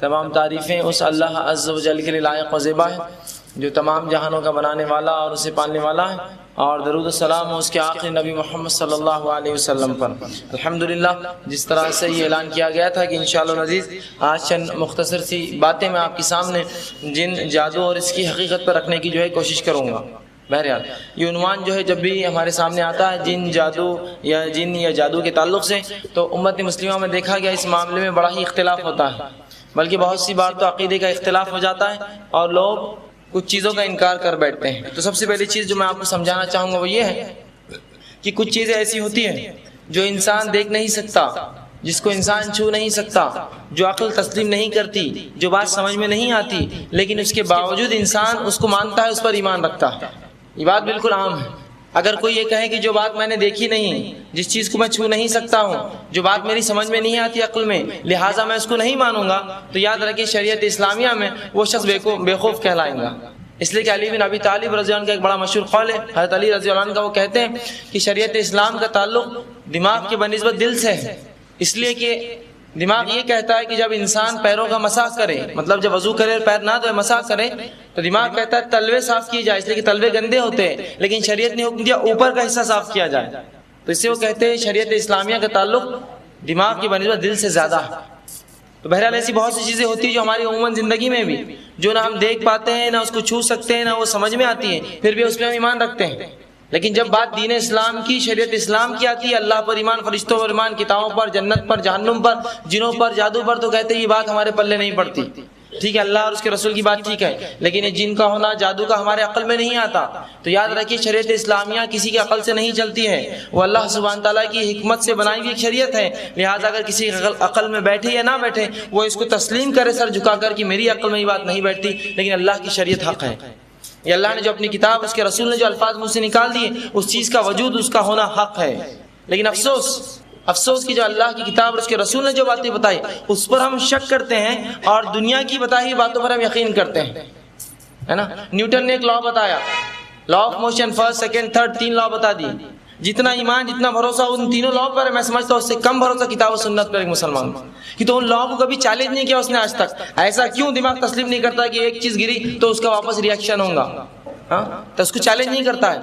تمام تعریفیں اس اللہ عز و جل کے لیے لائق و زیبا ہے جو تمام جہانوں کا بنانے والا اور اسے پالنے والا ہے، اور درود و سلام اس کے آخری نبی محمد صلی اللہ علیہ وسلم پر۔ الحمدللہ، جس طرح سے یہ اعلان کیا گیا تھا کہ انشاءاللہ العزیز آج چند مختصر سی باتیں میں آپ کے سامنے جن، جادو اور اس کی حقیقت پر رکھنے کی کوشش کروں گا۔ بہرحال یہ عنوان جب بھی ہمارے سامنے آتا ہے جن یا جادو کے تعلق سے، تو امت مسلمہ میں دیکھا گیا اس معاملے میں بڑا ہی اختلاف ہوتا ہے، بلکہ بہت سی بار تو عقیدے کا اختلاف ہو جاتا ہے اور لوگ کچھ چیزوں کا انکار کر بیٹھتے ہیں۔ تو سب سے پہلی چیز جو میں آپ کو سمجھانا چاہوں گا وہ یہ ہے کہ کچھ چیزیں ایسی ہوتی ہیں جو انسان دیکھ نہیں سکتا، جس کو انسان چھو نہیں سکتا، جو عقل تسلیم نہیں کرتی، جو بات سمجھ میں نہیں آتی، لیکن اس کے باوجود انسان اس کو مانتا ہے، اس پر ایمان رکھتا ہے۔ یہ بات بالکل عام ہے۔ اگر کوئی یہ کہے کہ جو بات میں نے دیکھی نہیں، جس چیز کو میں چھو نہیں سکتا ہوں، جو بات میری سمجھ میں نہیں آتی عقل میں، لہٰذا میں اس کو نہیں مانوں گا، تو یاد رکھیں شریعت اسلامیہ میں وہ شخص بیوقوف کہلائیں گا۔ اس لیے کہ علی بن ابی طالب رضی اللہ عنہ کا ایک بڑا مشہور قول ہے، حضرت علی رضی اللہ عنہ کا، وہ کہتے ہیں کہ شریعت اسلام کا تعلق دماغ کے بنسبت دل سے ہے، اس لیے کہ دماغ یہ کہتا ہے کہ جب انسان پیروں کا مسح کرے، مطلب جب وضو کرے اور پیر نہ دھوئے مسح کرے، تو دماغ کہتا ہے تلوے صاف کیے جائے، اس لیے کہ تلوے گندے ہوتے ہیں، لیکن شریعت نے حکم دیا اوپر کا حصہ صاف کیا جائے۔ تو اس سے وہ کہتے ہیں شریعت اسلامیہ کا تعلق دماغ کی بنسبت دل سے زیادہ ہے۔ تو بہرحال ایسی بہت سی چیزیں ہوتی ہیں جو ہماری عموماً زندگی میں بھی، جو نہ ہم دیکھ پاتے ہیں، نہ اس کو چھو سکتے ہیں، نہ وہ سمجھ میں آتی ہیں، پھر بھی اس پہ ہم ایمان رکھتے ہیں۔ لیکن جب بات دین اسلام کی، شریعت اسلام کی آتی ہے، اللہ پر ایمان، فرشتوں پر ایمان، کتابوں پر، جنت پر، جہنم پر، جنوں پر، جادو پر، تو کہتے ہیں یہ بات ہمارے پلے نہیں پڑتی۔ ٹھیک ہے، اللہ اور اس کے رسول کی بات ٹھیک ہے، لیکن یہ جن کا ہونا، جادو کا ہمارے عقل میں نہیں آتا۔ تو یاد رکھیے شریعت اسلامیہ کسی کے عقل سے نہیں چلتی ہے، وہ اللہ سبحانہ تعالیٰ کی حکمت سے بنائی ہوئی ایک شریعت ہے، لہٰذا اگر کسی عقل میں بیٹھے یا نہ بیٹھے، وہ اس کو تسلیم کرے سر جھکا کر کہ میری عقل میں یہ بات نہیں بیٹھتی، لیکن اللہ کی شریعت حق ہے۔ یہ اللہ نے جو اپنی کتاب، اس کے رسول نے جو الفاظ مجھ سے نکال دیے، اس چیز کا وجود، اس کا ہونا حق ہے۔ لیکن افسوس کی جو اللہ کی کتاب اور اس کے رسول نے جو باتیں بتائی، اس پر ہم شک کرتے ہیں اور دنیا کی بتائی ہوئی باتوں پر ہم یقین کرتے ہیں، ہے نا۔ نیوٹن نے ایک لا بتایا، law of motion, first, second, third, 3 لا بتا دی۔ جتنا ایمان، جتنا بھروسہ ان تینوں لاؤ پر ہے، میں سمجھتا ہوں اس سے کم بھروسہ کتاب و سنت پر ایک مسلمان کہ تو ان لاؤ کو کبھی چیلنج نہیں کیا اس نے آج تک۔ ایسا کیوں دماغ تسلیم نہیں کرتا کہ ایک چیز گری تو اس کا واپس ریئیکشن ہوگا، ہاں، تو اس کو چیلنج نہیں کرتا ہے۔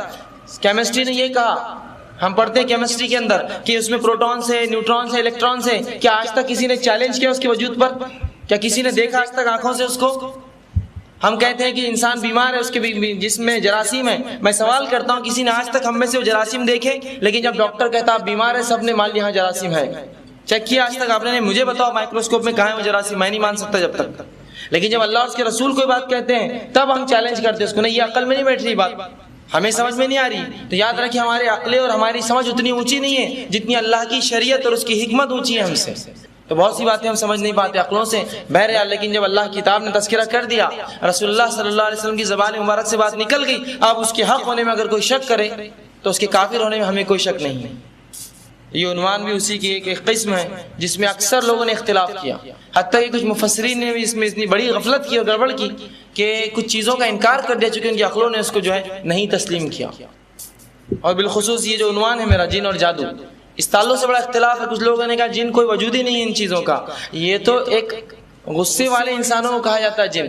کیمسٹری نے یہ کہا، ہم پڑھتے ہیں کیمسٹری کے اندر کہ اس میں پروٹونز ہے، نیوٹرونز ہے، الیکٹرونز ہے، کیا آج تک کسی نے چیلنج کیا اس کے وجود پر؟ کیا کسی نے دیکھا آج تک آنکھوں سے اس کو؟ ہم کہتے ہیں کہ انسان بیمار ہے، اس کے جسم میں جراثیم ہے۔ میں سوال کرتا ہوں کسی نے آج تک ہم میں سے وہ جراثیم دیکھے؟ لیکن جب ڈاکٹر کہتا آپ بیمار ہے، سب نے مان لیا ہاں جراثیم ہے۔ چیک کیا آج تک آپ نے؟ مجھے بتاؤ مائکروسکوپ میں کہاں ہے وہ جراثیم، میں نہیں مان سکتا جب تک۔ لیکن جب اللہ اور اس کے رسول کوئی بات کہتے ہیں تب ہم چیلنج کرتے ہیں اس کو، نہیں یہ عقل میں نہیں بیٹھ رہی بات، ہمیں سمجھ میں نہیں آ رہی۔ تو یاد رکھیں ہمارے عقلیں اور ہماری سمجھ اتنی اونچی نہیں ہے جتنی اللہ کی شریعت اور اس کی حکمت اونچی ہے ہم سے۔ تو بہت سی باتیں ہم سمجھ نہیں پاتے عقلوں سے، بہرحال لیکن جب اللہ کی کتاب نے تذکرہ کر دیا، رسول اللہ صلی اللہ علیہ وسلم کی زبان مبارک سے بات نکل گئی، اب اس کے حق ہونے میں اگر کوئی شک کرے تو اس کے کافر ہونے میں ہمیں کوئی شک نہیں ہے۔ یہ عنوان بھی اسی کی ایک قسم ہے جس میں اکثر لوگوں نے اختلاف کیا، حتیٰ کہ کچھ مفسرین نے بھی اس میں اتنی بڑی غفلت کی اور گڑبڑ کی کہ کچھ چیزوں کا انکار کر دیا، چونکہ ان کی عقلوں نے اس کو نہیں تسلیم کیا۔ اور بالخصوص یہ جو عنوان ہے میرا، جن اور جادو، اس تعلق سے بڑا اختلاف ہے۔ کچھ لوگوں نے کہا جن کوئی وجود ہی نہیں ہے ان چیزوں کا، یہ تو ایک غصے والے انسانوں کو کہا جاتا ہے جن،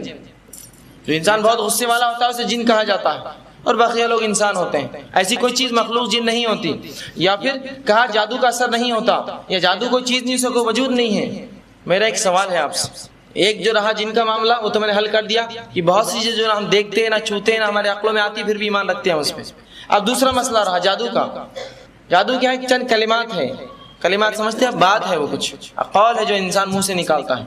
جو انسان بہت غصے والا ہوتا ہے اسے جن کہا جاتا ہے، اور بقیہ لوگ انسان ہوتے ہیں، ایسی کوئی چیز مخلوق جن نہیں ہوتی۔ یا پھر کہا جادو کا اثر نہیں ہوتا، یا جادو کوئی چیز نہیں، اس کا کوئی وجود نہیں ہے۔ میرا ایک سوال ہے آپ سے، ایک جو رہا جن کا معاملہ وہ تو میں نے حل کر دیا کہ بہت سی چیزیں جو نہ ہم دیکھتے ہیں، نہ چھوتے ہیں، نہ ہمارے عقلوں میں آتی، پھر بھی ایمان رکھتے ہیں اس پہ۔ اب دوسرا مسئلہ رہا جادو کا۔ جادو کیا ہے؟ چند کلمات ہیں، کلمات سمجھتے ہیں، بات ہے، وہ کچھ قول ہے جو انسان منہ سے نکالتا ہے۔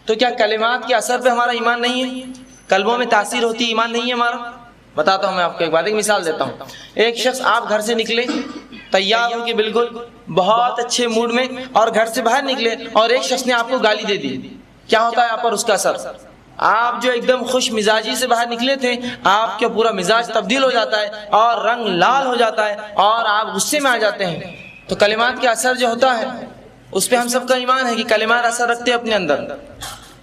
تو کیا کلمات کے اثر پہ ہمارا ایمان نہیں ہے؟ قلبوں میں تاثیر ہوتی ہے، ایمان نہیں ہے ہمارا؟ بتاتا ہوں میں آپ کو ایک بات، ایک مثال دیتا ہوں۔ ایک شخص آپ گھر سے نکلے تیار ہو کے بالکل بہت اچھے موڈ میں، اور گھر سے باہر نکلے اور ایک شخص نے آپ کو گالی دے دی، کیا ہوتا ہے آپ پر اس کا اثر؟ آپ جو ایک دم خوش مزاجی سے باہر نکلے تھے، آپ کا پورا مزاج تبدیل ہو جاتا ہے اور رنگ لال ہو جاتا ہے اور آپ غصے میں آ جاتے ہیں۔ تو کلمات کا اثر جو ہوتا ہے اس پہ ہم سب کا ایمان ہے کہ کلمات اثر رکھتے ہیں اپنے اندر،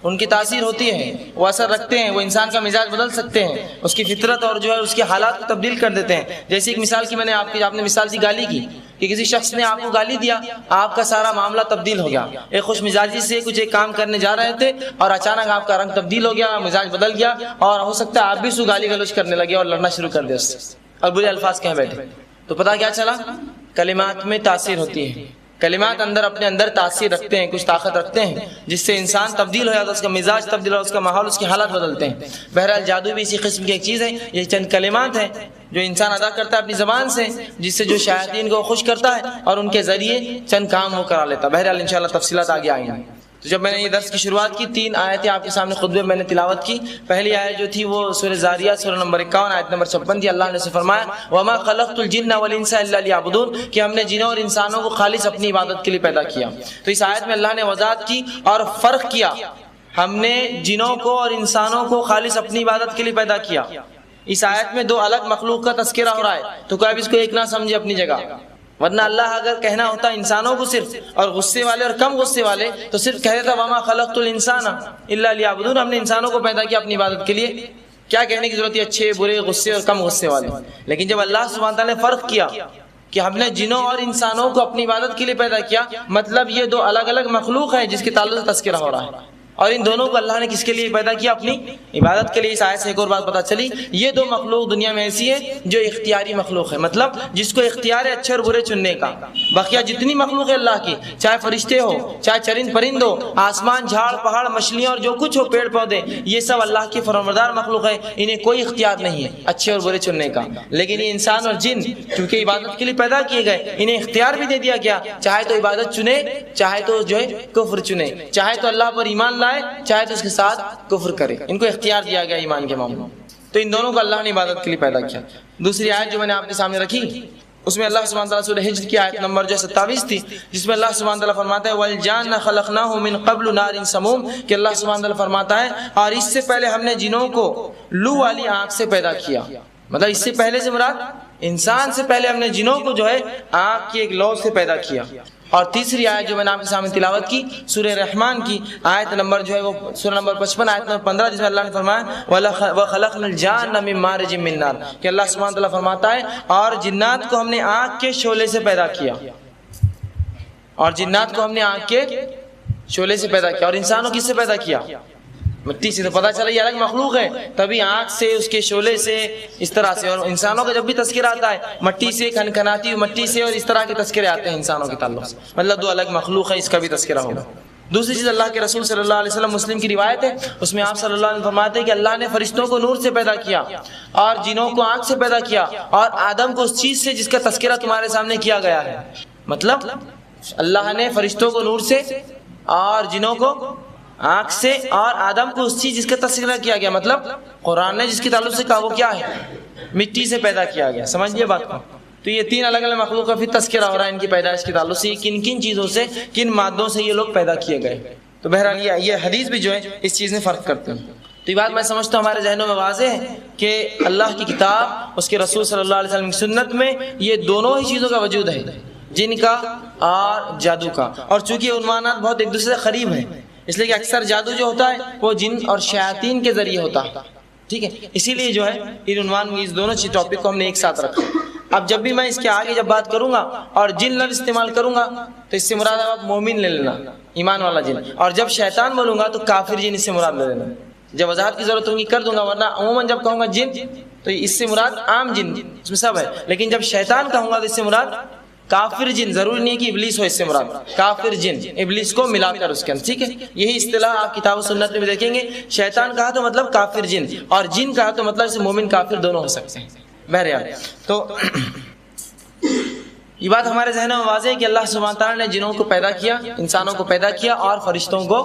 ان کی تاثیر ہوتی ہے، وہ اثر رکھتے ہیں، وہ انسان کا مزاج بدل سکتے ہیں، اس کی فطرت اور جو ہے اس کے حالات کو تبدیل کر دیتے ہیں۔ جیسے ایک مثال کی میں نے آپ نے مثال دی گالی کی، کہ کسی شخص نے آپ کو گالی دیا، آپ کا سارا معاملہ تبدیل ہو گیا، ایک خوش مزاجی سے کچھ ایک کام کرنے جا رہے تھے اور اچانک آپ کا رنگ تبدیل ہو گیا، مزاج بدل گیا، اور ہو سکتا ہے آپ بھی اس کو گالی گلوچ کرنے لگے اور لڑنا شروع کر دے اس سے اور برے الفاظ کہہ بیٹھے. تو پتہ کیا چلا؟ کلمات میں تاثیر ہوتی ہے. کلمات اپنے اندر تاثیر رکھتے ہیں، کچھ طاقت رکھتے ہیں، جس سے انسان تبدیل ہو جاتا ہے، اس کا مزاج تبدیل ہو، اس کا ماحول، اس کی حالت بدلتے ہیں. بہرحال جادو بھی اسی قسم کی ایک چیز ہے. یہ چند کلمات ہیں جو انسان ادا کرتا ہے اپنی زبان سے، جس سے جو شیاطین کو خوش کرتا ہے اور ان کے ذریعے چند کام وہ کرا لیتا ہے. بہرحال انشاءاللہ تفصیلات آگے آئیں گی. تو جب میں نے یہ درس کی شروعات کی 3 آیتیں آپ کے سامنے خطبے میں نے تلاوت کی. پہلی آیت جو تھی وہ سورہ زاریات سورہ نمبر 51 آیت نمبر 56 تھی. اللہ نے اسے فرمایا وما خلقت الجن والانس الا ليعبدون، کہ ہم نے جنوں اور انسانوں کو خالص اپنی عبادت کے لیے پیدا کیا. تو اس آیت میں اللہ نے وضاحت کی اور فرق کیا. ہم نے جنوں کو اور انسانوں کو خالص اپنی عبادت کے لیے پیدا کیا. اس آیت میں 2 الگ مخلوق کا تذکرہ ہو رہا ہے، تو کوئی اب اس کو ایک نہ سمجھے اپنی جگہ. ورنہ اللہ اگر کہنا ہوتا انسانوں کو صرف اور غصے والے اور کم غصے والے تو صرف کہہ دیتا وما خلقت الانسان الا ليعبدون، ہم نے انسانوں کو پیدا کیا اپنی عبادت کے لیے. کیا کہنے کی ضرورت ہے اچھے برے غصے اور کم غصے والے. لیکن جب اللہ سبحانہ تعالیٰ نے فرق کیا کہ ہم نے جنوں اور انسانوں کو اپنی عبادت کے لیے پیدا کیا، مطلب یہ 2 الگ الگ مخلوق ہیں جس کے تعلق سے تذکرہ ہو رہا ہے، اور ان دونوں کو اللہ نے کس کے لیے پیدا کیا؟ اپنی عبادت کے لیے. اس آیت سے ایک اور بات پتہ چلی، یہ 2 مخلوق دنیا میں ایسی ہے جو اختیاری مخلوق ہے، مطلب جس کو اختیار ہے اچھے اور برے چننے کا. بقیہ جتنی مخلوق ہے اللہ کی، چاہے فرشتے ہو، چاہے چرند پرند ہو، آسمان، جھاڑ پہاڑ، مچھلیاں اور جو کچھ ہو، پیڑ پودے، یہ سب اللہ کی فرمانبردار مخلوق ہے. انہیں کوئی اختیار نہیں ہے اچھے اور برے چننے کا. لیکن یہ انسان اور جن چونکہ عبادت کے لیے پیدا کیے گئے، انہیں اختیار بھی دے دیا گیا، چاہے تو عبادت چنے، چاہے تو جو ہے کفر چنے، چاہے تو اللہ پر ایمان لائے، چاہے تو اس کے ساتھ کفر کرے. ان کو اختیار دیا گیا ایمان کے معاملے میں. تو ان دونوں کو اللہ نے عبادت کے لیے پیدا کیا. دوسری آیت جو میں نے آپ کے سامنے رکھی، اس میں اللہ سبحانہ تعالیٰ سورہ حجر کی آیت نمبر جو 27 تھی، جس میں اللہ سبحانہ تعالیٰ فرماتا ہے وَالْجَانَّ خَلَقْنَاهُ مِنْ قَبْلُ نَارٍ سَمُومٍ، کہ اللہ سبحانہ تعالیٰ فرماتا ہے اور اس سے پہلے ہم نے جنوں کو لو والی آنکھ سے پیدا کیا. مطلب اس سے پہلے سے مراد انسان سے پہلے ہم نے جنوں کو جو ہے آنکھ کی ایک لو سے پیدا کیا. اور تیسری آیت جو میں نے آپ کے سامنے تلاوت کی سورہ رحمان کی آیت نمبر جو ہے وہ سورہ نمبر 55 آیت نمبر 15، جس میں اللہ نے فرمایا وَخَلَقْنَا الْجَانَّ مِن مَارِجٍ مِّن نَارٍ، کہ اللہ سبحانہ تعالیٰ فرماتا ہے اور جنات کو ہم نے آگ کے شعلے سے پیدا کیا. اور جنات کو ہم نے آگ کے شعلے سے پیدا کیا. اور انسانوں کس سے پیدا کیا؟ مٹی سے. تو پتہ چلا یہ الگ مخلوق ہے، تبھی آنکھ سے، اس کے شعلے سے، اس طرح سے. اور انسانوں کا جب بھی تذکرہ آتا ہے مٹی سے، کھنکھناتی ہوئی مٹی سے، اور اس طرح کے تذکرے آتے ہیں انسانوں کے تعلق سے. مطلب 2 الگ مخلوق ہے، اس کا بھی تذکرہ ہوگا. دوسری چیز اللہ کے رسول صلی اللہ علیہ وسلم، مسلم کی روایت ہے، اس میں آپ صلی اللہ علیہ وسلم فرماتے ہیں کہ اللہ نے فرشتوں کو نور سے پیدا کیا اور جنوں کو آنکھ سے پیدا کیا اور آدم کو اس چیز سے جس کا تذکرہ تمہارے سامنے کیا گیا ہے. مطلب اللہ نے فرشتوں کو نور سے اور جنوں کو آنکھ سے اور آدم کو اس چیز جس کا تذکرہ کیا گیا، مطلب قرآن نے جس کے تعلق سے کہا وہ کیا ہے؟ مٹی سے پیدا کیا گیا. سمجھ لیے بات کو. تو یہ 3 الگ الگ مخلوق کا پھر تذکرہ ہو رہا ہے ان کی پیدائش کے تعلق سے، کن کن چیزوں سے، کن مادوں سے یہ لوگ پیدا کیے گئے. تو بہرحال یہ حدیث بھی جو ہے اس چیز میں فرق کرتے ہیں. تو یہ بات میں سمجھتا ہوں ہمارے ذہنوں میں واضح ہے کہ اللہ کی کتاب، اس کے رسول صلی اللہ علیہ وسلم کی سنت میں یہ دونوں ہی چیزوں کا وجود ہے، جن کا اور جادو کا. اور چونکہ یہ عنوانات بہت ایک دوسرے سے قریب ہیں، اس لیے کہ اکثر جادو جو ہوتا ہے وہ جن اور شیاطین کے ذریعے ہوتا ہے. ٹھیک ہے، اسی لیے جو ہے ان عنوان میں اس دونوں چیز ٹاپک کو ہم نے ایک ساتھ رکھا. اب جب بھی میں اس کے آگے جب بات کروں گا اور جن لفظ استعمال کروں گا تو اس سے مراد آپ مومن لے لینا، ایمان والا جن. اور جب شیطان بولوں گا تو کافر جن اس سے مراد لے لینا. جب وضاحت کی ضرورت ہوگی کر دوں گا، ورنہ عموماً جب کہوں گا جن تو اس سے مراد عام جن، اس میں سب ہے. لیکن جب شیطان کہوں گا تو اس سے مراد کافر جن. ضروری نہیں کہ ابلیس ہو، اس سے مراد کافر جن، ابلیس کو ملا کر اس کے اندر. ٹھیک ہے، یہی اصطلاح آپ کتاب و سنت میں بھی دیکھیں گے. شیطان کہا تو مطلب کافر جن، اور جن کہا تو مطلب اسے مومن کافر دونوں ہو سکتے ہیں. بہرحال تو یہ بات ہمارے ذہنوں میں واضح ہے کہ اللہ سبحانہ تعالیٰ نے جنوں کو پیدا کیا، انسانوں کو پیدا کیا اور فرشتوں کو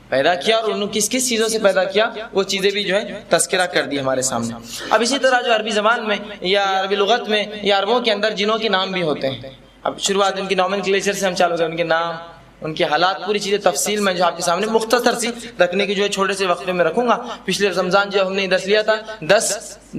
پیدا کیا، اور انہوں کس کس چیزوں سے پیدا کیا وہ چیزیں بھی جو ہے تذکرہ کر دی ہمارے سامنے. اب اسی طرح جو عربی زبان میں یا عربی لغت میں یا عربوں کے اندر جنوں کے نام بھی ہوتے ہیں. اب شروعات ان کی نومنکلیچر سے ہم چالو کریں، ان کے نام، ان کے حالات، پوری چیزیں تفصیل میں جو آپ کے سامنے مختصر سی رکھنے کی جو ہے چھوٹے سے وقت میں رکھوں گا. پچھلے رمضان جو ہم نے درس لیا تھا 10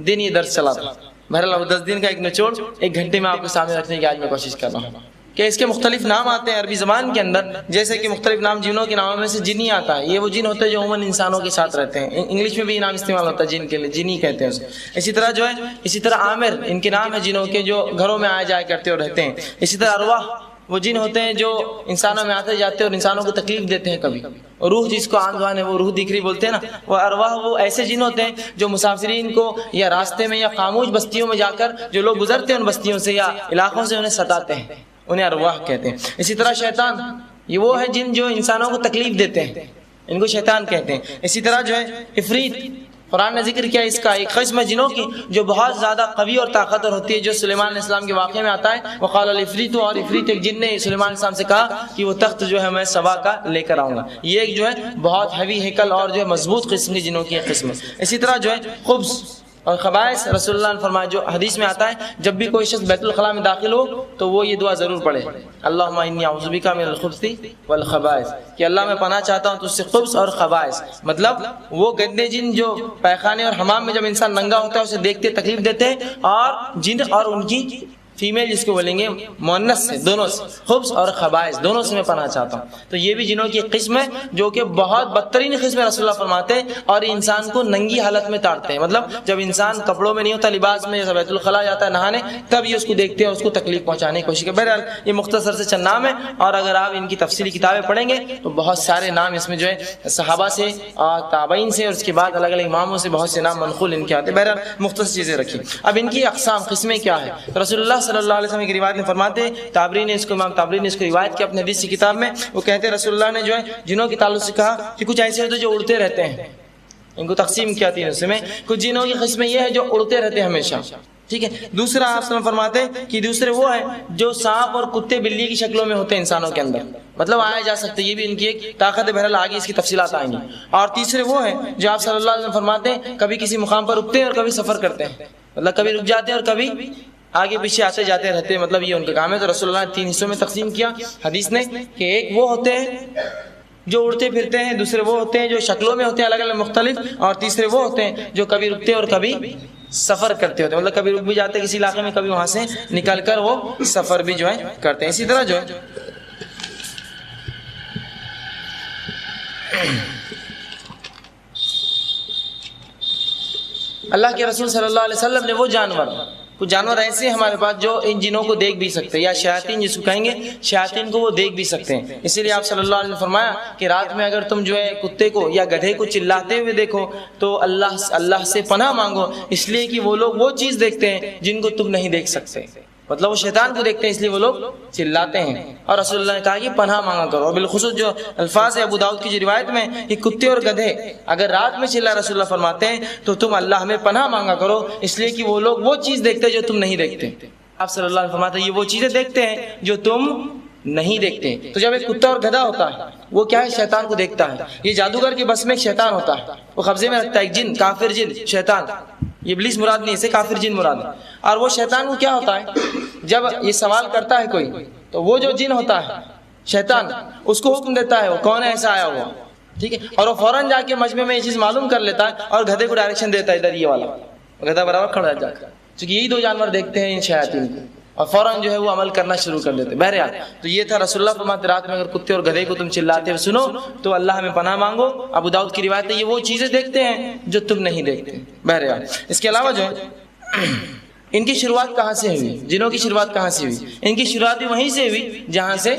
دن یہ درس چلا تھا. بہرحال 10 دن کا ایک نچوڑ 1 گھنٹے میں آپ کے سامنے رکھنے کی آج میں کوشش کر رہا ہوں. کہ اس کے مختلف نام آتے ہیں عربی زبان کے اندر، جیسے کہ مختلف نام جنوں کے ناموں میں سے جنی آتا ہے، یہ وہ جن ہوتے ہیں جو عموماً انسانوں کے ساتھ رہتے ہیں، انگلش میں بھی یہ نام استعمال ہوتا ہے جن کے لیے، جنی کہتے ہیں اسے۔ اسی طرح جو ہے، اسی طرح عامر ان کے نام ہے جنوں کے جو گھروں میں آئے جائے کرتے اور رہتے ہیں۔ اسی طرح ارواح وہ جن ہوتے ہیں جو انسانوں میں آتے جاتے اور انسانوں کو تکلیف دیتے ہیں کبھی۔ اور روح جس کو عام زبان ہے وہ روح دیکھری بولتے ہیں نا، وہ ارواح وہ ایسے جن ہوتے ہیں جو مسافرین کو یا راستے میں یا خاموش بستیوں میں جا کر جو لوگ گزرتے ہیں ان بستیوں سے یا علاقوں سے انہیں ستاتے ہیں، انہیں ارواح کہتے ہیں۔ اسی طرح شیطان یہ وہ ہے جن جو انسانوں کو تکلیف دیتے ہیں، ان کو شیطان کہتے ہیں۔ اسی طرح جو ہے عفریت، قرآن نے ذکر کیا اس کا ایک قسم جنوں کی جو بہت زیادہ قوی اور طاقتور ہوتی ہے، جو سلیمان علیہ السلام کے واقعے میں آتا ہے، وقال العفریت، اور عفریت ایک جن نے سلیمان علیہ السلام سے کہا کہ وہ تخت جو ہے میں سبا کا لے کر آؤں گا۔ یہ ایک جو ہے بہت ہیوی ہیکل اور جو ہے مضبوط قسم کی جنوں کی ایک قسم ہے۔ اسی طرح جو ہے خبث اور خبائث، رسول اللہ نے فرمایا جو حدیث میں آتا ہے جب بھی کوئی شخص بیت الخلاء میں داخل ہو تو وہ یہ دعا ضرور پڑھے، اللہم انی اعوذ بک من الخبث والخبائث، کہ اللہ میں پناہ چاہتا ہوں تجھ سے خبث اور خبائث، مطلب وہ گندے جن جو پیخانے اور حمام میں جب انسان ننگا ہوتا ہے اسے دیکھتے تکلیف دیتے ہیں، اور جن اور ان کی فیمیل جس کو بولیں گے مؤنث سے، دونوں سے، خبث اور خبائث دونوں سے میں پناہ چاہتا ہوں۔ تو یہ بھی جنوں کی ایک قسم ہے جو کہ بہت بدترین قسم ہے، رسول اللہ فرماتے ہیں، اور انسان کو ننگی حالت میں تاڑتے ہیں، مطلب جب انسان کپڑوں میں نہیں ہوتا، لباس میں، بیت الخلاء جاتا ہے نہانے، تب یہ اس کو دیکھتے ہیں اور اس کو تکلیف پہنچانے کی کوشش کرتے ہیں۔ بہرحال یہ مختصر سے چند نام ہے، اور اگر آپ ان کی تفصیلی کتابیں پڑھیں گے تو بہت سارے نام اس میں جو ہے صحابہ سے اور تابعین سے اور اس کے بعد الگ الگ اماموں سے بہت سے نام منقول ان کے آتے ہیں۔ بہرحال مختصر چیزیں رکھی۔ اب ان کی اقسام قسمیں کیا ہے؟ رسول اللہ صلی اللہ علیہ وسلم کی روایت میں فرماتے ہیں، تابری نے اس کو، امام تابری نے اس کو روایت کیا اپنے حدیث کی کتاب میں، وہ کہتے ہیں رسول اللہ نے جو ہے جنوں کے تعلق سے کہا کہ کچھ ایسے ہوتے ہیں جو اڑتے رہتے ہیں، ان کو تقسیم کیا تین حصے میں، کچھ جنوں کی قسمیں یہ ہے جو اڑتے رہتے ہیں ہمیشہ، ٹھیک ہے۔ دوسرا آپ صلی اللہ علیہ وسلم فرماتے ہیں کہ دوسرے وہ ہیں جو سانپ اور کتے بلی کی شکلوں میں ہوتے ہیں انسانوں کے اندر، مطلب آیا جا سکتے، یہ بھی ان کی ایک طاقت ہے، بہرحال آگے اس کی تفصیلات آئیں گی۔ اور تیسرے وہ ہیں جو آپ صلی اللہ علیہ وسلم فرماتے ہیں کبھی کسی مقام پر رکتے ہیں اور کبھی سفر کرتے ہیں، مطلب کبھی رک جاتے ہیں اور کبھی آگے پیچھے آتے جاتے رہتے ہیں، مطلب یہ ان کا کام ہے۔ تو رسول اللہ نے تین حصوں میں تقسیم کیا حدیث نے، کہ ایک وہ ہوتے ہیں جو اڑتے پھرتے ہیں، دوسرے وہ ہوتے ہیں جو شکلوں میں ہوتے ہیں الگ الگ مختلف، اور تیسرے وہ ہوتے ہیں جو کبھی رکتے ہیں اور کبھی سفر کرتے ہوتے ہیں، مطلب کبھی رک بھی جاتے ہیں کسی علاقے میں، کبھی وہاں سے نکل کر وہ سفر بھی جو ہے کرتے ہیں۔ اسی طرح جو ہے اللہ کے رسول صلی اللہ علیہ وسلم نے وہ جانور، کچھ جانور ایسے ہیں ہمارے پاس جو ان جنوں کو دیکھ بھی سکتے ہیں، یا شیاطین جس کو کہیں گے، شیاطین کو وہ دیکھ بھی سکتے ہیں۔ اسی لیے آپ صلی اللہ علیہ وسلم نے فرمایا کہ رات میں اگر تم جو ہے کتے کو یا گدھے کو چلاتے ہوئے دیکھو تو اللہ سے پناہ مانگو، اس لیے کہ وہ لوگ وہ چیز دیکھتے ہیں جن کو تم نہیں دیکھ سکتے، مطلب وہ شیطان کو دیکھتے ہیں اس لیے وہ لوگ چلاتے ہیں، اور رسول اللہ نے کہا کہ پناہ مانگا کرو۔ اور بالخصوص جو الفاظ ہے ابو داؤد کی جو روایت میں کہ کتے اور گدھے اگر رات میں چلا، رسول اللہ فرماتے ہیں تو تم اللہ میں پناہ مانگا کرو، اس لیے کہ وہ لوگ وہ چیز دیکھتے ہیں جو تم نہیں دیکھتے۔ آپ صلی اللہ علیہ وسلم فرماتے ہیں یہ وہ چیزیں دیکھتے ہیں جو تم نہیں دیکھتے۔ تو جب ایک کتا اور گدھا ہوتا ہے وہ کیا ہے؟ شیطان کو دیکھتا ہے۔ یہ جادوگر کے بس میں ایک شیطان ہوتا ہے، وہ قبضے میں رکھتا ہے ایک جن، کافر جن، شیطان، یہ ابلیس مراد نہیں، اسے کافر جن مراد ہے۔ اور وہ شیطان کو کیا ہوتا ہے؟ جب یہ سوال کرتا ہے کوئی تو وہ جو جن ہوتا ہے شیطان اس کو حکم دیتا ہے وہ کون ہے ایسا آیا ہوا، ٹھیک ہے، اور وہ فوراً جا کے مجمع میں یہ چیز معلوم کر لیتا ہے اور گدھے کو ڈائریکشن دیتا ہے ادھر یہ والا، گدھا برابر کھڑا جا کر، کیونکہ یہی دو جانور دیکھتے ہیں ان شیاطین کو، اور فوراً جو ہے وہ عمل کرنا شروع کر دیتے۔ بہرحال تو یہ تھا رسول اللہ فرماتے رات میں اگر کتے اور گدھے کو تم چلاتے ہوئے سنو تو اللہ میں پناہ مانگو۔ ابو داؤد کی روایت ہے یہ وہ چیزیں دیکھتے ہیں جو تم نہیں دیکھتے۔ بہرحال اس کے علاوہ جو ہے ان کی شروعات کہاں سے ہوئی؟ جنوں کی شروعات کہاں سے ہوئی؟ ان کی شروعات بھی وہیں سے ہوئی جہاں سے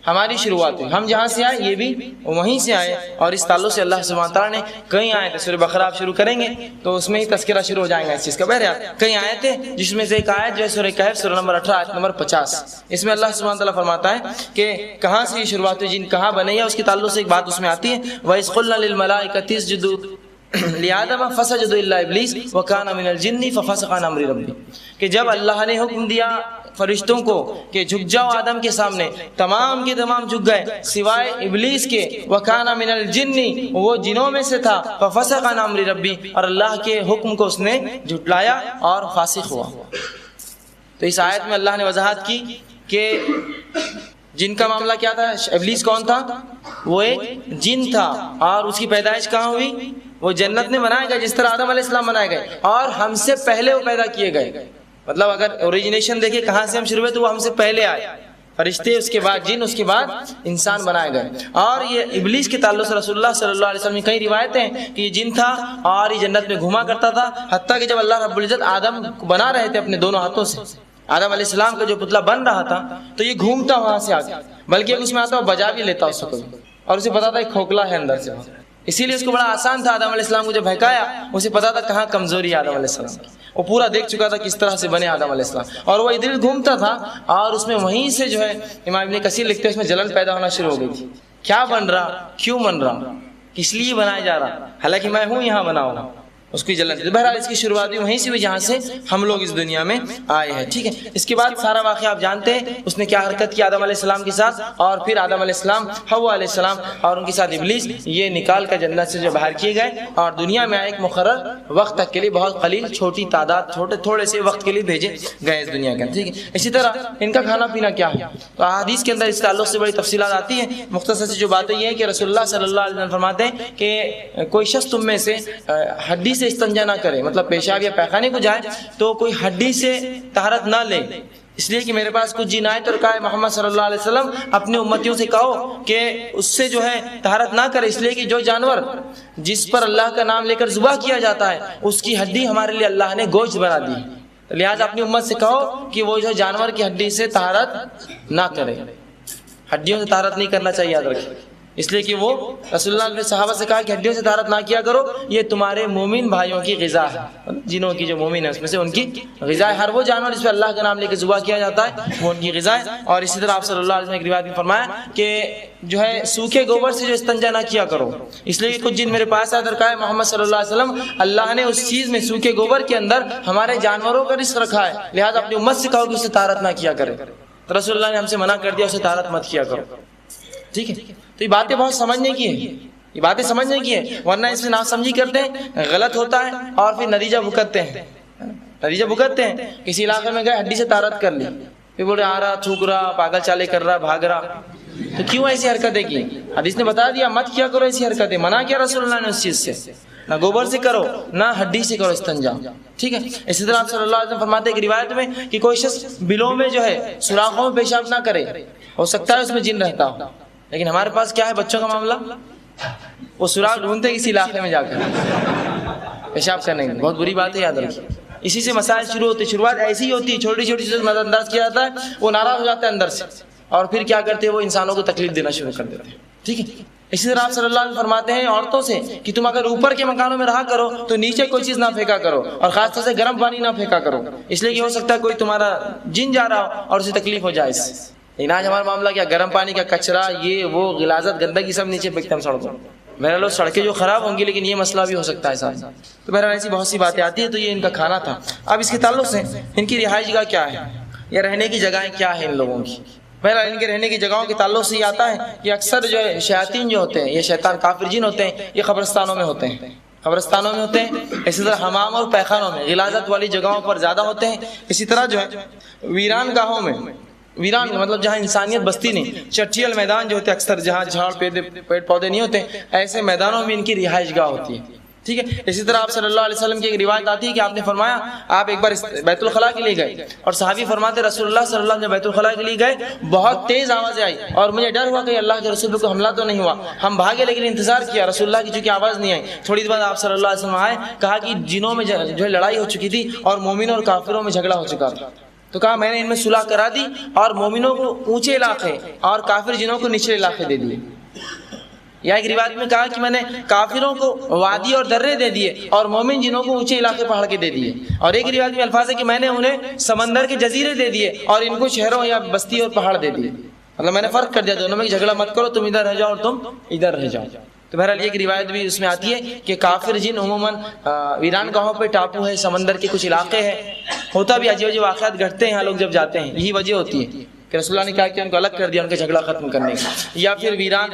ہماری شروعات ہوئی، ہم جہاں سے آئے یہ بھی وہیں سے آئے، اور اس تعلق سے اللہ سبحانہ تعالیٰ نے کئی آیتیں، سورہ بقرہ آپ شروع کریں گے تو اس میں ہی تذکرہ شروع ہو جائیں گا اس چیز کا۔ بہرحال کئی آیتیں جس میں سے ایک آیت جو ہے سورہ کہف سورہ نمبر 18 آیت نمبر 50، اس میں اللہ سبحانہ تعالیٰ فرماتا ہے کہ کہاں سے یہ شروعات ہوئی، جن کہاں بنے، یا اس کے تعلق سے ایک بات اس میں آتی ہے وَإِذْ قُلْنَا لِلْمَلَائِكَةِ اسْجُدُوا لِآدَمَ فَسَجَدُوا إِلَّا إِبْلِيسَ وَكَانَ مِنَ الْجِنِّ فَفَسَقَ عَنْ أَمْرِ رَبِّهِ، کہ جب اللہ نے حکم دیا فرشتوں کو کہ جھک جاؤ آدم کے سامنے، تمام کے تمام جھک گئے سوائے ابلیس کے، وَكَانَ مِنَ الْجِنِّ، وہ جنوں میں سے تھا، فَفَسَقَ عَنْ أَمْرِ رَبِّهِ، اور اللہ کے حکم کو اس نے جھٹلایا اور فاسق ہوا۔ تو اس آیت میں اللہ نے وضاحت کی کہ جن کا معاملہ کیا تھا، ابلیس کون تھا؟ وہ ایک جن تھا، اور اس کی پیدائش کہاں ہوئی؟ وہ جنت میں بنائے گئے جس طرح آدم علیہ السلام بنائے گئے، اور ہم سے پہلے وہ پیدا کیے گئے، مطلب اگر اوریجنیشن دیکھیں کہاں سے ہم شروع ہوئے تو وہ ہم سے پہلے آئے، فرشتے، اس کے بعد جن، اس کے بعد انسان بنائے گئے. اور یہ ابلیس کے تعلق سے رسول اللہ صلی اللہ علیہ وسلم کی کئی روایتیں ہیں کہ یہ جن تھا اور یہ جنت میں گھوما کرتا تھا، حتیٰ کہ جب اللہ رب العزت آدم کو بنا رہے تھے اپنے دونوں ہاتھوں سے، آدم علیہ السلام کا جو پتلا بن رہا تھا، تو یہ گھومتا وہاں سے آگے، بلکہ اس میں آتا وہ بجا بھی لیتا اس کو، اور اسے پتا تھا کھوکھلا ہے اندر سے. اسی لیے اس کو بڑا آسان تھا آدم علیہ السلام کو جب بہکایا، اسے پتا تھا کہاں کمزوری ہے آدم علیہ السلام کی، وہ پورا دیکھ چکا تھا کس طرح سے بنے آدم علیہ السلام، اور وہ ادھر گھومتا تھا اور اس میں وہیں سے جو ہے امام ابن کثیر لکھتے ہیں اس میں جلن پیدا ہونا شروع ہو گئی تھی. کیا بن رہا، کیوں بن رہا، کس لیے بنایا جا رہا، حالانکہ میں ہوں یہاں بنا ہوا، اس کی جلن تھی. بہرحال اس کی شروعات بھی وہیں سے ہوئی جہاں سے ہم لوگ اس دنیا میں آئے ہیں. ٹھیک ہے، اس کے بعد سارا واقعہ آپ جانتے ہیں، اس نے کیا حرکت کی آدم علیہ السلام کے ساتھ، اور پھر آدم علیہ السلام، حوا علیہ السلام اور ان کے ساتھ ابلیس، یہ نکال کر جنت سے جو باہر کیے گئے اور دنیا میں ایک مقرر وقت تک کے لیے، بہت قلیل چھوٹی تعداد، تھوڑے سے وقت کے لیے بھیجے گئے اس دنیا کے اندر. ٹھیک ہے، اسی طرح ان کا کھانا پینا کیا ہے، تو احادیث کے اندر اس تعلق سے بڑی تفصیلات آتی ہیں. مختصر سی جو باتیں یہ ہے کہ رسول اللہ صلی اللہ علیہ وسلم فرماتے ہیں کہ کوئی شخص تم میں سے ہڈی سے استنجا نہ کرے، مطلب پیشاب یا پیخانے کو جائے تو کوئی ہڈی سے طہارت نہ لے، اس لیے کہ میرے پاس کچھ جن آئے تو کہا محمد صلی اللہ علیہ وسلم اپنے امتیوں سے کہو کہ اس سے جو ہے طہارت نہ کرے، اس لیے کہ جو جانور جس پر اللہ کا نام لے کر ذبح کیا جاتا ہے اس کی ہڈی ہمارے لیے اللہ نے گوشت بنا دی، لہٰذا اپنی امت سے کہو کہ وہ جو جانور کی ہڈی سے طہارت نہ کرے. ہڈیوں سے طہارت نہیں کرنا چاہیے، یاد رکھیں، اس لیے کہ وہ رسول اللہ نے صحابہ سے کہا کہ ہڈیوں سے طہارت نہ کیا کرو، یہ تمہارے مومن بھائیوں کی غذا ہے، جنوں کی جو مومن ہے اس میں سے ان کی غذا ہے. ہر وہ جانور جس پہ اللہ کا نام لے کے ذبح کیا جاتا ہے وہ ان کی غذا ہے. اور اسی طرح آپ صلی اللہ علیہ وسلم نے ایک روایت میں فرمایا کہ جو ہے سوکھے گوبر سے جو استنجا نہ کیا کرو، اس لیے کہ کچھ جن میرے پاس آ کر کہا ہے محمد صلی اللہ علیہ وسلم اللہ نے اس چیز میں سوکھے گوبر کے اندر ہمارے جانوروں کا رزق رکھا ہے، لہٰذا اپنی امت سے کہو کہ اس سے طہارت نہ کیا کرے. تو رسول اللہ نے ہم سے منع کر دیا اسے طہارت مت کیا کرو. ٹھیک ہے، تو یہ باتیں بہت سمجھنے کی ہیں، یہ باتیں سمجھنے کی ہیں، ورنہ اس میں ناسمجھی کرتے ہیں، غلط ہوتا ہے اور پھر نتیجہ بھگتتے ہیں. کسی علاقے میں گئے ہڈی سے طہارت کر لی، پھر بولے آ رہا، تھوک رہا، پاگل چالے کر رہا، بھاگ رہا، تو کیوں ایسی حرکتیں کی؟ حدیث نے بتا دیا مت کیا کرو ایسی حرکتیں، منع کیا رسول اللہ نے اس چیز سے، نہ گوبر سے کرو نہ ہڈی سے کرو استنجا. ٹھیک ہے، اسی طرح آپ صلی اللہ علیہ وسلم فرماتے ہیں کہ روایت میں کہ کوئی شخص بلوں میں جو ہے سوراخوں میں پیشاب نہ کرے، ہو سکتا ہے اس میں جن رہتا ہو، لیکن ہمارے پاس کیا ہے بچوں کا معاملہ، وہ سوراخ ڈھونڈتے کسی علاقے میں جا کر پیشاب کرنے کی، بہت بری بات ہے، یاد رکھیے. اسی سے مسائل شروع ہوتے، شروعات ایسی ہی ہوتی ہے، چھوٹی چھوٹی چیزوں کو نظر انداز کیا جاتا ہے، وہ ناراض ہو جاتا ہے اندر سے، اور پھر کیا کرتے ہیں وہ انسانوں کو تکلیف دینا شروع کر دیتے ہیں. ٹھیک ہے، اسی طرح آپ صلی اللہ علیہ وسلم فرماتے ہیں عورتوں سے کہ تم اگر اوپر کے مکانوں میں رہا کرو تو نیچے کوئی چیز نہ پھینکا کرو، اور خاص طور سے گرم پانی نہ پھینکا کرو، اس لیے کہ ہو سکتا ہے کوئی تمہارا جن جا رہا ہو اور اسے تکلیف ہو جائے اس سے. لیکن آج ہمارا معاملہ کیا، گرم پانی کا کچرا، یہ وہ غلاظت گندگی سب نیچے پھینکتے ہیں سڑکوں. بہرحال سڑکیں جو خراب ہوں گی لیکن یہ مسئلہ بھی ہو سکتا ہے ساتھ. تو بہرحال ایسی بہت سی باتیں آتی ہیں. تو یہ ان کا کھانا تھا. اب اس کے تعلق سے ان کی رہائش گاہ کیا ہے یا رہنے کی جگہیں کیا ہے ان لوگوں کی. بہرحال ان کے رہنے کی جگہوں کے تعلق سے یہ آتا ہے کہ اکثر جو ہے شیاطین جو ہوتے ہیں، یہ شیطان کافر جن ہوتے ہیں، یہ قبرستانوں میں ہوتے ہیں، قبرستانوں میں ہوتے ہیں. اسی طرح حمام اور پیخانوں میں، غلاظت والی جگہوں پر زیادہ ہوتے ہیں. اسی طرح جو ہے ویران گاہوں میں، ویران مطلب جہاں انسانیت بستی نہیں، چٹیل میدان جو ہوتے ہیں اکثر جہاں جھاڑ پیڑ پودے نہیں ہوتے، ایسے میدانوں میں ان کی رہائش گاہ ہوتی ہے. ٹھیک ہے. اسی طرح آپ صلی اللہ علیہ وسلم کی ایک روایت آتی ہے کہ آپ نے فرمایا آپ ایک بار بیت الخلاء کے لیے گئے اور صحابی فرماتے رسول اللہ صلی اللہ علیہ وسلم بیت الخلاء کے لیے گئے، بہت تیز آوازیں آئی اور مجھے ڈر ہوا کہ اللہ کے رسول کو حملہ تو نہیں ہوا. ہم بھاگے لیکن انتظار کیا، رسول اللہ کی چونکہ آواز نہیں آئی. تھوڑی دیر بعد آپ صلی اللہ علیہ وسلم آئے، کہا کہ جنوں میں جو ہے لڑائی ہو چکی تھی اور مومنوں اور کافروں میں جھگڑا ہو چکا تھا. تو کہا میں نے ان میں صلح کرا دی اور مومنوں کو اونچے علاقے اور کافر جنوں کو نچلے علاقے دے دیے. یا ایک روایت میں کہا کہ میں نے کافروں کو وادی اور درے دے دیے اور مومن جنوں کو اونچے علاقے پہاڑ کے دے دیے. اور ایک روایت میں الفاظ ہے کہ میں نے انہیں سمندر کے جزیرے دے دیے اور ان کو شہروں یا بستی اور پہاڑ دے دیے. مطلب میں نے فرق کر دیا دونوں میں، جھگڑا مت کرو، تم ادھر رہ جاؤ اور تم ادھر رہ جاؤ. تو بہرحال یہ ایک روایت بھی اس میں آتی ہے کہ کافر جن عموماً ویران گاہوں پہ ٹاپو ہے، سمندر کے کچھ علاقے ہیں. ہوتا بھی عجیب عجیب واقعات گھٹتے ہیں لوگ جب جاتے ہیں، یہی وجہ ہوتی ہے کہ رسول اللہ نے کہا کہ ان کو الگ کر دیا ان کا جھگڑا ختم کرنے کا. یا پھر ویران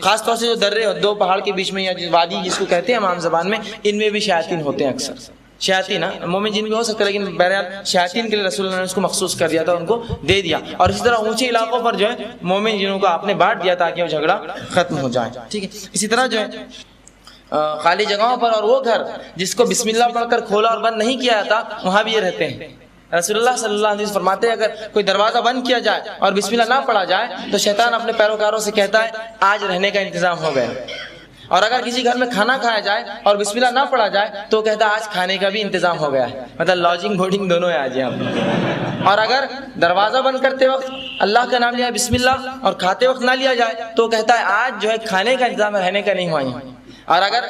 خاص طور سے جو درے دو پہاڑ کے بیچ میں یا وادی جس کو کہتے ہیں عام زبان میں، ان میں بھی شیاطین ہوتے ہیں. اکثر شیاطین مومن جن بھی ہو سکتا ہے لیکن بہرحال شیاطین کے لیے رسول اللہ نے اس کو مخصوص کر دیا تھا، ان کو دے دیا. اور اسی طرح اونچے علاقوں پر جو ہے مومن جنوں کو آپ نے بانٹ دیا تاکہ وہ جھگڑا ختم ہو جائے. ٹھیک ہے. اسی طرح جو ہے خالی جگہوں پر اور وہ گھر جس کو بسم اللہ پڑھ کر کھولا اور بند نہیں کیا جاتا، وہاں بھی یہ رہتے ہیں. رسول اللہ صلی اللہ علیہ وسلم فرماتے ہیں اگر کوئی دروازہ بند کیا جائے اور بسم اللہ نہ پڑھا جائے تو شیطان اپنے پیروکاروں سے کہتا ہے آج رہنے کا انتظام ہو گیا، اور اگر کسی گھر میں کھانا کھایا جائے اور بسم اللہ نہ پڑھا جائے تو کہتا ہے آج کھانے کا بھی انتظام ہو گیا ہے، مطلب لاڈجنگ بورڈنگ دونوں ہے آج یہاں پہ۔ اور اگر دروازہ بند کرتے وقت اللہ کا نام لیا بسم اللہ اور کھاتے وقت نہ لیا جائے تو کہتا ہے آج جو ہے کھانے کا انتظام ہے، رہنے کا نہیں ہوا ہے۔ اور اگر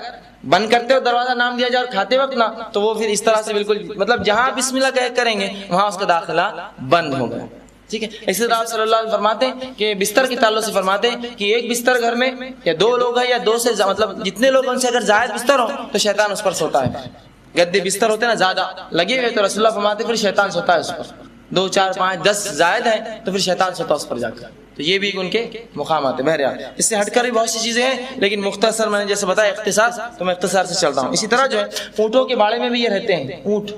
بند کرتے وقت دروازہ نام دیا جائے اور کھاتے وقت نہ، تو وہ پھر اس طرح سے بالکل مطلب جہاں بسم اللہ کریں گے وہاں اس کا داخلہ بند ہوگا، ٹھیک ہے۔ اسی طرح صلی اللہ علیہ وسلم فرماتے ہیں کہ بستر کے تعلق سے فرماتے ہیں کہ ایک بستر گھر میں یا دو لوگ ہیں یا دو سے مطلب جتنے لوگ ان سے اگر زائد بستر ہو تو شیطان اس پر سوتا ہے۔ گدے بستر ہوتے ہیں نا زیادہ لگے ہوئے تو رسول اللہ فرماتے ہیں پھر شیطان سوتا ہے اس پر، 2 4 5 10 زائد ہیں تو پھر شیطان سوتا اس پر جا کر، تو یہ بھی ان کے مقامات ہیں۔ بہرحال اس سے ہٹ کر بھی بہت سی چیزیں ہیں، لیکن مختصر میں نے جیسے بتایا اختصار، تو میں اختصار سے چل رہا ہوں۔ اسی طرح جو ہے اونٹوں کے باڑے میں بھی یہ رہتے ہیں، اونٹ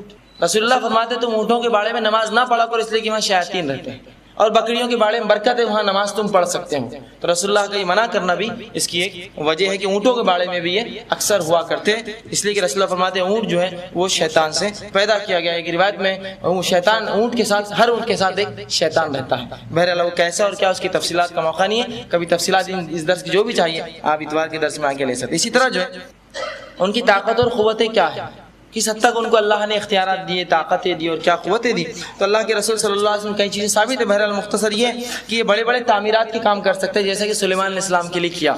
رسول اللہ فرماتے تم اونٹوں کے باڑے میں نماز نہ پڑھا کرو اس لیے کہ وہاں شیاطین رہتے ہیں، اور بکریوں کے باڑے میں برکت ہے وہاں نماز تم پڑھ سکتے ہو، تو رسول اللہ کا یہ منع کرنا بھی اس کی ایک وجہ ہے کہ اونٹوں کے باڑے میں بھی یہ اکثر ہوا کرتے ہیں، اس لیے کہ رسول اللہ فرماتے ہیں اونٹ جو ہے وہ شیطان سے پیدا کیا گیا ہے۔ ایک روایت میں شیطان اونٹ کے ساتھ، ہر اونٹ کے ساتھ ایک شیطان رہتا ہے۔ بہرحال وہ کیسا اور کیا اس کی تفصیلات کا موقع نہیں ہے، کبھی تفصیلات اس درس کی جو بھی چاہیے آپ اتوار کے درس میں آگے لے سکتے۔ اسی طرح جو ہے ان کی طاقت اور قوتیں کیا ہے، کس حد تک ان کو اللہ نے اختیارات دیے، طاقتیں دی اور کیا قوتیں دی، تو اللہ کے رسول صلی اللہ علیہ وسلم کئی چیزیں ثابت ہے۔ بہرحال مختصر یہ کہ یہ بڑے بڑے تعمیرات کے کام کر سکتے ہیں، جیسے کہ سلیمان علیہ السلام کے لیے کیا،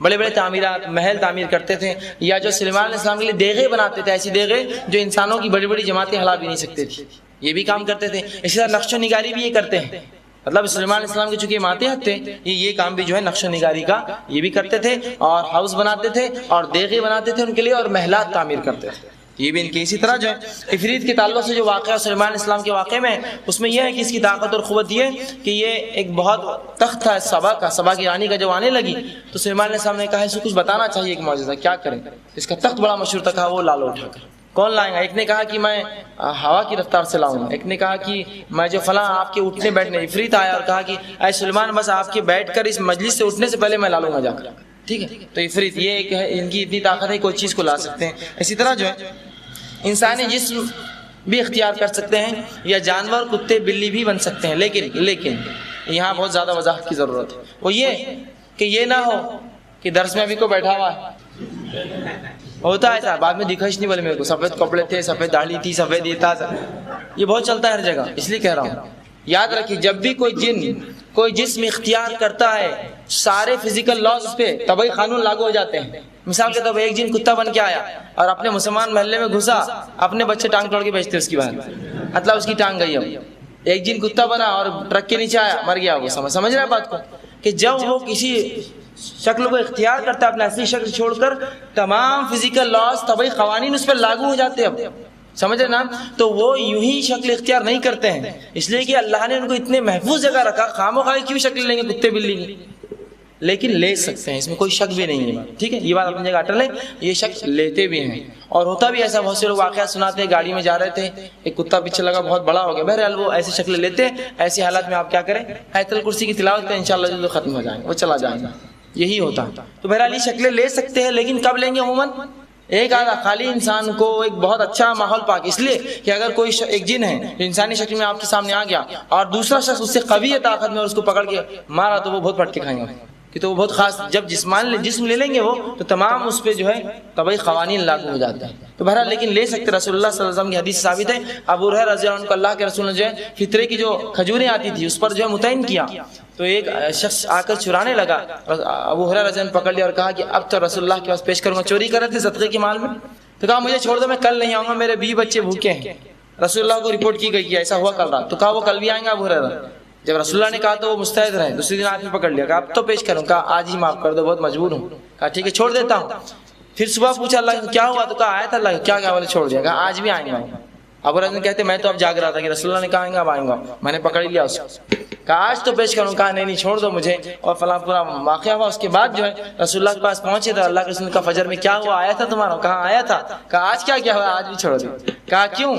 بڑے بڑے تعمیرات محل تعمیر کرتے تھے، یا جو سلیمان علیہ السلام کے لیے دیغیں بناتے تھے، ایسی دیغیں جو انسانوں کی بڑی بڑی جماعتیں ہلا بھی نہیں سکتے تھے، یہ بھی کام کرتے تھے۔ اسی طرح نقش و نگاری بھی یہ کرتے ہیں، مطلب سلیمان علیہ السلام کے چونکہ ماتحت تھے یہ کام بھی جو ہے نقش و نگاری کا یہ بھی کرتے تھے، اور ہاؤس بناتے تھے اور دیغیں بناتے تھے ان کے لیے، اور محلات تعمیر کرتے تھے، یہ بھی ان کی۔ اسی طرح جو ہے عفریت کے تعلق سے جو واقعہ سلیمان علیہ السلام کے واقعے میں اس میں یہ ہے کہ اس کی طاقت اور قوت یہ ہے کہ یہ ایک بہت تخت تھا سبا کی رانی کا، جب آنے لگی تو سلیمان علیہ السلام نے کہا اسے کچھ بتانا چاہیے ایک معجزہ، کیا کریں، اس کا تخت بڑا مشہور تھا، کہا وہ لا لو اٹھا کر، کون لائیں گا؟ ایک نے کہا کہ میں ہوا کی رفتار سے لاؤں گا، ایک نے کہا کہ میں جو فلاں آپ کے اٹھنے بیٹھنے، عفریت آیا اور کہا کہ اے سلیمان بس آپ کے بیٹھ کر اس مجلس سے اٹھنے سے پہلے میں لا لوں گا جا کر، ٹھیک ہے۔ تو عفریت یہ ایک ہے، ان کی اتنی طاقت ہے کوئی چیز کو لا سکتے ہیں۔ اسی طرح جو ہے انسانی جسم بھی اختیار کر سکتے ہیں، یا جانور کتے بلی بھی بن سکتے ہیں، لیکن یہاں بہت زیادہ وضاحت کی ضرورت ہے، وہ یہ کہ یہ نہ ہو کہ درس میں ابھی کو بیٹھا ہوا ہے، ہوتا ہے ایسا، بعد میں دکھاش نہیں بولے میرے کو سفید کپڑے تھے، سفید داڑھی تھی، سفید یہ تھا، یہ بہت چلتا ہے ہر جگہ، اس لیے کہہ رہا ہوں یاد رکھیے جب بھی کوئی جن کوئی جسم اختیار کرتا ہے سارے فزیکل لاز اس پہ طبعی قانون لاگو ہو جاتے ہیں۔ مثال کے طور پر ایک جن کتا بن کے آیا اور اپنے مسلمان محلے میں گھسا، اپنے بچے ٹانگ توڑ کے بیچتے اس کی بات، مطلب اس کی ٹانگ گئی۔ اب ایک جن کتا بنا اور ٹرک کے نیچے آیا، مر گیا وہ، سمجھ رہے ہیں بات کو، کہ جب وہ کسی شکل کو اختیار کرتا ہے اپنے اصلی شکل چھوڑ کر، تمام فزیکل لاز طبعی قوانین اس پر لاگو ہو جاتے ہیں۔ اب سمجھ رہے نا، تو وہ یوں ہی شکل اختیار نہیں کرتے ہیں، اس لیے کہ اللہ نے ان کو اتنے محفوظ جگہ رکھا، خاموخواہ کیوں شکل لیں گے کتے بلی کی، لیکن لے سکتے ہیں، اس میں کوئی شک بھی نہیں ہے، ٹھیک ہے، یہ بات اپنی جگہ اٹل ہے، یہ شک لیتے بھی ہیں، اور ہوتا بھی ایسا، بہت سے لوگ واقعات سناتے ہیں، گاڑی میں جا رہے تھے ایک کتا پیچھے لگا بہت بڑا ہو گیا، بہرحال وہ ایسی شکل لیتے ہیں، ایسی حالات میں آپ کیا کریں، آیت الکرسی کی تلاوت کریں، انشاءاللہ جلد ختم ہو جائیں گے، وہ چلا جائیں گا، یہی ہوتا ہے۔ تو بہرحال یہ شکلیں لے سکتے ہیں، لیکن کب لیں گے؟ عموماً ایک آدھا خالی انسان کو ایک بہت اچھا ماحول پاک، اس لیے کہ اگر کوئی ایک جن ہے جو انسانی شکل میں آپ کے سامنے آ گیا اور دوسرا شخص اس سے قوی ہے طاقت میں اور اس کو پکڑ کے مارا تو وہ بہت پٹکے کھائیں گے، کہ تو وہ بہت خاص، جب جسم لے لیں گے وہ تو تمام اس پہ جو ہے طبعی قوانین لاگو ہو جاتے ہیں۔ تو بہرحال لیکن لے سکتے، رسول اللہ صلی اللہ علیہ وسلم کی حدیث ثابت ہے، ابو ہریرہ رضی اللہ عنہ کو اللہ کے رسول نے جو ہے فطرے کی جو کھجوریں آتی تھی اس پر جو ہے متعین کیا، تو ایک شخص آ کر چرانے لگا، ابو ہریرہ رضی اللہ عنہ نے پکڑ لیا اور کہا کہ اب تو رسول اللہ کے پاس پیش کروں گا، چوری کر رہے تھے صدقے کے مال میں، تو کہا مجھے چھوڑ دو، میں کل نہیں آؤں گا، میرے 20 بچے بھوکے ہیں، رسول اللہ کو رپورٹ کی گئی کہ ایسا ہوا کل رات، تو کہا وہ کل بھی آئیں گا ابو ہریرہ، جب رسول اللہ نے کہا تو وہ مستعد رہے، دوسری دن آدمی پکڑ لیا، کہا اب تو پیش کروں، کہا آج ہی معاف کر دو، بہت مجبور ہوں، کہا ٹھیک ہے چھوڑ دیتا ہوں، پھر صبح پوچھا اللہ کیا ہوا، تو کہا آیا تھا اللہ، کیا بولے چھوڑ دیا، کہا آج بھی آئیں گا، ابو ہریرہ کہتے میں تو اب جاگ رہا تھا کہ رسول اللہ نے کہا آئیں گا، اب آئیں گا، میں نے پکڑ لیا اس کو، کہا آج تو پیش کروں، کہا نہیں چھوڑ دو مجھے، اور فلاں پورا واقعہ ہوا۔ اس کے بعد جو ہے رسول اللہ کے پاس پہنچے تو اللہ کے رسول کا فجر میں کیا ہوا، آیا تھا تمہارا، کہا آیا تھا، کہا آج کیا ہوا، آج بھی چھوڑ دو، کہا کیوں،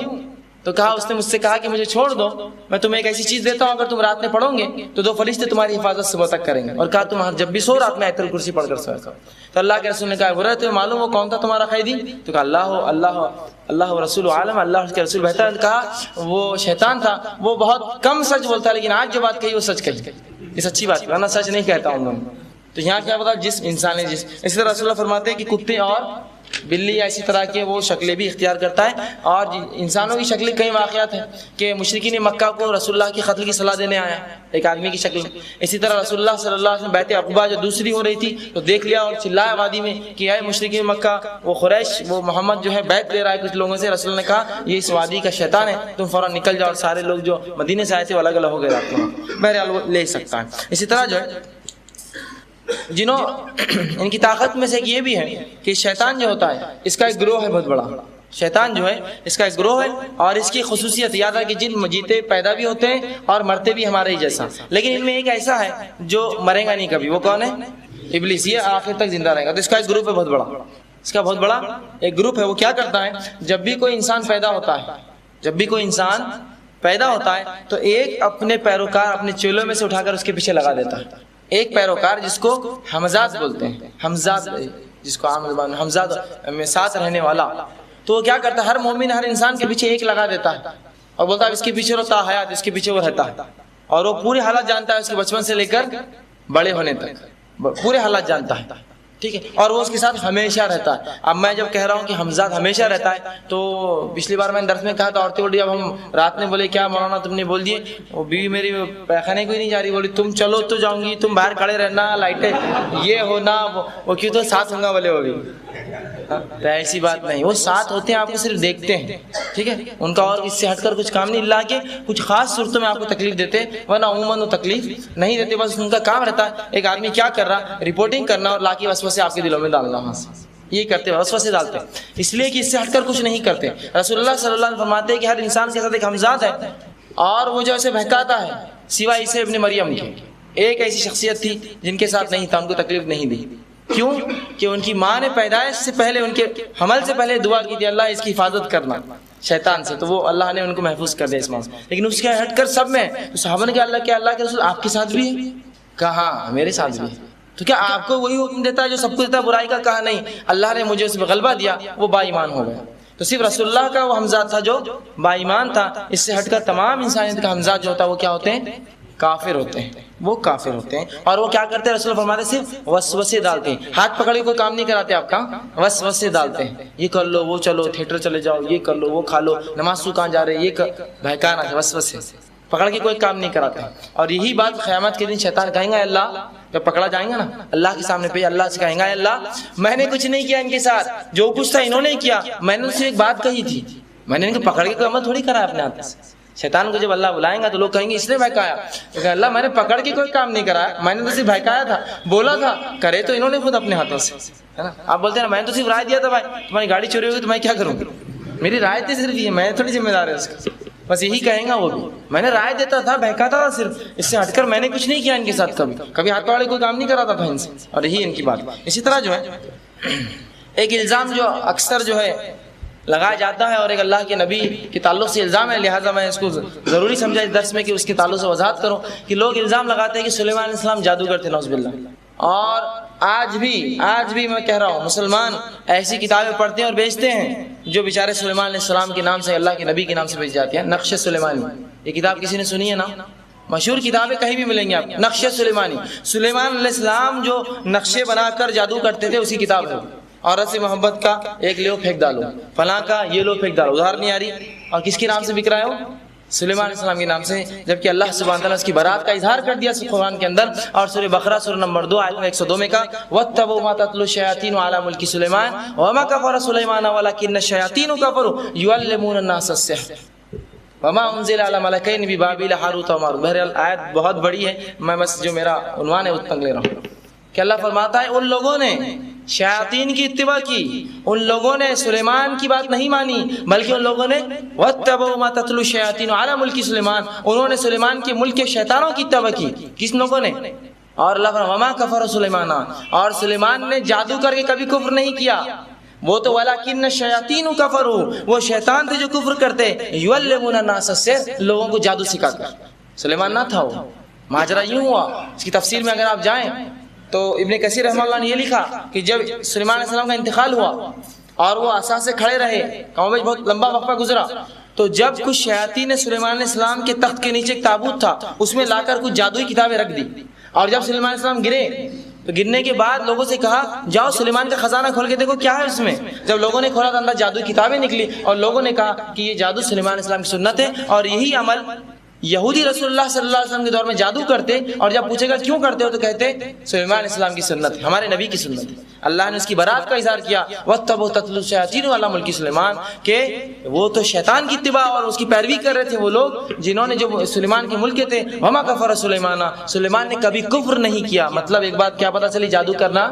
تو کہا اس نے مجھ سے کہا کہ مجھے چھوڑ دو، میں تمہیں ایک ایسی چیز دیتا ہوں، اگر تم رات میں پڑھو گے تو 2 فرشتے تمہاری حفاظت صبح تک کریں گے، اور کہا تم جب بھی سو رات میں آیت الکرسی پڑھ کر سویا کرو۔ تو اللہ کے رسول نے کہا برا تمہیں معلوم وہ کون تھا تمہارا قیدی؟ تو کہا اللہ رسول عالم، اللہ اس کے رسول بہتر۔ کہا وہ شیطان تھا، وہ بہت کم سچ بولتا، لیکن آج جو بات کہی وہ سچ کہی، یہ سچی بات ہے، ورنہ سچ نہیں کہتا ہوں میں۔ تو یہاں کیا پتا جس انسان نے اسی طرح رسول اللہ فرماتے ہیں کہ کتے اور بلی یا اسی طرح کے وہ شکلیں بھی اختیار کرتا ہے، اور انسانوں کی شکلیں کئی واقعات ہیں کہ مشرکین مکہ کو رسول اللہ کی قتل کی صلاح دینے آیا ایک آدمی کی شکل میں۔ اسی طرح رسول اللہ صلی اللہ علیہ وسلم بیعت عقبہ جو دوسری ہو رہی تھی تو دیکھ لیا اور چلایا وادی میں کہ اے مشرکین مکہ، وہ قریش، وہ محمد جو ہے بیعت لے رہا ہے کچھ لوگوں سے۔ رسول اللہ نے کہا یہ اس وادی کا شیطان ہے، تم فوراً نکل جاؤ، اور سارے لوگ جو مدینے سے آئے تھے وہ الگ الگ ہو گئے رات میں۔ بہرحال وہ لے سکتا ہے۔ اسی طرح جو ہے جنہوں ان کی طاقت میں سے ایک یہ بھی ہے کہ شیطان جو ہوتا ہے اس کا ایک گروہ ہے بہت بڑا، شیطان جو ہے اس کا ایک گروہ ہے، اور اس کی خصوصیت یاد ہے کہ جن جیتے پیدا بھی ہوتے ہیں اور مرتے بھی ہمارے ہی جیسا، لیکن ان میں ایک ایسا ہے جو مرے گا نہیں کبھی، وہ کون ہے؟ ابلیس، یہ آخر تک زندہ رہے گا۔ تو اس کا ایک گروپ ہے بہت بڑا، اس کا بہت بڑا ایک گروپ ہے۔ وہ کیا کرتا ہے جب بھی کوئی انسان پیدا ہوتا ہے تو ایک اپنے پیروکار اپنے چیلوں میں سے اٹھا کر اس کے پیچھے لگا دیتا ہے، ایک پیروکار جس کو حمزات بولتے ہیں، حمزات جس کو عام زبان میں حمزات میں ساتھ رہنے والا، تو وہ کیا کرتا ہے ہر مومن ہر انسان کے پیچھے ایک لگا دیتا ہے اور بولتا ہے اس کے پیچھے رہتا حیات، اس کے پیچھے وہ رہتا ہے، اور وہ پورے حالات جانتا ہے، اس کے بچپن سے لے کر بڑے ہونے تک پورے حالات جانتا ہے، ٹھیک ہے، اور وہ اس کے ساتھ ہمیشہ رہتا ہے۔ اب میں جب کہہ رہا ہوں کہ حمزات ہمیشہ رہتا ہے تو پچھلی بار میں نے درس میں کہا تھا عورتیں بولی، اب ہم رات میں بولے کیا مولانا تم نے بول دیے، وہ بیوی میری پیخانے کو ہی نہیں جا رہی، بولی تم چلو تو جاؤں گی، تم باہر کھڑے رہنا، لائٹیں یہ ہونا وہ کیوں، تو ساتھ ہوں گا بولے وہ بھی، تو ایسی بات نہیں، وہ ساتھ ہوتے ہیں، آپ کو صرف دیکھتے ہیں، ٹھیک ہے، ان کا اور اس سے ہٹ کر کچھ کام نہیں، اللہ کے کچھ خاص صورتوں میں آپ کو تکلیف دیتے، ورنہ عموماً وہ تکلیف نہیں دیتے، بس ان کا کام رہتا ہے ایک آدمی کیا کر رہا، رپورٹنگ کرنا اور لا کے وسوسے آپ کے دلوں میں ڈالنا، وہاں سے یہ کرتے ہیں، وسوسے ڈالتے ہیں، اس لیے کہ اس سے ہٹ کر کچھ نہیں کرتے۔ رسول اللہ صلی اللہ علیہ وسلم فرماتے ہیں کہ ہر انسان کے ساتھ ایک حمزات ہے، اور وہ جو اسے بہکاتا ہے، سوائے عیسی ابن مریم کے، ایک ایسی شخصیت تھی جن کے ساتھ نہیں تھا، ان کو تکلیف نہیں دی، کیوں کہ ان کی ماں نے پیدائش سے پہلے، ان کے حمل سے پہلے دعا کی تھی اللہ اس کی حفاظت کرنا شیطان سے، تو وہ اللہ نے ان کو محفوظ کر دیا اس ماں سے، لیکن اس کے ہٹ کر سب میں تو صحابہ نے کہا اللہ کے رسول آپ کے ساتھ بھی ہے؟ کہا میرے ساتھ بھی ہے، تو کیا آپ کو وہی حکم دیتا ہے جو سب کو دیتا ہے برائی کا؟ کہا نہیں، اللہ نے مجھے اس پہ غلبہ دیا، وہ با ایمان ہو گیا۔ تو صرف رسول اللہ کا وہ حمزات تھا جو با ایمان تھا، اس سے ہٹ کر تمام انسانیت کا حمزات جو ہوتا ہے وہ کیا ہوتے ہیں؟ کافر ہوتے ہیں، وہ کافر ہوتے ہیں۔ اور وہ کیا کرتے ہیں؟ رسول اللہ فرماتے صرف وسوسے ڈالتے ہیں، ہاتھ پکڑ کے کوئی کام نہیں کراتے آپ کا، وسوسے ڈالتے ہیں، یہ کر لو، وہ چلو، تھیٹر چلے جاؤ، یہ کر لو، وہ کھا لو، نماز سو کہاں جا رہے، یہ بہکانا ہے، وسوسے پکڑ کے کوئی کام نہیں کراتے۔ اور یہی بات قیامت کے دن شیطان کہیں گا اللہ، جب پکڑا جائیں گا نا اللہ کے سامنے پہ، اللہ سے کہیں گا اللہ میں نے کچھ نہیں کیا ان کے ساتھ، جو کچھ تھا انہوں نے کیا، میں نے ان سے ایک بات کہی تھی، میں نے ان کو پکڑ کے کوئی عمل تھوڑی کرا اپنے ہاتھ سے۔ شیطان کو جب اللہ بلائیں گا تو لوگ کہیں گے اس نے بہکایا، کہ اللہ میں نے پکڑ کے کوئی کام نہیں کرایا، میں نے تو صرف بہکایا تھا، بولا تھا، کرے تو انہوں نے خود اپنے ہاتھوں سے، ہے نا۔ آپ بولتے ہیں میں نے تو صرف رائے دیا تھا، بھائی تمہاری گاڑی چوری ہوگی تو میں کیا کروں، میری رائے تھی صرف یہ، میں تھوڑی ذمہ دار ہے اس کا، بس یہی کہیں گا وہ بھی، میں نے رائے دیتا تھا، بہکاتا تھا صرف، اس سے ہٹ کر میں نے کچھ نہیں کیا ان کے ساتھ، کبھی ہاتھ والے کوئی کام نہیں کراتا تھا ان سے، اور یہی ان کی بات۔ اسی طرح جو ہے ایک الزام جو اکثر جو ہے لگایا جاتا ہے، اور ایک اللہ کے نبی کے تعلق سے الزام ہے، لہٰذا میں اس کو ضروری سمجھا اس درس میں کہ اس کے تعلق سے وضاحت کروں، کہ لوگ الزام لگاتے ہیں کہ سلیمان علیہ السلام جادوگر تھے، نعوذ باللہ، اور آج بھی میں کہہ رہا ہوں مسلمان ایسی کتابیں پڑھتے ہیں اور بیچتے ہیں جو بیچارے سلیمان علیہ السلام کے نام سے، اللہ کے نبی کے نام سے بیچ جاتی ہیں۔ نقش سلیمانی، یہ کتاب کسی نے سنی ہے نا؟ مشہور کتابیں کہیں بھی ملیں گی آپ، نقش سلیمانی، سلیمان علیہ السلام جو نقشے بنا کر جادو کرتے تھے اسی کتاب ہے۔ عورت سے محبت کا ایک لو پھینک ڈالو، فلاں کا یہ لو پھینک ڈالو، ادھار نہیں آ رہی، اور کس کے نام سے بک رہا ہے وہ؟ سلیمان علیہ السلام کے نام سے، جبکہ اللہ سبحانہ تعالیٰ اس کی برات کا اظہار کر دیا قرآن کے اندر، اور سورہ بقرہ سورہ نمبر 2 آیت 102 میں کہا وَاتَّبَعُوا مَا تَتْلُو الشَّيَاطِينُ عَلَىٰ مُلْكِ سُلَيْمَانَ وَمَا كَفَرَ سُلَيْمَانَ وَلَٰكِنَّ الشَّيَاطِينَ كَفَرُوا يُعَلِّمُونَ النَّاسَ السِّحْرَ وَمَا أُنزِلَ عَلَىٰ مَلَكَيْنِ بِبَابِلَ هَارُوتَ وَمَارُوتَ۔ بہرحال آیت بہت بڑی ہے، میں بس جو میرا عنوان ہے اتنا لے رہا ہوں کہ اللہ فرماتا ہے ان لوگوں نے شیاطین کی اتباع کی، ان لوگوں نے سلیمان کی بات نہیں مانی، بلکہ ان لوگوں نے وَاتَّبَعُوا مَا تَتْلُو الشَّيَاطِينُ عَلَىٰ مُلْكِ سُلَيْمَانَ، انہوں نے سلیمان کے ملک کے شیطانوں کی اتباع کی۔ کس لوگوں نے؟ اور اللہ فرماتا وَمَا كَفَرَ سُلَيْمَانَ، اور سلیمان نے جادو کر کے کبھی کفر نہیں کیا، وہ تو وَلَٰكِنَّ الشَّيَاطِينُ كَفَرُوا، وہ شیطان تھے جو کفر کرتے، يُعَلِّمُونَ النَّاسَ السِّحْرَ، لوگوں کو جادو سکھاتے۔ سلیمان نہ تھا وہ، ماجرا یوں ہوا، اس کی تفسیر میں اگر آپ جائیں تو ابن کثیر رحمہ اللہ نے یہ لکھا کہ جب سلیمان علیہ السلام کا انتقال ہوا اور وہ عصا سے کھڑے رہے، کم بہت لمبا وقفہ گزرا، تو جب کچھ شیاطین نے سلیمان علیہ السلام کے تخت کے نیچے ایک تابوت تھا، اس میں لا کر کچھ جادوئی کتابیں رکھ دی، اور جب سلیمان علیہ السلام گرے تو گرنے کے بعد لوگوں سے کہا جاؤ سلیمان کا خزانہ کھول کے دیکھو کیا ہے اس میں۔ جب لوگوں نے کھولا تو اندر جادوئی کتابیں نکلی، اور لوگوں نے کہا کہ یہ جادو سلیمان علیہ السلام کی سنت ہے، اور یہی عمل یہودی رسول اللہ صلی اللہ علیہ وسلم کے دور میں جادو کرتے، اور جب پوچھے گا کیوں کرتے ہو تو کہتے سلیمان علیہ السلام کی سنت ہے، ہمارے نبی کی سنت ہے۔ اللہ نے اس کی برات کا اظہار کیا، وَاتَّبَعُوا تَتْلُو الشَّيَاطِينُ عَلَىٰ مُلْكِ سلیمان، کہ وہ تو شیطان کی اتباع اور اس کی پیروی کر رہے تھے وہ لوگ جنہوں نے جو سلیمان کے ملک کے تھے۔ وَمَا كَفَرَ سُلَيْمَانَ، سلیمان نے کبھی کفر نہیں کیا۔ مطلب ایک بات کیا پتہ چلی، جادو کرنا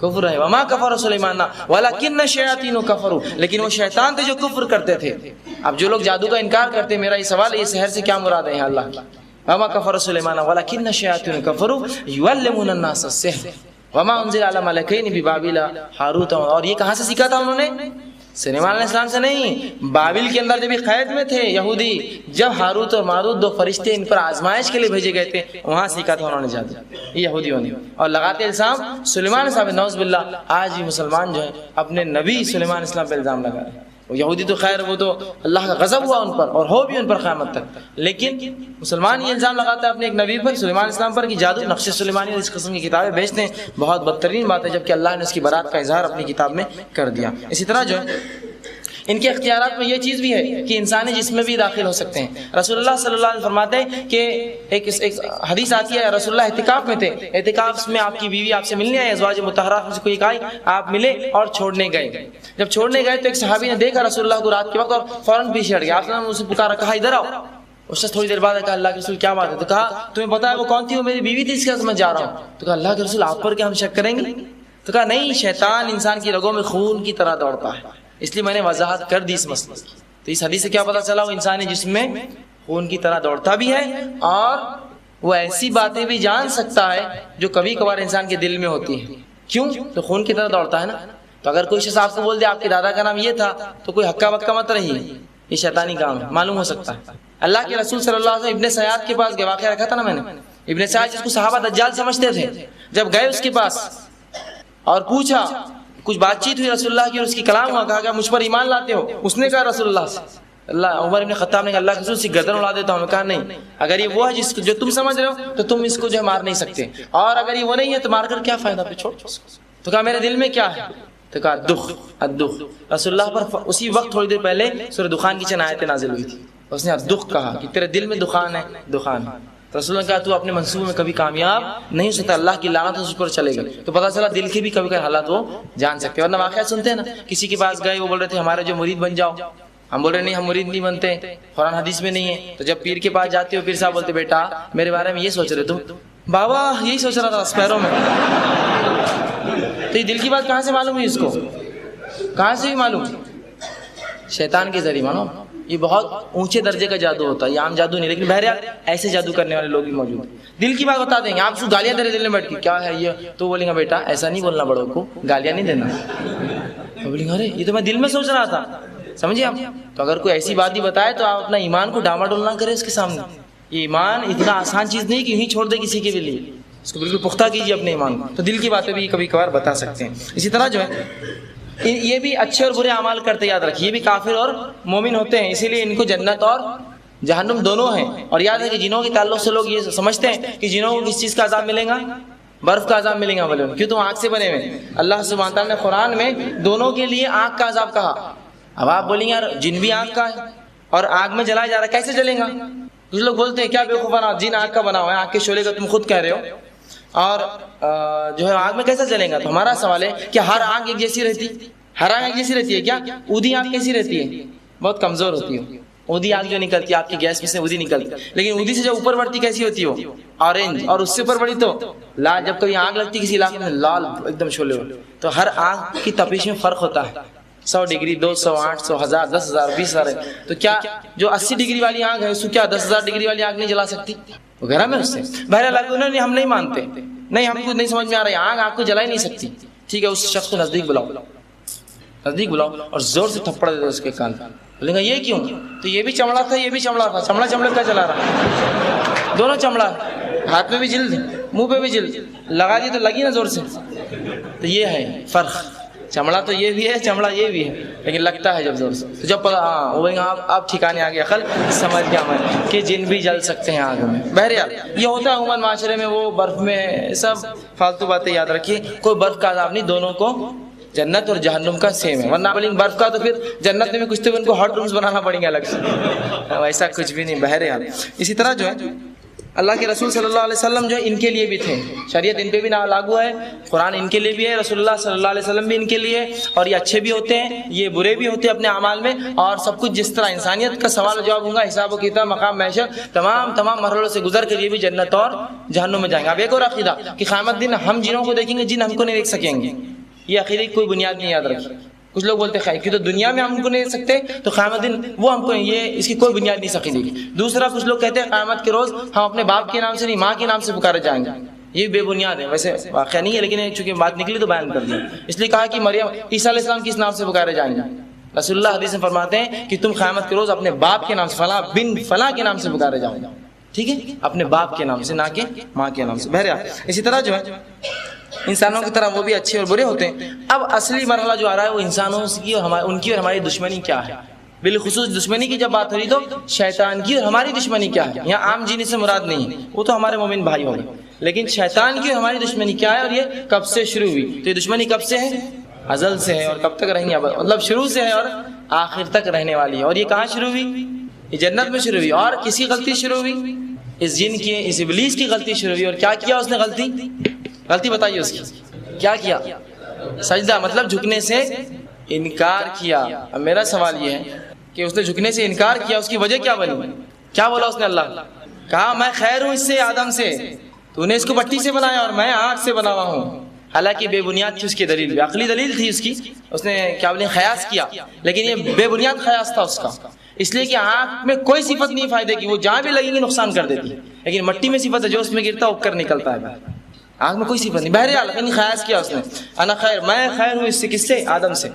کفر ہے۔ وَمَا كَفَرَ سُلَيْمَانَ وَلَٰكِنَّ الشَّيَاطِينُ كَفَرُوا، لیکن وہ شیطان تھے جو کفر کرتے تھے۔ اب جو لوگ جادو کا انکار کرتے، میرا یہ سوال ہے یہ سحر سے کیا مراد ہے اللہ کی؟ وَمَا كَفَرَ سُلَيْمَانَ وَلَٰكِنَّ الشَّيَاطِينَ كَفَرُوا يُعَلِّمُونَ النَّاسَ السِّحْرَ وَمَا أُنزِلَ عَلَىٰ مَلَكَيْنِ بِبَابِلَ ہاروت، اور یہ کہاں سے سیکھا تھا انہوں نے؟ سلیمان علیہ السلام سے نہیں، بابل کے اندر جب یہ قید میں تھے یہودی، جب ہاروت اور ماروت دو فرشتے ان پر آزمائش کے لیے بھیجے گئے تھے، وہاں سیکھا تھا انہوں نے جادو، یہ یہودیوں نے، اور لگاتے الزام سلیمان صاحب نعوذ باللہ۔ آج بھی مسلمان جو ہے اپنے نبی سلیمان علیہ السلام پہ الزام لگا رہے ہیں۔ وہ یہودی تو خیر وہ تو اللہ کا غضب ہوا ان پر، اور ہو بھی ان پر قیامت تک، لیکن مسلمان یہ الزام لگاتا ہے اپنے ایک نبی پر، سلیمان علیہ السلام پر، کہ جادو نقش سلیمانی اور اس قسم کی کتابیں بیچتے ہیں۔ بہت بدترین بات ہے، جبکہ اللہ نے اس کی برات کا اظہار اپنی کتاب میں کر دیا۔ اسی طرح جو ہے ان کے اختیارات میں یہ چیز بھی ہے کہ انسانی جسم میں بھی داخل ہو سکتے ہیں۔ رسول اللہ صلی اللہ علیہ وسلم فرماتے ہیں کہ ایک حدیث آتی ہے، رسول اللہ اعتکاف میں تھے، اعتکاف میں آپ کی بیوی آپ سے ملنے آئی، ازواج مطہرات میں سے کوئی آئی، آپ ملے اور چھوڑنے گئے۔ جب چھوڑنے گئے تو ایک صحابی نے دیکھا رسول اللہ کو رات کے وقت اور فوراً پیچھے ہٹ گیا۔ آپ نے اسے پکارا، کہا ادھر آؤ۔ اس سے تھوڑی دیر بعد کہا اللہ کے رسول کیا بات ہے؟ تو کہا تمہیں پتا ہے وہ کون تھی؟ وہ میری بیوی تھی، اس کے ساتھ میں جا رہا ہوں۔ تو کہا اللہ کے رسول آپ پر کیا ہم شک کریں گے؟ تو کہا نہیں، شیطان انسان کی رگوں میں خون کی طرح دوڑتا ہے، اس لیے میں نے وضاحت کر دی اس مسئلے کی۔ تو اس حدیث سے کیا پتہ چلا؟ وہ انسانی جسم میں خون کی طرح دوڑتا بھی ہے، اور وہ ایسی باتیں بھی جان سکتا ہے جو کبھی کبھار انسان کے دل میں ہوتی ہیں۔ کیوں؟ تو خون کی طرح دوڑتا ہے نا۔ تو اگر کوئی شخص آپ کو بول دے آپ کے دادا کا نام یہ تھا، تو کوئی ہکا بکا مت رہی، یہ شیطانی کام ہے، معلوم ہو سکتا ہے۔ اللہ کے رسول صلی اللہ علیہ وسلم ابن سیاد کے پاس گئے، واقعہ رکھا تھا نا میں نے، ابن سیاد جس کو صحابہ دجال سمجھتے تھے، جب گئے اس کے پاس اور پوچھا، کچھ بات چیت ہوئی رسول اللہ کی اور اس کی کلام ہوا، کہا کہ مجھ پر ایمان لاتے ہو؟ اس نے کہا رسول اللہ سے، عمر ابن خطاب نے کہا اللہ کے رسول سے گردن اڑا دیتا ہوں۔ کہا نہیں، اگر یہ وہ ہے جس کو جو تم سمجھ رہے ہو تو تم اس کو جو ہے مار نہیں سکتے، اور اگر یہ وہ نہیں ہے تو مار کر کیا فائدہ، پہ چھوڑ۔ تو کہا میرے دل میں کیا ہے؟ تو کہا دکھ، الدکھ۔ رسول اللہ پر اسی وقت تھوڑی دیر پہلے سورہ دخان کی چند آیتیں نازل ہوئی تھی، اس نے دکھ کہا کہ تیرے دل میں دخان ہے، دخان ہے۔ رسول اللہ نے کہا تو اپنے منصوبے میں کبھی کامیاب نہیں ہو سکتا، اللہ کی لعنت اس پر چلے گی۔ تو پتہ چلا دل کے بھی کبھی کبھی حالات وہ جان سکتے ہیں، ورنہ واقعات سنتے ہیں نا، کسی کے پاس گئے وہ بول رہے تھے ہمارے جو مرید بن جاؤ، ہم بول رہے نہیں ہم مرید نہیں بنتے، قرآن حدیث میں نہیں ہے۔ تو جب پیر کے پاس جاتے ہو، پیر صاحب بولتے بیٹا میرے بارے میں یہ سوچ رہے تم؟ بابا یہی سوچ رہا تھا اسپیروں میں۔ تو یہ دل کی بات کہاں سے معلوم ہوئی اس کو؟ کہاں سے بھی معلوم؟ شیطان کے ذریعے مانو۔ یہ بہت اونچے درجے کا جادو ہوتا ہے، یہ عام جادو نہیں، لیکن بہرحال ایسے جادو کرنے والے لوگ بھی موجود ہیں۔ دل کی بات بتا دیں گے، آپ کو گالیاں دے دل میں بیٹھ کے کیا ہے یہ، تو بولیں گا بیٹا ایسا نہیں بولنا، بڑوں کو گالیاں نہیں دینا۔ بولیں گے ارے یہ تو میں دل میں سوچ رہا تھا، سمجھے آپ؟ تو اگر کوئی ایسی بات ہی بتائے تو آپ اپنا ایمان کو ڈاما ڈول نہ کریں اس کے سامنے۔ یہ ایمان اتنا آسان چیز نہیں کہ یوں ہی چھوڑ دے کسی کے بھی لیے، اس کو بالکل پختہ کیجیے اپنے ایمان کو۔ تو دل کی باتیں بھی کبھی کبھار بتا سکتے ہیں۔ اسی طرح جو ہے یہ بھی اچھے اور برے اعمال کرتے، یاد رکھیے، یہ بھی کافر اور مومن ہوتے ہیں، اسی لیے ان کو جنت اور جہنم دونوں ہیں۔ اور یاد ہے کہ جنوں کے تعلق سے لوگ یہ سمجھتے ہیں کہ جنوں کو کس چیز کا عذاب ملے گا؟ برف کا عذاب ملے گا، بولے کیوں؟ تم آگ سے بنے ہوئے۔ اللہ سبحانہ تعالیٰ نے قرآن میں دونوں کے لیے آگ کا عذاب کہا۔ اب آپ بولیں گے یار جن بھی آگ کا ہے اور آگ میں جلایا جا رہا ہے، کیسے جلیں گا؟ کچھ لوگ بولتے ہیں کیا بیوقوفانہ، جن آگ کا بنا ہوا ہے، آگ کے شعلے کا تم خود کہہ رہے ہو، اور جو ہے آگ میں کیسے جلیں گا؟ تو ہمارا سوال ہے کہ ہر آگ ایک جیسی رہتی؟ ہر آگ ایک جیسی رہتی ہے کیا؟ اودھی آگ کیسی رہتی ہے؟ بہت کمزور ہوتی ہے اودھی آگ جو نکلتی ہے، آپ کی گیس میں سے اودھی نکلتی، لیکن اودھی سے جو اوپر بڑھتی کیسی ہوتی ہے؟ آرنج، اور اس سے اوپر بڑھی تو لال۔ جب کبھی آگ لگتی کسی علاقے میں لال ایک دم شعلے ہو۔ تو ہر آگ کی تپش میں فرق ہوتا ہے، 100 ڈگری، 200، 800، 1000، 10,000، 20,000 ہے۔ تو کیا جو 80 ڈگری والی آگ ہے اس کو کیا 10,000 ڈگری والی آگ نہیں جلا سکتی؟ وہ گرم ہے اس سے۔ بہرحال انہوں نے ہم نہیں مانتے، نہیں ہم کو نہیں سمجھ میں آ رہا ہے، آگ آپ کو جلا ہی نہیں سکتی۔ ٹھیک ہے، اس شخص کو نزدیک بلاؤ، نزدیک بلاؤ اور زور سے تھپڑ دے دو اس کے کان پہ. بولیں گا یہ کیوں؟ تو یہ بھی چمڑا تھا یہ بھی چمڑا تھا، چمڑا چمڑے کا چلا رہا، دونوں چمڑا، ہاتھ میں بھی جلد منہ پہ بھی جلد، لگا دی تو لگی نا زور سے. تو یہ ہے فرق، چمڑا تو یہ بھی ہے چمڑا یہ بھی ہے لیکن لگتا ہے جب زور سے. تو جب آپ ٹھکانے آ گئے عقل سمجھ گیا میں کہ جن بھی جل سکتے ہیں آگ میں. بہرحال یہ ہوتا ہے عموماً معاشرے میں، وہ برف میں سب فالتو باتیں یاد رکھیے. کوئی برف کا عذاب نہیں، دونوں کو جنت اور جہنم کا سیم ہے. ورنہ بولیں برف کا تو پھر جنت میں کچھ تو ان کو ہاٹ رومز بنانا پڑیں گے الگ سے، ایسا کچھ بھی نہیں. بہرحال اسی طرح جو ہے اللہ کے رسول صلی اللہ علیہ وسلم جو ہے ان کے لیے بھی تھے، شریعت ان پہ بھی لاگو ہے، قرآن ان کے لیے بھی ہے، رسول اللہ صلی اللہ علیہ وسلم بھی ان کے لیے. اور یہ اچھے بھی ہوتے ہیں، یہ برے بھی ہوتے ہیں اپنے اعمال میں. اور سب کچھ جس طرح انسانیت کا سوال و جواب ہوگا، حساب و کتاب، مقام محشر، تمام مرحلوں سے گزر کر یہ بھی جنت اور جہنم میں جائیں گے. اب ایک اور عقیدہ کہ قیامت دن ہم جنوں کو دیکھیں گے، جن ہم کو نہیں دیکھ سکیں گے، یہ عقیدے کی کوئی بنیاد نہیں. یاد رکھیے کچھ لوگ بولتے ہیں کہ تو دنیا میں ہم کو نہیں دیکھ سکتے تو قیامت دن وہ ہم کو، یہ اس کی کوئی بنیاد نہیں سکتی. دوسرا کچھ لوگ کہتے ہیں قیامت کے روز ہم اپنے باپ کے نام سے نہیں ماں کے نام سے پکارے جائیں گے. یہ بے بنیاد ہے، ویسے واقعہ نہیں ہے لیکن چونکہ بات نکلی تو بیان کر دیا. اس لیے کہا کہ مریم عیسیٰ علیہ السلام کس نام سے پکارے جائیں گے. رسول اللہ حدیث میں فرماتے ہیں کہ تم قیامت کے روز اپنے باپ کے نام سے فلاں بن فلاں کے نام سے پکارے جاؤ گے. ٹھیک ہے، اپنے باپ کے نام سے، نہ کہ ماں کے نام سے. بہرحال اسی طرح جو ہے انسانوں کی طرح وہ بھی اچھے اور برے ہوتے ہیں. اب اصلی مرحلہ جو آ رہا ہے وہ انسانوں کی اور ان کی اور ہماری دشمنی کیا ہے. بالخصوص دشمنی کی جب بات ہو رہی تو شیطان کی اور ہماری دشمنی کیا ہے. یہاں عام جن سے مراد نہیں ہے، وہ تو ہمارے مومن بھائی ہوں گے، لیکن شیطان کی اور ہماری دشمنی کیا ہے اور یہ کب سے شروع ہوئی. تو یہ دشمنی کب سے ہے؟ ازل سے ہے. اور کب تک رہیں گے؟ مطلب شروع سے ہے اور آخر تک رہنے والی ہے. اور یہ کہاں شروع ہوئی؟ یہ جنت میں شروع ہوئی. اور کسی غلطی شروع ہوئی؟ اس جن کی، اس ابلیس کی غلطی شروع ہوئی. اور کیا کیا اس نے غلطی بتائیے اس کی کیا کیا؟ سجدہ، مطلب جھکنے سے انکار کیا. اب میرا سوال یہ ہے کہ اس نے جھکنے سے انکار کیا، اس کی وجہ کیا بنی؟ کیا بولا اس نے؟ اللہ کہا میں خیر ہوں اس سے، آدم سے، تو نے اس کو مٹی سے بنایا اور میں آگ سے بنا ہوا ہوں. حالانکہ بے بنیاد تھی اس کی دلیل، عقلی دلیل تھی اس کی. اس نے کیا بولے خیاس کیا، لیکن یہ بے بنیاد خیاس تھا اس کا. اس لیے کہ آنکھ میں کوئی صفت نہیں فائدے کی، وہ جہاں بھی لگیں گی نقصان کر دیتی ہے. لیکن مٹی میں صفت ہے، جو اس میں گرتا ہے اگ نکلتا ہے. آنکھ میں کوئی صفت نہیں. بہرحال لیکن خیاس کیا اس نے، انا خیر، میں خیر ہوں اس سے. کس سے؟ آدم سے.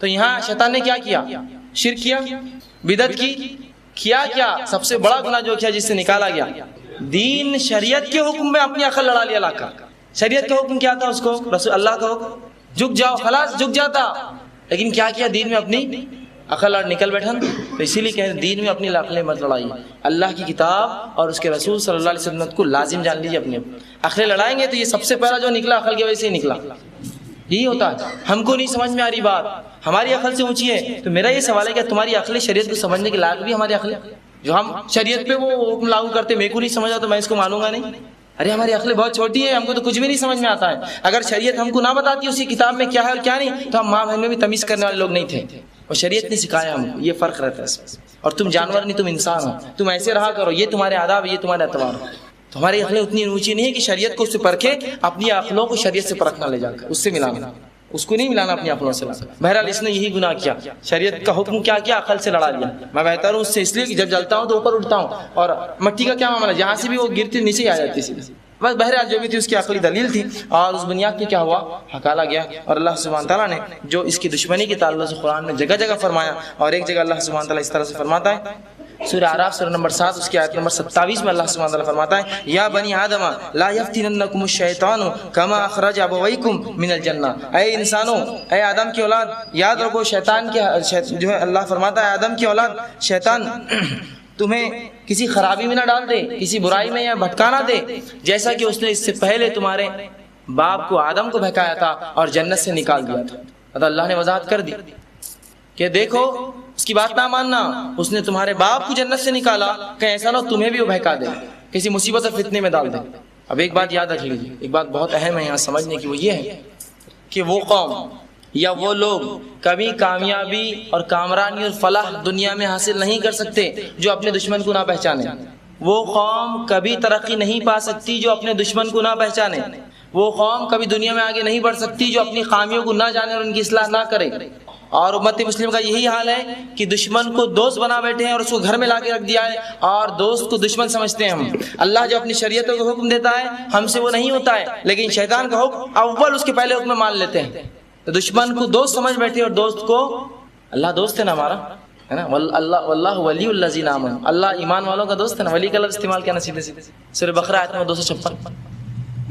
تو یہاں شیطان نے کیا کیا؟ شرک کیا، بدعت کی. کیا سب سے بڑا گناہ جو کیا، جس سے نکالا گیا دین شریعت کے حکم میں اپنی عقل لڑا لیا. اللہ کا شریعت کا حکم کیا تھا اس کو؟ رسول اللہ کا حکم جھک جاؤ، خلاص جھک جاتا. لیکن کیا دین میں اپنی عقل اور نکل بیٹھا. تو اسی لیے کہتے ہیں دین میں اپنی عقلیں مت لڑائیے. اللہ کی کتاب اور اس کے رسول صلی اللہ علیہ وسلم کو لازم جان لیجیے. اپنی عقلیں لڑائیں گے تو یہ سب سے پہلا جو نکلا عقل کی وجہ سے ہی نکلا. یہی ہوتا ہے. ہم کو نہیں سمجھ میں آ رہی بات، ہماری عقل سے اونچی ہے. تو میرا یہ سوال ہے کہ تمہاری عقل شریعت کو سمجھنے کے لائق بھی ہماری عقل جو ہم شریعت پہ وہ حکم لاگو کرتے، میرے کو نہیں سمجھا تو میں اس کو مانوں گا نہیں. ارے ہماری عقلیں بہت چھوٹی ہے، ہم کو تو کچھ بھی نہیں سمجھ میں آتا ہے. اگر شریعت ہم کو نہ بتاتی اسی کتاب میں کیا ہے اور کیا نہیں، تو ہم ماں بہن میں بھی تمیز کرنے والے لوگ نہیں تھے. اور شریعت نے سکھایا ہم کو. یہ فرق رہتا ہے اس میں. اور تم جانور نہیں، تم انسان ہو، تم ایسے رہا کرو. یہ تمہارے آداب، یہ تمہارے اعتبار. تو ہماری عقلیں اتنی اونچی نہیں ہے کہ شریعت کو اس سے پرکھے. اپنی عقلوں کو شریعت سے پرکھنا لے جا کر اس سے ملانا، اس کو نہیں ملانا اپنی عقلوں سے. بہرحال اس نے یہی گناہ کیا، شریعت کا حکم کیا کیا، عقل سے لڑا لیا. میں بہتر ہوں اس سے اس لیے کہ جب جلتا ہوں تو اوپر اٹھتا ہوں. اور مٹی کا کیا معاملہ، جہاں سے بھی وہ گرتی نیچے ہی آ جاتی تھی. بس بہرحال جو بھی تھی اس کی عقلی دلیل تھی. اور اس بنیاد کی کیا ہوا، ہکالا گیا. اور اللہ سبحانہ تعالیٰ نے جو اس کی دشمنی کے تعلق سے قرآن میں جگہ جگہ فرمایا. اور ایک جگہ اللہ سبحانہ تعالیٰ اس طرح سے فرماتا ہے، سورہ اعراف سورہ نمبر 7 اس کی آیت نمبر 27 میں اللہ سبحانہ تعالیٰ فرماتا ہے، یا بنی آدم لا یفتننکم الشیطان کما اخرج ابویکم من الجنہ. اے انسانوں، اے آدم کی اولاد، یاد رکھو شیطان کے جو ہے اللہ فرماتا ہے آدم کی اولاد، شیطان تمہیں کسی خرابی میں نہ ڈال دے، کسی برائی میں یا بھٹکا نہ دے، جیسا کہ اس نے اس سے پہلے تمہارے باپ کو آدم کو بہکایا تھا اور جنت سے نکال دیا تھا. تو اللہ نے وضاحت کر دی کہ دیکھو اس کی بات نہ ماننا، اس نے تمہارے باپ کو جنت سے نکالا، کہیں ایسا نہ ہو تمہیں بھی وہ بہکا دے، کسی مصیبت اور فتنے میں ڈال دے. اب ایک بات یاد رکھ لیجیے، ایک بات بہت اہم ہے یہاں سمجھنے کی، وہ یہ ہے کہ وہ قوم یا وہ لوگ کبھی کامیابی اور کامرانی اور فلاح دنیا میں حاصل نہیں کر سکتے جو اپنے دشمن کو نہ پہچانے. وہ قوم کبھی ترقی نہیں پا سکتی جو اپنے دشمن کو نہ پہچانے. وہ قوم کبھی دنیا میں آگے نہیں بڑھ سکتی جو اپنی خامیوں کو نہ جانے اور ان کی اصلاح نہ کرے. اور امت مسلم کا یہی حال ہے کہ دشمن کو دوست بنا بیٹھے ہیں اور اس کو گھر میں لا کے رکھ دیا ہے اور دوست کو دشمن سمجھتے ہیں ہم. اللہ جو اپنی شریعتوں کو حکم دیتا ہے ہم سے وہ نہیں ہوتا ہے، لیکن شیطان کا حکم اول اس کے پہلے حکم مان لیتے ہیں. تو دشمن کو دوست سمجھ بیٹھے اور دوست کو اللہ دوست ہے نا ہمارا، ہے نا، واللہ ولی الذین آمنوا، اللہ ایمان والوں کا دوست ہے نا، ولی کا لفظ استعمال کیا نا سیدھے سیدھے سورہ بقرہ آیت نمبر 256.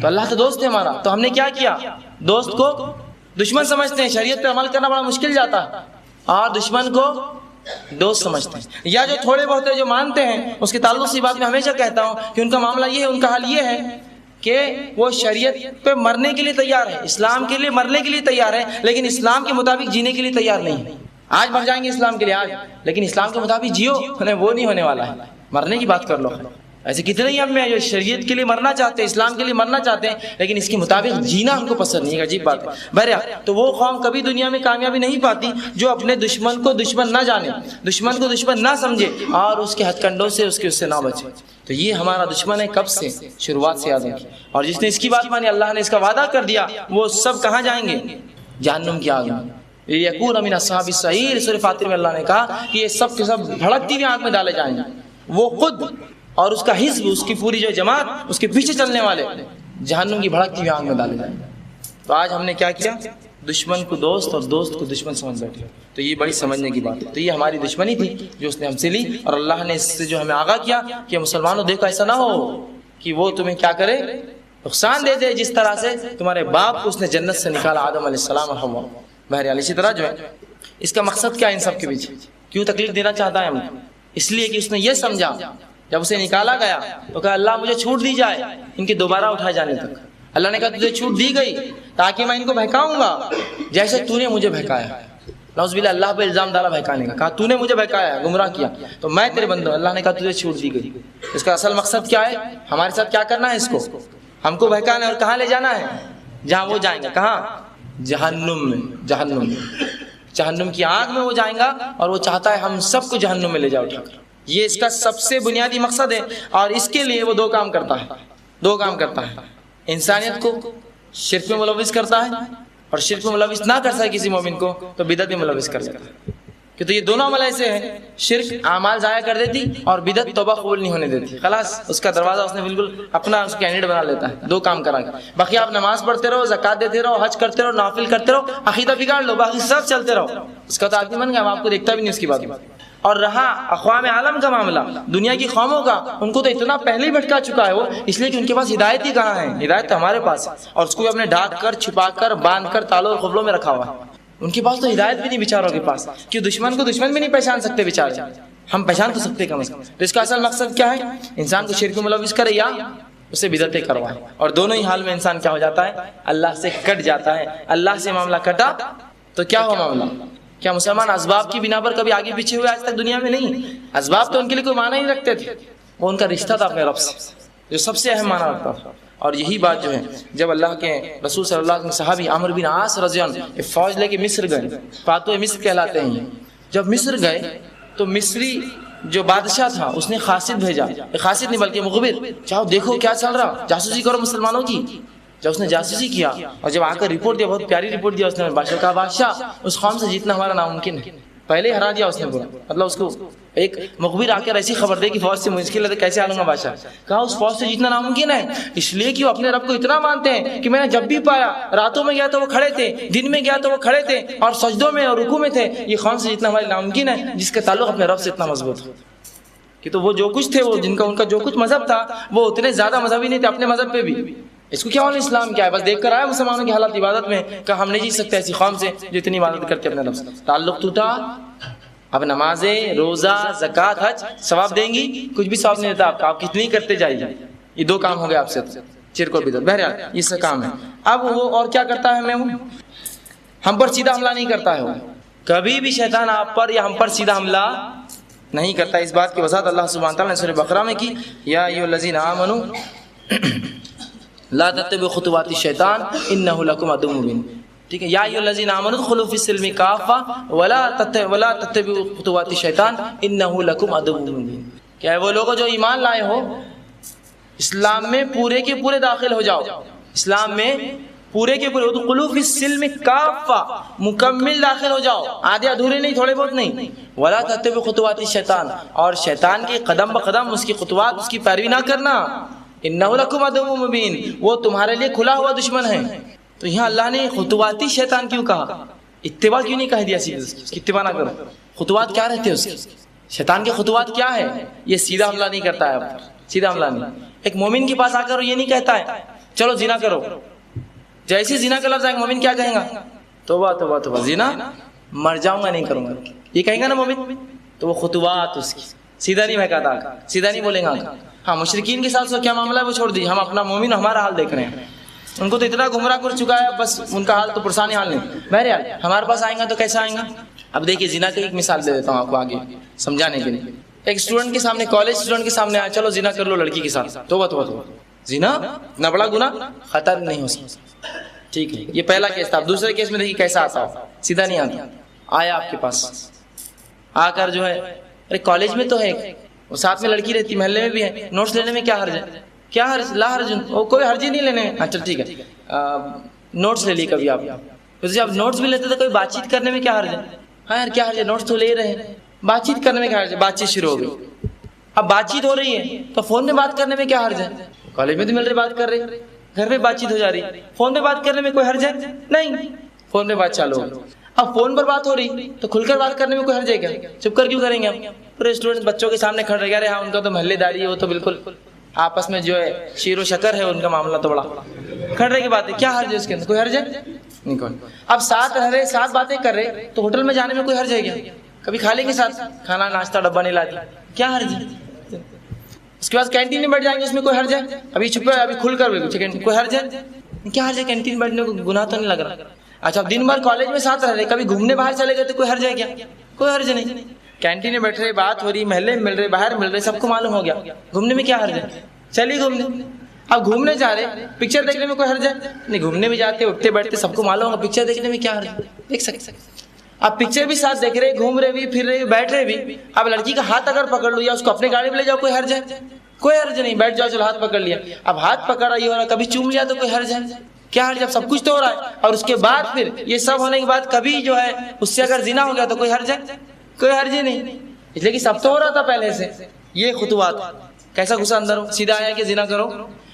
تو اللہ تو دوست ہے ہمارا، تو ہم نے کیا کیا، دوست کو دشمن سمجھتے ہیں، شریعت پہ عمل کرنا بڑا مشکل جاتا ہے، اور دشمن کو دوست سمجھتے ہیں. یا جو تھوڑے بہت جو مانتے ہیں، اس کے تعلق سے بات میں ہمیشہ کہتا ہوں کہ ان کا معاملہ یہ ہے، ان کا حال یہ ہے کہ وہ شریعت پہ مرنے کے لیے تیار ہے، اسلام کے لیے مرنے کے لیے تیار ہے، لیکن اسلام کے مطابق جینے کے لیے تیار نہیں ہے. آج مر جائیں گے اسلام کے لیے آج، لیکن اسلام کے مطابق جیو، وہ نہیں ہونے والا ہے. مرنے کی بات کر لو. ایسے کتنے ہی ہم میں جو شریعت کے لیے مرنا چاہتے ہیں، اسلام کے لیے مرنا چاہتے ہیں، لیکن اس کے مطابق جینا ہم کو پسند نہیں ہے. عجیب بات ہے. بہرحال تو وہ قوم کبھی دنیا میں کامیابی نہیں پاتی جو اپنے دشمن کو دشمن نہ جانے، دشمن کو دشمن نہ سمجھے اور اس کے ہتھ کنڈوں سے اس سے نہ بچے. تو یہ ہمارا دشمن ہے کب سے، شروعات سے آدم کی. اور جس نے اس کی بات مانی، اللہ نے اس کا وعدہ کر دیا، وہ سب کہاں جائیں گے، جہنم کی آگ میں. یکون من اصحاب السعیر، سورہ فاطر میں اللہ نے کہا کہ یہ سب کے سب بھڑکتی ہوئی آگ میں ڈالے جائیں گے. وہ خود اور اس کا حزب، اس کی پوری جو جماعت، اس کے پیچھے چلنے والے جہنم کی بھڑکتی ہوئی آگ میں ڈالے جائیں گے. تو آج ہم نے کیا کیا، دشمن کو دوست اور دوست کو دشمن سمجھ بیٹھے. تو یہ بڑی سمجھنے کی بات ہے. تو یہ ہماری دشمنی تھی جو اس نے ہم سے لی، اور اللہ نے اس سے جو ہمیں آگاہ کیا کہ مسلمانوں دیکھو ایسا نہ ہو کہ وہ تمہیں کیا کرے، نقصان دے دے، جس طرح سے تمہارے باپ کو اس نے جنت سے نکالا، آدم علیہ السلام اور حوا. بہرحال اسی طرح جو ہے اس کا مقصد کیا ہے، ان سب کے پیچھے کیوں تکلیف دینا چاہتا ہے ہم، اس لیے کہ اس نے یہ سمجھا جب اسے نکالا گیا تو کہا اللہ مجھے چھوٹ دی جائے ان کے دوبارہ اٹھائے جانے تک. اللہ نے کہا تجھے چھوٹ دی گئی تاکہ میں ان کو بہکاؤں گا جیسے تو نے مجھے بہکایا. نعوذ باللہ، اللہ پہ الزام ڈالا بہکانے کا، کہا تو نے مجھے بہکایا، گمراہ کیا، تو میں تیرے بندہ. اللہ نے کہا تجھے چھوٹ دی گئی. اس کا اصل مقصد کیا ہے، ہمارے ساتھ کیا کرنا ہے، اس کو ہم کو بہکانا ہے. اور کہاں لے جانا ہے، جہاں وہ جائیں گے، کہاں، جہنم میں. جہنم کی آگ میں وہ جائیں گا، اور وہ چاہتا ہے ہم سب کو جہنم میں لے جا اٹھا کر. یہ اس کا سب سے بنیادی مقصد ہے، اور اس کے لیے وہ دو کام کرتا ہے. انسانیت کو شرک میں ملوث کرتا ہے، اور شرک میں ملوث نہ کر سکے کسی مومن کو تو بدعت میں ملوث کر دیتا ہے. کہ تو یہ دونوں عمل ایسے ہیں، شرک اعمال ضائع کر دیتی اور بدعت توبہ قبول نہیں ہونے دیتی. خلاص اس کا دروازہ اس نے بالکل اپنا اس کینڈیڈیٹ بنا لیتا ہے. دو کام کرا کے باقی آپ نماز پڑھتے رہو، زکات دیتے رہو، حج کرتے رہو، نوافل کرتے رہو، عقیدہ بگاڑ لو، باقی سب چلتے رہو. اس کا تو آدمی بن گیا، ہم آپ کو دیکھتا بھی نہیں اس کی بات. اور رہا اقوام عالم کا معاملہ، دنیا کی قوموں کا، ان کو تو اتنا پہلے ہی بھٹکا چکا ہے وہ، اس لیے کہ ان کے پاس ہدایت ہی کہاں ہے. ہدایت تو ہمارے پاس ہے، اور اس کو بھی اپنے ڈھانک کر، چھپا کر، باندھ کر تالوں اور قفلوں میں رکھا ہوا ہے. ان کے پاس تو ہدایت بھی نہیں بیچاروں کے پاس، کہ دشمن کو دشمن بھی نہیں پہچان سکتے بیچارے. ہم پہچان تو سکتے کم از کم. تو اس کا اصل مقصد کیا ہے، انسان کو شرک میں ملوث کرے یا اسے بدعتیں کروائے. اور دونوں ہی حال میں انسان کیا ہو جاتا ہے، اللہ سے کٹ جاتا ہے. اللہ سے معاملہ کٹا تو کیا ہوا معاملہ، کیا مسلمان اسباب کی بنا پر کبھی آگے پیچھے ہوئے آج تک دنیا میں؟ نہیں. اسباب تو ان کے لیے کوئی معنی نہیں رکھتے تھے، وہ ان کا رشتہ تھا اپنے رب سے جو سب سے اہم معنی رکھتا تھا. اور یہی بات جو ہے جب اللہ کے رسول صلی اللہ علیہ وسلم صحابی عمرو بن عاص رضی اللہ عنہ فوج لے کے مصر گئے، فاتح مصر کہلاتے ہیں. جب مصر گئے تو مصری جو بادشاہ تھا اس نے قاصد بھیجا، قاصد نہیں بلکہ مخبر، جاؤ دیکھو کیا چل رہا، جاسوسی کرو مسلمانوں کی. جب اس نے جاسوسی کیا اور جب آ کر رپورٹ دیا، بہت پیاری رپورٹ دیا اس نے، بادشاہ کہا بادشاہ اس قوم سے جیتنا ہمارا ناممکن ہے. پہلے ہی ہرا دیا اس نے پورا. مطلب اس کو ایک مخبر آ کر ایسی خبر دے کہ فوج سے مشکل ہے تو کیسے آلوں گا بادشاہ. کہا اس فوج سے جیتنا ناممکن ہے، اس لیے کہ وہ اپنے رب کو اتنا مانتے ہیں کہ میں نے جب بھی پایا، راتوں میں گیا تو وہ کھڑے تھے، دن میں گیا تو وہ کھڑے تھے، اور سجدوں میں اور رکوع میں تھے. یہ قوم سے جیتنا ہمارے ناممکن ہے جس کا تعلق اپنے رب سے اتنا مضبوط ہو. کہ تو وہ جو کچھ تھے، وہ جن کا ان کا جو کچھ مذہب تھا، وہ اتنے زیادہ مذہبی نہیں تھے اپنے مذہب پہ بھی. اس کو کیا معلوم اسلام کیا ہے، بس دیکھ کر آیا مسلمانوں کی حالت عبادت میں، کہ ہم نہیں جیت سکتے ایسی قوم سے جو اتنی عبادت کرتے اپنے رب سے. تعلق ٹوٹا. اب نمازیں، روزہ، زکات، حج ثواب دیں گی، کچھ بھی ثواب نہیں دیتا آپ کتنی کرتے جائیے. یہ دو کام ہو گئے آپ سے، شرک اور بدعت. بہرحال یہ سب کام ہے. اب وہ اور کیا کرتا ہے، ہم پر سیدھا حملہ نہیں کرتا ہے. وہ کبھی بھی شیطان آپ پر یا ہم پر سیدھا حملہ نہیں کرتا. اس بات کی وضاحت اللہ سبحانہ تعالیٰ نے سورہ بقرہ میں کی، یا ایھا الذین آمنوا لا تتبعوا خطوات الشیطان انہ لکم عدو مبین. ٹھیک ہے، یا ایھا الذین آمنوا ادخلوا فی السلم کافۃ ولا تتبعوا خطوات الشیطان انہ لکم عدو مبین. کیا ہے وہ لوگ جو ایمان لائے ہو، اسلام میں پورے کے پورے داخل ہو جاؤ، اسلام میں پورے کے پورے، ادخلوا فی السلم کافۃ مکمل داخل ہو جاؤ، آدھے ادھورے نہیں، تھوڑے بہت نہیں. ولا تتبعوا خطوات الشیطان، اور شیطان کے قدم بقدم اس کی خطوات، اس کی پیروی نہ کرنا. انہ لکم عدو مبین، وہ تمہارے لیے کھلا ہوا دشمن ہے. تو یہاں اللہ نے خطواتی شیطان کیوں کہا؟ اتباع کیوں نہیں کہہ دیا سیدھے اس کی اتباع نہ کرو؟ خطوات کیا رہتے ہیں اس کے؟ شیطان کے خطوات کیا ہے؟ یہ سیدھا حملہ نہیں کرتا ہے آپ پر، سیدھا حملہ نہیں۔ ایک مومن کے پاس آ کر یہ نہیں کہتا ہے چلو زنا کرو، جیسے زنا کا لفظ آئے مومن کیا کہیں گا؟ توبہ توبہ توبہ، زنا مر جاؤں گا نہیں کروں گا، یہ کہیں گا نا مومن۔ تو وہ خطوات اس کی سیدھا نہیں بہکاتا، سیدھا نہیں بولیں گا۔ ہاں مشرکین کے ساتھ کیا معاملہ ہے وہ چھوڑ دیجیے، ہم اپنا مومن ہمارا حال دیکھ رہے ہیں، ان کو تو اتنا گمراہ کر چکا ہے، بس ان کا حال تو پرسانی حال نہیں۔ بہرحال ہمارے پاس آئیں گا تو کیسا آئیں گا؟ اب دیکھیے زنا کی ایک مثال دے دیتا ہوں آپ کو آگے سمجھانے کے لیے۔ ایک اسٹوڈنٹ کے سامنے، کالج اسٹوڈنٹ کے سامنے آیا چلو زنا کر لو لڑکی کے ساتھ، توبہ توبہ توبہ، زنا اتنا بڑا گناہ خطر نہیں ہو سکتا، ٹھیک ہے، یہ پہلا کیس تھا۔ اب دوسرے کیس میں دیکھیے کیسا آتا ہو، سیدھا نہیں آتا، آیا آپ کے پاس آ کر جو ہے ارے کالج میں تو ہے وہ ساتھ میں لڑکی رہتی، محلے میں بھی ہے، نوٹس لینے میں کیا حرج ہے؟ کیا حرج؟ لا حرج، کوئی حرج ہی نہیں لینے میں۔ اچھا ٹھیک ہے، نوٹس لے لیے کبھی آپ، جب نوٹس بھی لیتے تو کوئی بات چیت کرنے میں کیا حرج ہے؟ ہاں یار کیا حرج ہے، نوٹس تو لے رہے ہیں، بات چیت کرنے میں کیا حرج ہے؟ بات چیت شروع ہو گئی، اب بات چیت ہو رہی ہے تو فون میں بات کرنے میں کیا حرج ہے؟ کالج میں تو مل رہے بات کر رہے، گھر میں بات چیت ہو جا رہی، فون پہ بات کرنے میں کوئی حرج ہے؟ نہیں، فون پہ بات چالو ہو۔ اب فون پر بات ہو رہی تو کھل کر بات کرنے میں کوئی حرج ہے کیا؟ چپ کر کیوں کریں گے ہم؟ پورے اسٹوڈنٹ بچوں کے سامنے کھڑے رہ گئے، ہاں ان کا تو محلے داری ہے، وہ تو بالکل آپس میں جو ہے شیر و شکر ہے ان کا معاملہ، تو بڑا کھڑے کی بات ہے، کیا حرج ہے اس کے اندر؟ کوئی حرج ہے نہیں کوئی۔ اب ساتھ رہ رہے، ساتھ باتیں کر رہے تو ہوٹل میں جانے میں کوئی حرج ہے کیا؟ کبھی کھا لیں گے ساتھ کھانا ناشتہ، ڈبہ نہیں لاتی، کیا حرج ہے؟ اس کے بعد کینٹین میں بیٹھ جائیں گے، اس میں کوئی حرج ہے؟ ابھی چھپے ابھی کھل کر کوئی حرج ہے؟ کیا حرج ہے؟ کینٹین میں بیٹھنے کو گناہ تو نہیں لگ رہا۔ اچھا اب دن بھر کالج میں ساتھ رہ رہے، کبھی گھومنے باہر چلے گئے تو کوئی حرج ہے کیا؟ کوئی حرج نہیں۔ کینٹین میں بیٹھ رہے، بات ہو رہی، محلے میں مل رہے، باہر مل رہے، سب کو معلوم ہو گیا، گھومنے میں کیا حرج ہے؟ چلیے گھومنے۔ اب گھومنے جا رہے، پکچر دیکھنے میں کوئی حرج ہے؟ نہیں، گھومنے بھی جاتے، اٹھتے بیٹھتے، سب کو معلوم ہوگا، پکچر دیکھنے میں کیا حرج ہے؟ دیکھ سکتے۔ اب پکچر بھی ساتھ دیکھ رہے، گھوم رہے بھی، پھر رہے، بیٹھ رہے بھی، اب لڑکی کا ہاتھ اگر پکڑ لو یا اس کو اپنے گاڑی میں لے جاؤ، کوئی حرج ہے؟ کوئی حرج نہیں، بیٹھ جاؤ، چلو ہاتھ پکڑ لیا، اب ہاتھ پکڑا یہ ہو رہا، کبھی چوم لیا تو کوئی حرج ہے؟ کیا حرج؟ جب سب کچھ تو ہو رہا ہے، اور اس کے بعد پھر یہ سب ہونے کے بعد کبھی جو ہے اس سے اگر زنا ہو گیا تو کوئی حرج ہے؟ کوئی حرج ہی نہیں، اس لیے کہ سب تو ہو رہا تھا پہلے سے۔ یہ خطوات کیسا گھسا اندر ہو، سیدھا آیا کہ زنا کرو۔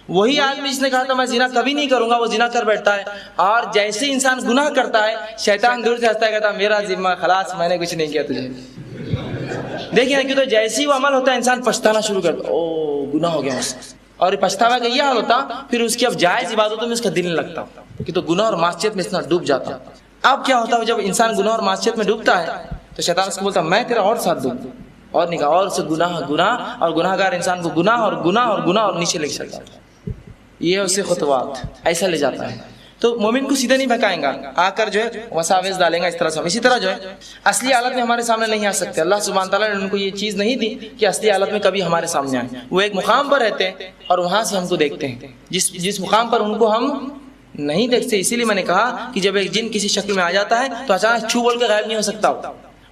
وہی آدمی جس نے کہا تھا میں زنا کبھی نہیں کروں گا، وہ زنا کر بیٹھتا ہے، اور جیسے انسان گناہ کرتا ہے شیطان دور سے ہنستا ہے، کہتا میرا ذمہ خلاص، میں نے کچھ نہیں کیا تجھے۔ دیکھیں کہ تو جیسے ہی وہ عمل ہوتا ہے انسان پچھتانا شروع کرتا، او گناہ ہو گیا مجھ سے، اور پچھتاوا کا یہ حال ہوتا، پھر اس کی اب جائز عبادتوں میں اس کا دل نہیں لگتا کہ تو گناہ اور معصیت میں اتنا ڈوب جاتا۔ اب کیا ہوتا ہے جب انسان گناہ اور معصیت میں ڈوبتا ہے تو شیطان اس کو بولتا میں تیرا اور ساتھ دوں، اور نکاح اور سے گناہ گناہ، اور گناہ گار انسان کو گناہ اور گناہ اور گناہ اور نیچے لے چلتا ہے۔ یہ اسے خطوات ایسا لے جاتا ہے۔ تو مومن کو سیدھا نہیں بھکائیں گا، آ کر جو ہے وساوس ڈالیں گا اس طرح سے۔ اسی طرح جو ہے اصلی حالت میں ہمارے سامنے نہیں آ سکتے، اللہ سبحانہ تعالیٰ نے ان کو یہ چیز نہیں دی کہ اصلی حالت میں کبھی ہمارے سامنے آئے۔ وہ ایک مقام پر رہتے ہیں اور وہاں سے ہم کو دیکھتے ہیں، جس مقام پر ان کو ہم نہیں دیکھتے۔ اسی لیے میں نے کہا کہ جب ایک جن کسی شکل میں آ جاتا ہے تو اچانک چھو بول کے غائب نہیں ہو سکتا،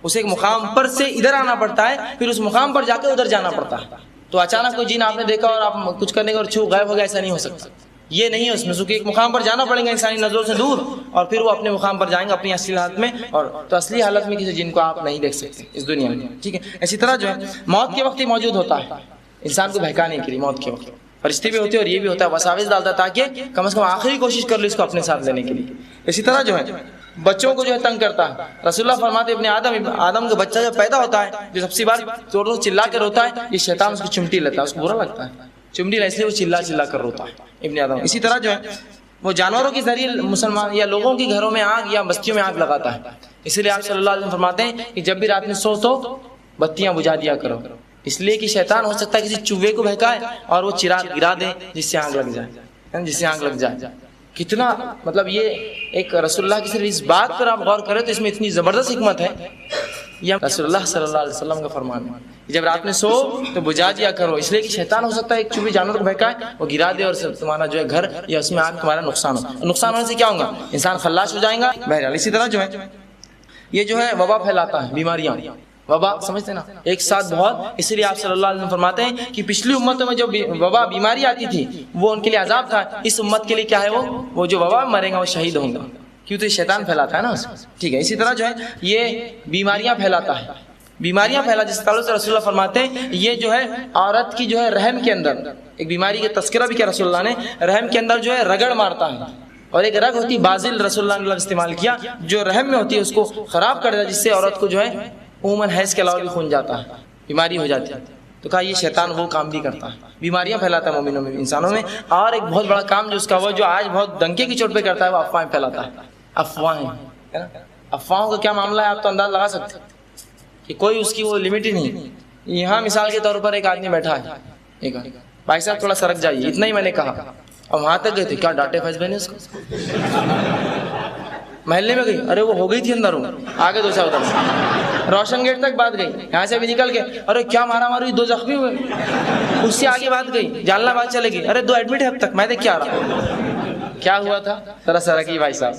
اسے ایک مقام پر سے ادھر آنا پڑتا ہے، پھر اس مقام پر جا کے ادھر جانا پڑتا ہے۔ تو اچانک کوئی جن آپ نے دیکھا اور آپ کچھ کرنے کے اور چھو غائب ہو گیا، ایسا نہیں ہو سکتا۔ یہ نہیں ہے اس میں، ایک مقام پر جانا پڑے گا انسانی نظروں سے دور، اور پھر وہ اپنے مقام پر جائیں گے اپنی اصلی حالت میں، اور تو اصلی حالت میں کسی جن کو آپ نہیں دیکھ سکتے اس دنیا میں، ٹھیک ہے۔ اسی طرح جو ہے موت کے وقت ہی موجود ہوتا ہے انسان کو بہکانے کے لیے، موت کے وقت فرشتے بھی ہوتے ہیں اور یہ بھی ہوتا ہے، وساوس ڈالتا ہے تاکہ کم از کم آخری کوشش کر لو اس کو اپنے ساتھ لینے کے لیے۔ اسی طرح جو ہے بچوں کو جو ہے تنگ کرتا ہے، رسول اللہ فرماتے ابن آدم کا بچہ جب پیدا ہوتا ہے جو سب سے بار زور سے چلا کر روتا ہے، یہ شیطان اس کو چمٹی لیتا ہے، اس کو برا لگتا ہے چمٹی، اس لیے وہ چلا کر روتا ہے ابن آدم۔ اسی طرح جو ہے وہ جانوروں کے ذریعے مسلمان یا لوگوں کے گھروں میں آگ یا بستیوں میں آگ لگاتا ہے، اسی لیے آپ صلی اللہ علیہ وسلم فرماتے ہیں کہ جب بھی رات میں سو تو بتیاں بجھا دیا کرو، اس لیے کہ شیطان ہو سکتا ہے کسی چوہے کو بہکائے اور وہ چراغ گرا دے جس سے آگ لگ جائے، کتنا مطلب یہ ایک رسول اللہ کی صرف اس بات پر آپ غور کریں تو اس میں اتنی زبردست حکمت ہے، یہ رسول اللہ صلی اللہ علیہ وسلم کا فرمان ہے، جب رات میں سو تو بجھا دیا کرو، اس لیے کہ شیطان ہو سکتا ہے ایک چوہے جانور کو بہکائے، وہ گرا دے اور تمہارا جو ہے گھر یا اس میں آگ تمہارا نقصان ہو، نقصان ہونے سے کیا ہوگا، انسان خلاص ہو جائے گا۔ بہرحال اسی طرح جو ہے یہ جو ہے وبا پھیلاتا ہے، بیماریاں، وبا سمجھتے ہیں نا ایک ساتھ بہت، اس لیے آپ صلی اللہ علیہ وسلم فرماتے ہیں کہ پچھلی امتوں میں جو وبا بیماری آتی تھی وہ ان کے لیے عذاب تھا، اس امت کے لیے کیا ہے، وہ جو وبا مرے گا وہ شہید ہوں گا، کیوں تو یہ شیطان پھیلاتا ہے نا، ٹھیک ہے۔ اسی طرح جو ہے یہ بیماریاں پھیلاتا ہے، جس تعلق سے رسول اللہ فرماتے ہیں یہ جو ہے عورت کی جو ہے رحم کے اندر ایک بیماری کا تذکرہ بھی کیا رسول اللہ نے، رحم کے اندر جو ہے رگڑ مارتا ہے، اور ایک رگ ہوتی بازل، رسول اللہ نے استعمال کیا، جو رحم میں ہوتی ہے اس کو خراب کر دیتا ہے، جس سے عورت کو جو ہے عموماً حیض کے علاوہ بھی خون جاتا ہے، بیماری ہو جاتی ہے۔ تو کہا یہ شیطان وہ کام بھی کرتا ہے، بیماریاں پھیلاتا ہے مومنوں میں، انسانوں میں۔ اور ایک بہت بڑا کام جو اس کا وہ جو آج بہت ڈنکے کی چوٹ پہ کرتا ہے، وہ افواہیں پھیلاتا ہے۔ افواہیں، افواہوں کا کیا معاملہ ہے آپ تو انداز لگا سکتے ہیں کہ کوئی اس کی وہ لمٹ ہی نہیں۔ یہاں مثال کے طور پر ایک آدمی بیٹھا ہے، ایک بھائی صاحب تھوڑا سرک جائیے، اتنا ہی میں نے کہا، اور وہاں تک گئے تھے، کیا ڈانٹے فیض بھائی نے اس کو؟ محلے میں گئی، ارے وہ ہو گئی تھی اندر، ہوں آگے دو چار ادھر، روشن گیٹ تک بات گئی، یہاں سے بھی نکل کے ارے کیا مارا ماری، 2 زخمی ہوئے، اس سے آگے بات گئی، جالنا بات چلے گی، ارے 2 ایڈمٹ ہے اب تک، میں دیکھ کیا رہا، کیا ہوا تھا؟ ذرا سرکی بھائی صاحب،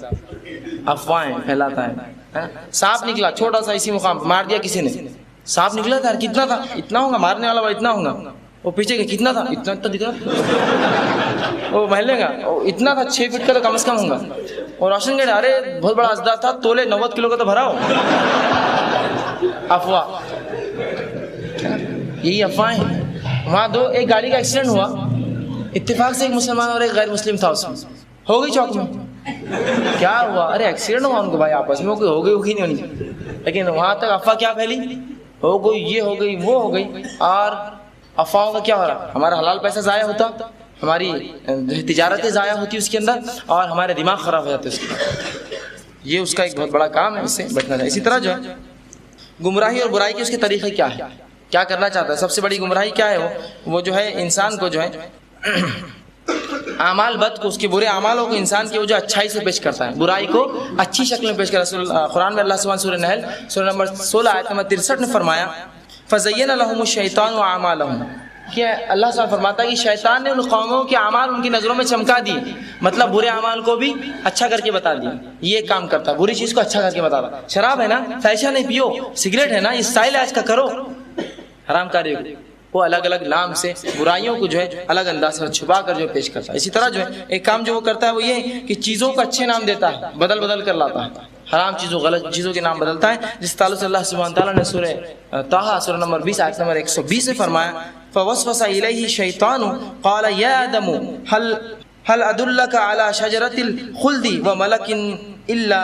افواہیں پھیلاتا ہے۔ سانپ نکلا چھوٹا سا اسی مقام پہ، مار دیا کسی نے، سانپ نکلا تھا، کتنا تھا؟ اتنا ہوگا، مارنے والا اتنا ہوگا، وہ پیچھے گئے، کتنا تھا؟ اتنا دکھ رہا، وہ محلے کا اتنا تھا، 6 فٹ کا تو کم از کم ہوگا، اور روشن گیٹ، ارے بہت بڑا اژدہا تھا، تولے 90 کلو کا تو بھرا ہو۔ افواہ، یہی افواہیں ہیں۔ وہاں ایک گاڑی کا ایکسیڈنٹ ہوا، اتفاق سے ایک مسلمان اور ایک غیر مسلم تھا، اس میں ہو گئی چوک میں، کیا ہوا؟ ارے ایکسیڈنٹ ہوا ان کو بھائی، آپس میں کوئی ہو گئی ہوگی نہیں ہونی، لیکن وہاں تک افواہ کیا پھیلی، ہو گئی، یہ ہو گئی، وہ ہو گئی۔ اور افواہوں کا کیا ہو رہا؟ ہمارا حلال پیسہ ضائع ہوتا، ہماری تجارتیں ضائع ہوتی اس کے اندر، اور ہمارے دماغ خراب ہو جاتے اس کے اندر۔ یہ اس کا ایک بہت بڑا کام ہے، اس سے بچنا چاہیے۔ اسی طرح جو ہے گمراہی اور برائی کے اس کے طریقے کیا ہے، کیا کرنا چاہتا ہے؟ سب سے بڑی گمراہی کیا ہے؟ وہ جو ہے انسان کو جو ہے اعمال بد کو، اس کے برے اعمالوں کو انسان کی وہ جو اچھائی سے پیش کرتا ہے، برائی کو اچھی شکل میں پیش کرتا ہے۔ قرآن میں اللہ سبحانہ سورہ نحل سورہ نمبر 16 آیت نمبر 63 میں فرمایا فَزَيَّنَ لَهُمُ الشَّيْطَانُ أَعْمَالَهُمْ، کہ اللہ صاحب فرماتا ہے کہ شیطان نے ان قوموں کے اعمال ان کی نظروں میں چمکا دی، مطلب برے اعمال کو بھی اچھا کر کے بتا دیا، یہ کام کرتا ہے، بری چیز کو اچھا کر کے بتا رہا۔ شراب ہے نا، فیشن نہیں پیو، سگریٹ ہے نا، یہ اسٹائل آج کا کرو، حرام کاری وہ الگ الگ نام سے برائیوں کو جو ہے الگ انداز سے چھپا کر جو پیش کرتا ہے۔ اسی طرح جو ہے ایک کام جو وہ کرتا ہے وہ یہ ہے کہ چیزوں کو اچھے نام دیتا ہے، بدل بدل کر لاتا ہے، حرام چیزوں غلط چیزوں کے نام بدلتا ہے، جس تعلق سے اللہ سبحانہ تعالیٰ نے سورہ طٰہٰ سورہ نمبر 20 آیت نمبر 120 میں فرمایا فوسوس الیہ الشیطان قال یا آدم هل ادلک علی شجرۃ الخلد وملک الا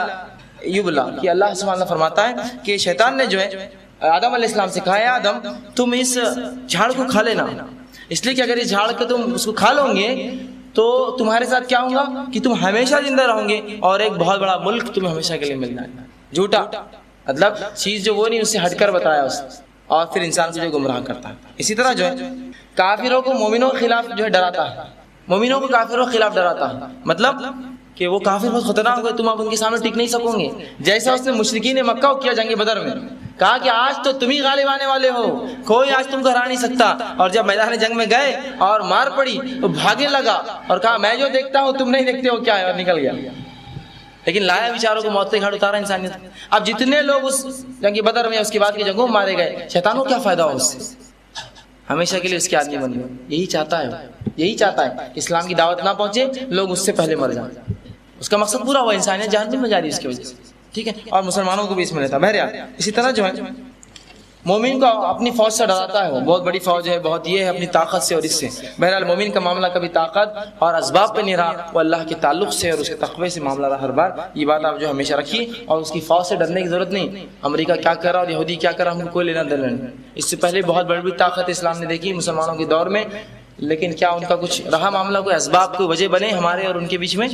یبلی، کہ اللہ سبحانہ فرماتا ہے کہ شیطان نے جو ہے آدم علیہ السلام سے کہا ہے آدم تم اس جھاڑ کو کھا لینا، اس لیے کہ اگر اس جھاڑ کو تم اس کو کھا لو گے تو تمہارے ساتھ کیا ہوگا کہ تم ہمیشہ زندہ رہو گے اور ایک بہت بڑا ملک تمہیں ہمیشہ کے لیے مل جائے گا۔ جھوٹا مطلب چیز جو وہ نہیں اس سے ہٹ کر بتایا اس، اور پھر انسان کو جو گمراہ کرتا ہے۔ اسی طرح جو ہے کافروں کو مومنوں کے خلاف جو ہے ڈراتا ہے، مومنوں کو کافروں کے خلاف ڈراتا ہے، مطلب کہ وہ کافر بہت خطرناک ہوگا، تم اب ان کے سامنے ٹک نہیں سکو گے، جیسا اس نے مشرکین مکہ کو کیا جنگ بدر میں، کہا کہ آج تو تم ہی غالب آنے والے ہو، کوئی آج تم کو ہرا نہیں سکتا، اور جب میدان جنگ میں گئے اور مار پڑی تو بھاگنے لگا اور کہا میں جو دیکھتا ہوں تم نہیں دیکھتے ہو کیا ہے، اور نکل گیا۔ لیکن لایا بیچاروں کو موت سے گھاٹ اتارا انسانیت۔ اب جتنے لوگ اس جنگ بدر میں اس کے بعد کی جنگوں میں مارے گئے، شیطان کو کیا فائدہ ہو اس سے؟ ہمیشہ کے لیے اس کے آدمی بن گئے۔ یہی چاہتا ہے، یہی چاہتا ہے کہ اسلام کی دعوت نہ پہنچے، لوگ اس سے پہلے مر جائیں، اس کا مقصد پورا ہوا، انسانیت جہنم میں جا رہی ہے اس کی وجہ سے، ٹھیک ہے، اور مسلمانوں کو بھی اس میں لیتا۔ بہرحال اسی طرح جو ہے مومن کو اپنی فوج سے ڈراتا ہے، وہ بہت بڑی فوج ہے، بہت یہ ہے اپنی طاقت سے اور اس سے۔ بہرحال مومن کا معاملہ کبھی طاقت اور اسباب پہ نہیں رہا، وہ اللہ کے تعلق سے اور اس کے تقوی سے معاملہ رہا ہر بار۔ یہ بات آپ جو ہمیشہ رکھیے، اور اس کی فوج سے ڈرنے کی ضرورت نہیں، امریکہ کیا کر رہا اور یہودی کیا کر رہا ہم کو کوئی لینا دینا نہیں۔ اس سے پہلے بہت بڑی بڑی طاقت اسلام نے دیکھی مسلمانوں کے دور میں، لیکن کیا ان کا کچھ رہا معاملہ، کوئی اسباب کوئی وجہ بنے ہمارے اور ان کے بیچ میں؟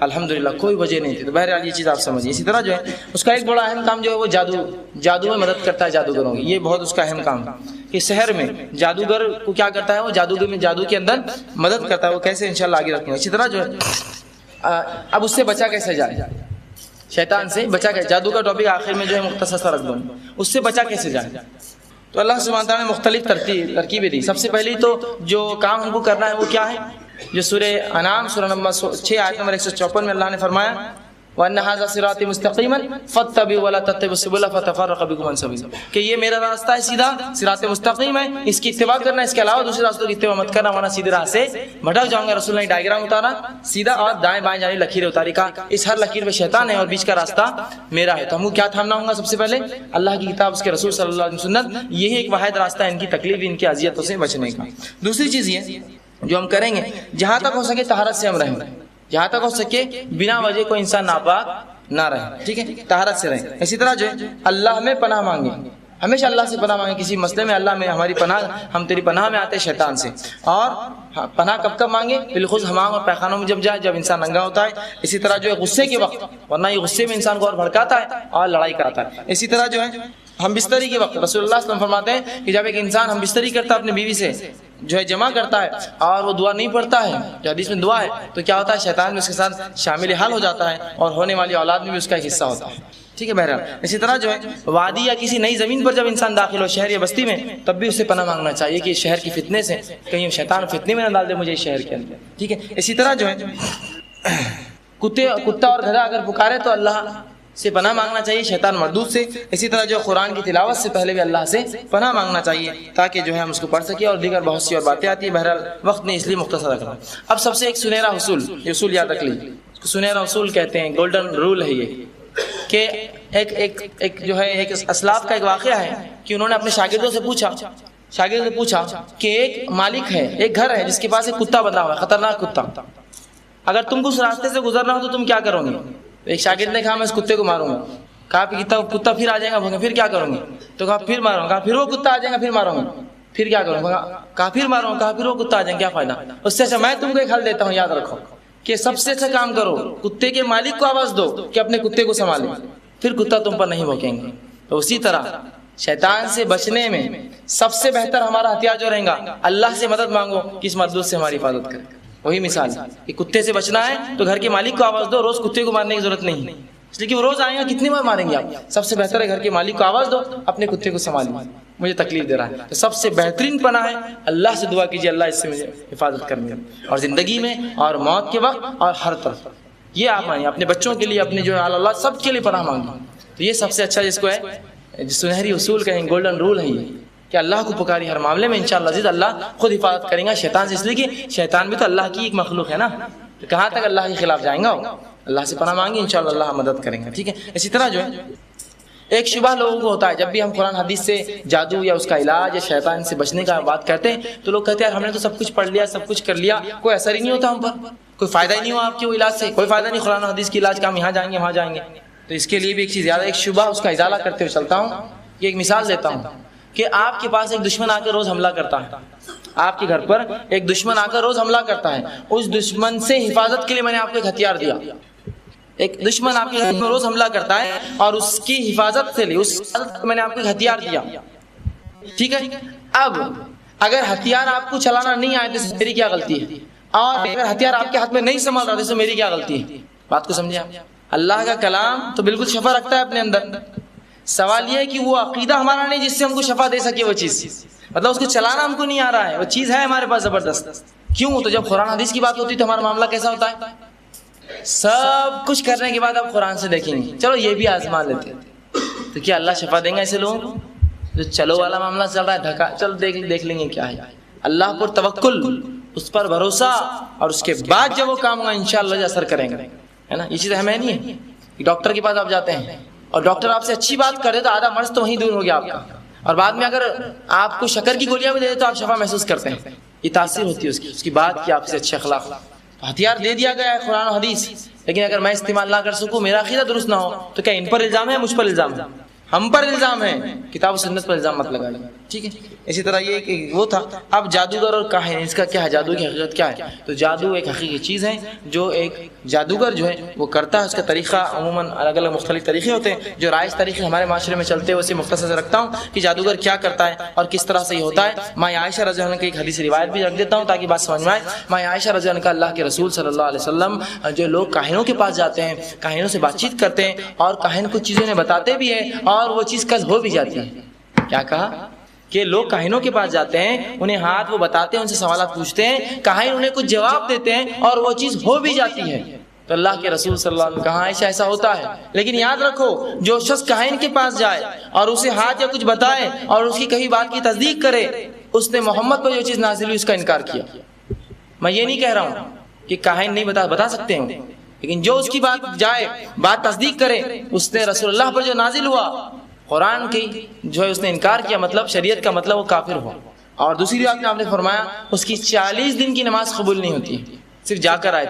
الحمدللہ کوئی وجہ نہیں تھی۔ تو بہرحال یہ چیز آپ سمجھیے۔ اسی طرح جو ہے اس کا ایک بڑا اہم کام جو ہے وہ جادو میں مدد کرتا ہے جادوگروں کی، یہ بہت اس کا اہم کام ہے کہ شہر میں جادوگر کو کیا کرتا ہے، وہ جادو کے اندر مدد کرتا ہے۔ وہ کیسے انشاءاللہ آگے رکھیں گے۔ اسی طرح جو ہے اب اس سے بچا کیسے جائے، شیطان سے بچا کیسے، جادو کا ٹاپک آخر میں جو ہے مختصر سا رکھ دوں، اس سے بچا کیسے جائے۔ تو اللہ سبحانہ تعالیٰ نے مختلف ترکیبیں دی۔ سب سے پہلی تو جو کام ہم کو کرنا ہے وہ کیا ہے، جو سورہ انعام سورہ نمبر 6 آیت نمبر 154 میں اللہ نے فرمایا وَأَنَّ هَذَا صِرَاطِي مُسْتَقِيمًا فَاتَّبِعُوهُ وَلَا تَتَّبِعُوا السُّبُلَ فَتَفَرَّقَ بِكُمْ عَنْ سَبِيلِهِ، کہ یہ میرا راستہ ہے سیدھا، صراط مستقیم ہے، اس کی اتباع کرنا، اس کے علاوہ دوسرے راستوں کی اتباع مت کرنا ورنہ سیدھے راہ سے بھٹک جاؤں گا۔ رسول اللہ نے ڈائیگرام اتارا سیدھا، اور دائیں بائیں جانی لکیریں اتاری، کہا اس ہر لکیر میں شیطان ہے اور بیچ کا راستہ میرا ہے۔ تو ہم کو کیا تھامنا ہوگا؟ سب سے پہلے اللہ کی کتاب، اس کے رسول صلی اللہ علیہ وسلم سنت، یہی ایک واحد راستہ ہے ان کی تکلیف، ان کی اذیتوں سے بچنے کا۔ دوسری چیز یہ جو ہم کریں گے، جہاں تک ہو سکے طہارت سے ہم رہیں، جہاں تک ہو سکے بنا وجہ کوئی انسان ناپاک نہ رہے، ٹھیک ہے، طہارت سے رہے۔ اسی طرح جو ہے اللہ میں پناہ مانگے، ہمیشہ اللہ سے پناہ مانگے، کسی مسئلے میں اللہ میں ہماری پناہ، ہم تیری پناہ میں آتے ہیں شیطان سے۔ اور پناہ کب کب مانگے؟ بالخصوص حمام اور پیخانوں میں جب جائے، جب انسان ننگا ہوتا ہے۔ اسی طرح جو ہے غصے کے وقت، ورنہ یہ غصے میں انسان کو اور بھڑکاتا ہے اور لڑائی کراتا ہے۔ اسی طرح جو ہے ہم بستری کے وقت، رسول اللہ صلی اللہ علیہ وسلم فرماتے ہیں کہ جب ایک انسان ہم بستری کرتا ہے اپنی بیوی سے جو ہے جمع کرتا ہے اور وہ دعا نہیں پڑھتا ہے، جو حدیث میں دعا ہے، تو کیا ہوتا ہے؟ شیطان میں اس کے ساتھ شامل حال ہو جاتا ہے اور ہونے والی اولاد میں بھی اس کا ایک حصہ ہوتا ہے، ٹھیک ہے۔ بہرحال اسی طرح جو ہے وادی یا کسی نئی زمین پر جب انسان داخل ہو، شہر یا بستی میں، تب بھی اسے پناہ مانگنا چاہیے کہ شہر کی فتنے سے کہیں شیطان فتنے میں نہ ڈال دے مجھے اس شہر کے اندر، ٹھیک ہے۔ اسی طرح جو ہے کتا اور گدھا اگر پکارے تو اللہ سے پناہ مانگنا چاہیے شیطان مردود سے۔ اسی طرح جو قرآن کی تلاوت سے پہلے بھی اللہ سے پناہ مانگنا چاہیے تاکہ جو ہے ہم اس کو پڑھ سکیں، اور دیگر بہت سی اور باتیں آتی ہیں، بہرحال وقت نے اس لیے مختصر رکھا۔ اب سب سے ایک سنہرا اصول یاد رکھ لیجیے، اس کو سنہرا اصول کہتے ہیں، گولڈن رول ہے یہ، کہ ایک جو ہے ایک اسلاف کا ایک واقعہ ہے کہ انہوں نے اپنے شاگردوں سے پوچھا کہ ایک مالک ہے، ایک گھر ہے جس کے پاس ایک کتا بندھا ہوا ہے، خطرناک کتا، اگر تم کو اس راستے سے گزرنا ہو تو تم کیا کرو گے؟ ایک شاگرد نے کہا میں اس کتے کو ماروں گا۔ کہا کتا پھر آ جائے گا، پھر کیا کروں گے؟ تو کہا پھر ماروں گا۔ پھر وہ کتا آ جائے گا، پھر ماروں گا۔ پھر کیا کروں گا؟ کہا پھر ماروں گا۔ کہا پھر وہ کتا آ جائے گا، کیا فائدہ؟ اس سے اچھا میں تم کو ایک حل دیتا ہوں، یاد رکھو کہ سب سے اچھا کام کرو، کتے کے مالک کو آواز دو کہ اپنے کتے کو سنبھالے، پھر کتا تم پر نہیں بھونکیں گے۔ تو اسی طرح شیطان سے بچنے میں سب سے بہتر ہمارا ہتھیار جو رہے گا، اللہ سے مدد مانگو کہ اس مردود سے ہماری حفاظت کرے۔ وہی مثال کہ کتے سے بچنا ہے تو گھر کے مالک کو آواز دو، روز کتے کو مارنے کی ضرورت نہیں، اس لیے کہ وہ روز آئے گا، کتنی بار ماریں گے آپ؟ سب سے بہتر ہے گھر کے مالک کو آواز دو، اپنے کتے کو سنبھالیں، مجھے تکلیف دے رہا ہے۔ تو سب سے بہترین پناہ ہے اللہ سے دعا کیجیے اللہ اس سے مجھے حفاظت کرنے، اور زندگی میں اور موت کے وقت اور ہر طرف یہ آپ مانگیں، اپنے بچوں کے لیے، اپنے جو ہے اللہ سب کے لیے پناہ مانگیں۔ تو یہ سب سے اچھا جس کو ہے سنہری اصول کہیں، گولڈن رول ہے یہ، کہ اللہ کو پکاری ہر معاملے میں، انشاءاللہ عزیز اللہ خود حفاظت کریں گا شیطان سے، اس لیے کہ شیطان بھی تو اللہ کی ایک مخلوق ہے نا، تو کہاں تک اللہ کے خلاف جائیں گا؟ اللہ سے پناہ مانگی، انشاءاللہ اللہ مدد کریں گا، ٹھیک ہے۔ اسی طرح جو ہے ایک شبہ لوگوں کو ہوتا ہے، جب بھی ہم قرآن حدیث سے جادو یا اس کا علاج یا شیطان سے بچنے کا بات کرتے ہیں تو لوگ کہتے ہیں ہم نے تو سب کچھ پڑھ لیا، سب کچھ کر لیا، کوئی اثر ہی نہیں ہوتا ہم پر، کوئی فائدہ ہی نہیں ہوا آپ کے وہ علاج سے، کوئی فائدہ نہیں قرآن حدیث کے علاج کا، ہم یہاں جائیں گے وہاں جائیں گے۔ تو اس کے لیے بھی ایک چیز زیادہ، ایک شبہ اس کا ازالہ کرتے ہوئے چلتا ہوں، یہ ایک مثال دیتا ہوں کہ آپ کے پاس ایک دشمن آ کر روز حملہ کرتا ہے، آپ کے گھر پر ایک دشمن آ کر روز حملہ کرتا ہے، اس دشمن سے حفاظت کے لیے میں نے آپ کو ایک ہتھیار دیا۔ ایک دشمن آپ کے گھر میں روز حملہ کرتا ہے اور اس کی حفاظت کے لیے میں نے آپ کو ایک ہتھیار دیا، ٹھیک ہے۔ اب اگر ہتھیار آپ کو چلانا نہیں آئے تو میری کیا غلطی ہے؟ اور اگر ہتھیار آپ کے ہاتھ میں نہیں سنبھال رہا تو میری کیا غلطی ہے؟ بات کو سمجھے آپ؟ اللہ کا کلام تو بالکل شفا رکھتا ہے اپنے اندر، سوال یہ ہے کہ وہ عقیدہ ہمارا نہیں جس سے ہم کو شفا دے سکے، وہ چیز مطلب اس کو چلانا ہم کو نہیں آ رہا ہے، وہ چیز ہے ہمارے پاس زبردست۔ کیوں؟ تو جب قرآن حدیث کی بات ہوتی ہے تو ہمارا معاملہ کیسا ہوتا ہے؟ سب کچھ کرنے کے بعد آپ قرآن سے دیکھیں گے چلو یہ بھی آزما لیتے ہیں، تو کیا اللہ شفا دیں گا ایسے لوگوں کو؟ جو چلو والا معاملہ چل رہا ہے دھکا، چل دیکھ لیں گے کیا ہے۔ اللہ پر توکل، اس پر بھروسہ، اور اس کے بعد جب وہ کام ہوگا انشاءاللہ اثر کریں گے، ہے نا۔ یہ چیز ہمیں نہیں ہے، ڈاکٹر کے پاس آپ جاتے ہیں اور ڈاکٹر آپ سے اچھی بات کر دے تو آدھا مرض تو وہیں دور ہو گیا آپ کا، اور بعد میں اگر آپ کو شکر کی گولیاں بھی دے دے تو آپ شفا محسوس کرتے ہیں، یہ تاثیر ہوتی ہے اس کی بات کی آپ سے اچھے اخلاق۔ ہتھیار دے دیا گیا ہے قرآن و حدیث، لیکن اگر میں استعمال نہ کر سکوں، میرا عقیدہ درست نہ ہو، تو کیا ان پر الزام ہے؟ مجھ پر الزام ہے، ہم پر الزام ہے، کتاب و سنت پر الزام مت لگا لیں، ٹھیک ہے۔ اسی طرح یہ ایک وہ تھا۔ اب جادوگر اور کاہن، اس کا کیا ہے؟ جادو کی حقیقت کیا ہے؟ تو جادو ایک حقیقی چیز ہے جو ایک جادوگر جو ہے وہ کرتا ہے، اس کا طریقہ عموماً الگ الگ مختلف طریقے ہوتے ہیں، جو رائج طریقے ہمارے معاشرے میں چلتے ہیں اسے مختصر سے رکھتا ہوں کہ جادوگر کیا کرتا ہے اور کس طرح سے یہ ہوتا ہے۔ ماں عائشہ رضی اللہ عنہا کی ایک حدیث روایت بھی رکھ دیتا ہوں تاکہ بات سمجھ میں آئے۔ ماں عائشہ رضی اللہ عنہا اللہ کے رسول صلی اللہ علیہ وسلم جو لوگ کاہنوں کے پاس جاتے ہیں، کاہنوں سے بات چیت کرتے ہیں اور کاہن کچھ چیزیں انہیں بتاتے بھی ہیں اور وہ چیز کل ہو بھی جاتی ہے۔ کیا کہا؟ کہ لوگ کاہنوں کے پاس جاتے ہیں، انہیں ہاتھ وہ بتاتے ہیں، ان سے سوالات پوچھتے ہیں، کاہن انہیں کچھ جواب دیتے ہیں اور وہ چیز ہو بھی جاتی ہے۔ تو اللہ کے رسول صلی اللہ علیہ وسلم کہا ایسا ہوتا ہے، لیکن یاد رکھو جو شخص کاہن کے پاس جائے اور اسے ہاتھ یا کچھ بتائے اور اس کی کہی بات کی تصدیق کرے، اس نے محمد پر جو چیز نازل ہوئی اس کا انکار کیا۔ میں یہ نہیں کہہ رہا ہوں کہ کاہن نہیں بتا سکتے ہیں، لیکن جو اس کی بات جائے، بات تصدیق کرے، اس نے رسول اللہ پر جو نازل ہوا قرآن کی جو ہے اس نے انکار کیا، مطلب شریعت کا مطلب وہ کافر ہوا۔ اور دوسری بات میں آپ نے فرمایا اس کی 40 دن کی نماز قبول نہیں ہوتی، صرف جا کر آئے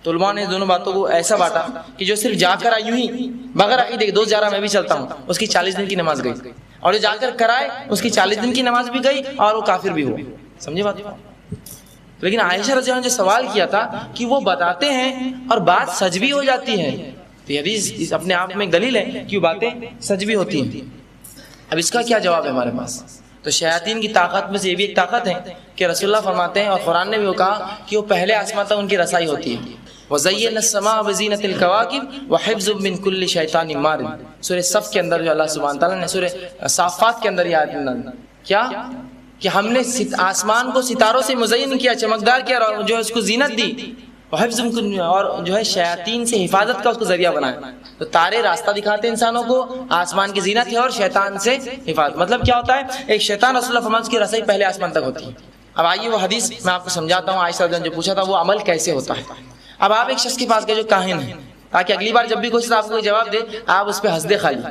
تو تو علماء نے دونوں باتوں کو ایسا بانٹا کہ جو صرف جا کر یوں ہی بغیر عقیدے کے دوست جا رہا میں بھی چلتا ہوں، اس کی 40 دن کی نماز گئی، اور جو جا کر کرائے اس کی 40 دن کی نماز بھی گئی اور وہ کافر بھی ہوا. سمجھے بات؟ لیکن عائشہ رضی اللہ عنہا نے جو سوال کیا تھا کہ وہ بتاتے ہیں اور بات سچ بھی ہو جاتی ہے، تو یہ حدیث اپنے آپ میں ایک دلیل ہے کہ وہ باتیں سچ بھی ہوتی ہیں. اب اس کا کیا جواب ہے ہمارے پاس؟ تو شیاطین کی طاقت میں سے یہ بھی ایک طاقت ہے کہ رسول اللہ فرماتے ہیں اور قرآن نے بھی وہ کہا کہ وہ پہلے آسمان تک ان کی رسائی ہوتی ہے. وَزَيَّنَا السَّمَاءَ بِزِينَةِ الْكَوَاكِبِ وَحِفْظٌ مِّن كُلِّ شَيْطَانٍ مَارِدٍ. سورہ صف کے اندر جو اللہ سبحانہ تعالیٰ نے سورہ صافات کے اندر یہ آیت کیا کہ ہم نے آسمان کو ستاروں سے مزین کیا، چمکدار کیا، اور جو ہے اس کو زینت دی، وحفظ اور جو ہے شیاطین سے حفاظت کا اس کو ذریعہ بنایا. تو تارے راستہ دکھاتے ہیں انسانوں کو، آسمان کی زینت ہے اور شیطان سے حفاظت. مطلب کیا ہوتا ہے؟ ایک شیطان رسول اللہ فرماتے ہیں کی رسائی پہلے آسمان تک ہوتی ہے. اب آئیے وہ حدیث میں آپ کو سمجھاتا ہوں. عائشہ رضی اللہ عنہا نے جو پوچھا تھا وہ عمل کیسے ہوتا ہے. اب آپ ایک شخص کے پاس گئے جو کاہن ہے، تاکہ اگلی بار جب بھی کوئی آپ کو جواب دے آپ اس پہ ہنس دے خالی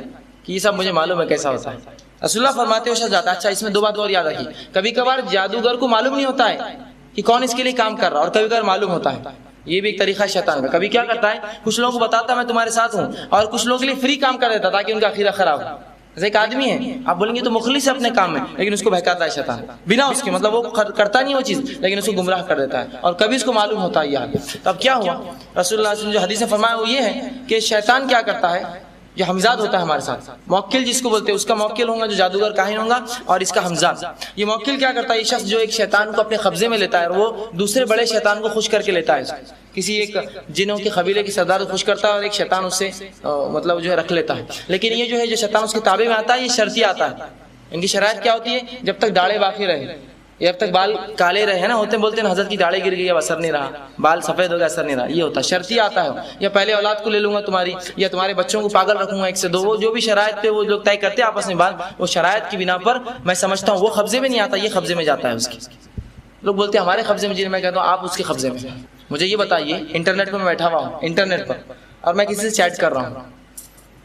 کہ یہ سب مجھے معلوم ہے کیسا ہوتا ہے. رسول اللہ فرماتے ہو شخص جاتا ہے. اچھا اس میں دو بات اور یاد رکھیے، کبھی کبھار جادوگر کو معلوم نہیں ہوتا ہے کہ کون اس کے لیے کام کر رہا، اور کبھی کبھار معلوم ہوتا ہے. یہ بھی ایک طریقہ شیطان کا. کبھی کیا کرتا ہے، کچھ لوگوں کو بتاتا میں تمہارے ساتھ ہوں، اور کچھ لوگوں کے لیے فری کام کر دیتا تاکہ ان کا اخیرہ خراب ہو. جیسے ایک آدمی ہے، آپ بولیں گے تو مخلص ہے اپنے کام میں، لیکن اس کو بہکاتا ہے شیطان بنا اس کے، مطلب وہ کرتا نہیں وہ چیز لیکن اس کو گمراہ کر دیتا ہے، اور کبھی اس کو معلوم ہوتا ہے یہ حال. تو اب کیا ہوا؟ رسول اللہ صلی اللہ علیہ وسلم جو حدیث میں فرمایا وہ یہ ہے کہ شیطان کیا کرتا ہے، جو حمزاد ہوتا ہے ہمارے ساتھ، موکل جس کو بولتے ہیں، اس کا موکل ہوگا جو جادوگر کاہن ہوگا، اور اس کا حمزاد. یہ موکل کیا کرتا ہے؟ یہ شخص جو ایک شیطان کو اپنے قبضے میں لیتا ہے اور وہ دوسرے بڑے شیطان کو خوش کر کے لیتا ہے. کسی ایک جنوں کے قبیلے کے سردار کو خوش کرتا ہے اور ایک شیطان اس سے مطلب جو ہے رکھ لیتا ہے. لیکن یہ جو ہے جو شیطان اس کے تابع میں آتا ہے یہ شرطی آتا ہے. ان کی شرائط کیا ہوتی ہے؟ جب تک داڑھی باقی رہے، جب تک بال کالے رہے نا، ہوتے بولتے ہیں حضرت کی داڑھی گر گئی اب اثر نہیں رہا، بال سفید ہو گیا اثر نہیں رہا، یہ ہوتا ہے. شرطی آتا ہے، یا پہلے اولاد کو لے لوں گا تمہاری، یا تمہارے بچوں کو پاگل رکھوں گا 1 سے 2، وہ جو بھی شرائط پہ وہ لوگ طے کرتے ہیں آپس میں بات، وہ شرائط کی بنا پر میں سمجھتا ہوں وہ قبضے میں نہیں آتا، یہ قبضے میں جاتا ہے اس کی. لوگ بولتے ہیں ہمارے قبضے میں، جن میں کہتا ہوں آپ اس کے قبضے میں. مجھے یہ بتائیے، انٹرنیٹ پر میں بیٹھا ہوا ہوں، انٹرنیٹ پر، اور میں کسی سے چیٹ کر رہا ہوں.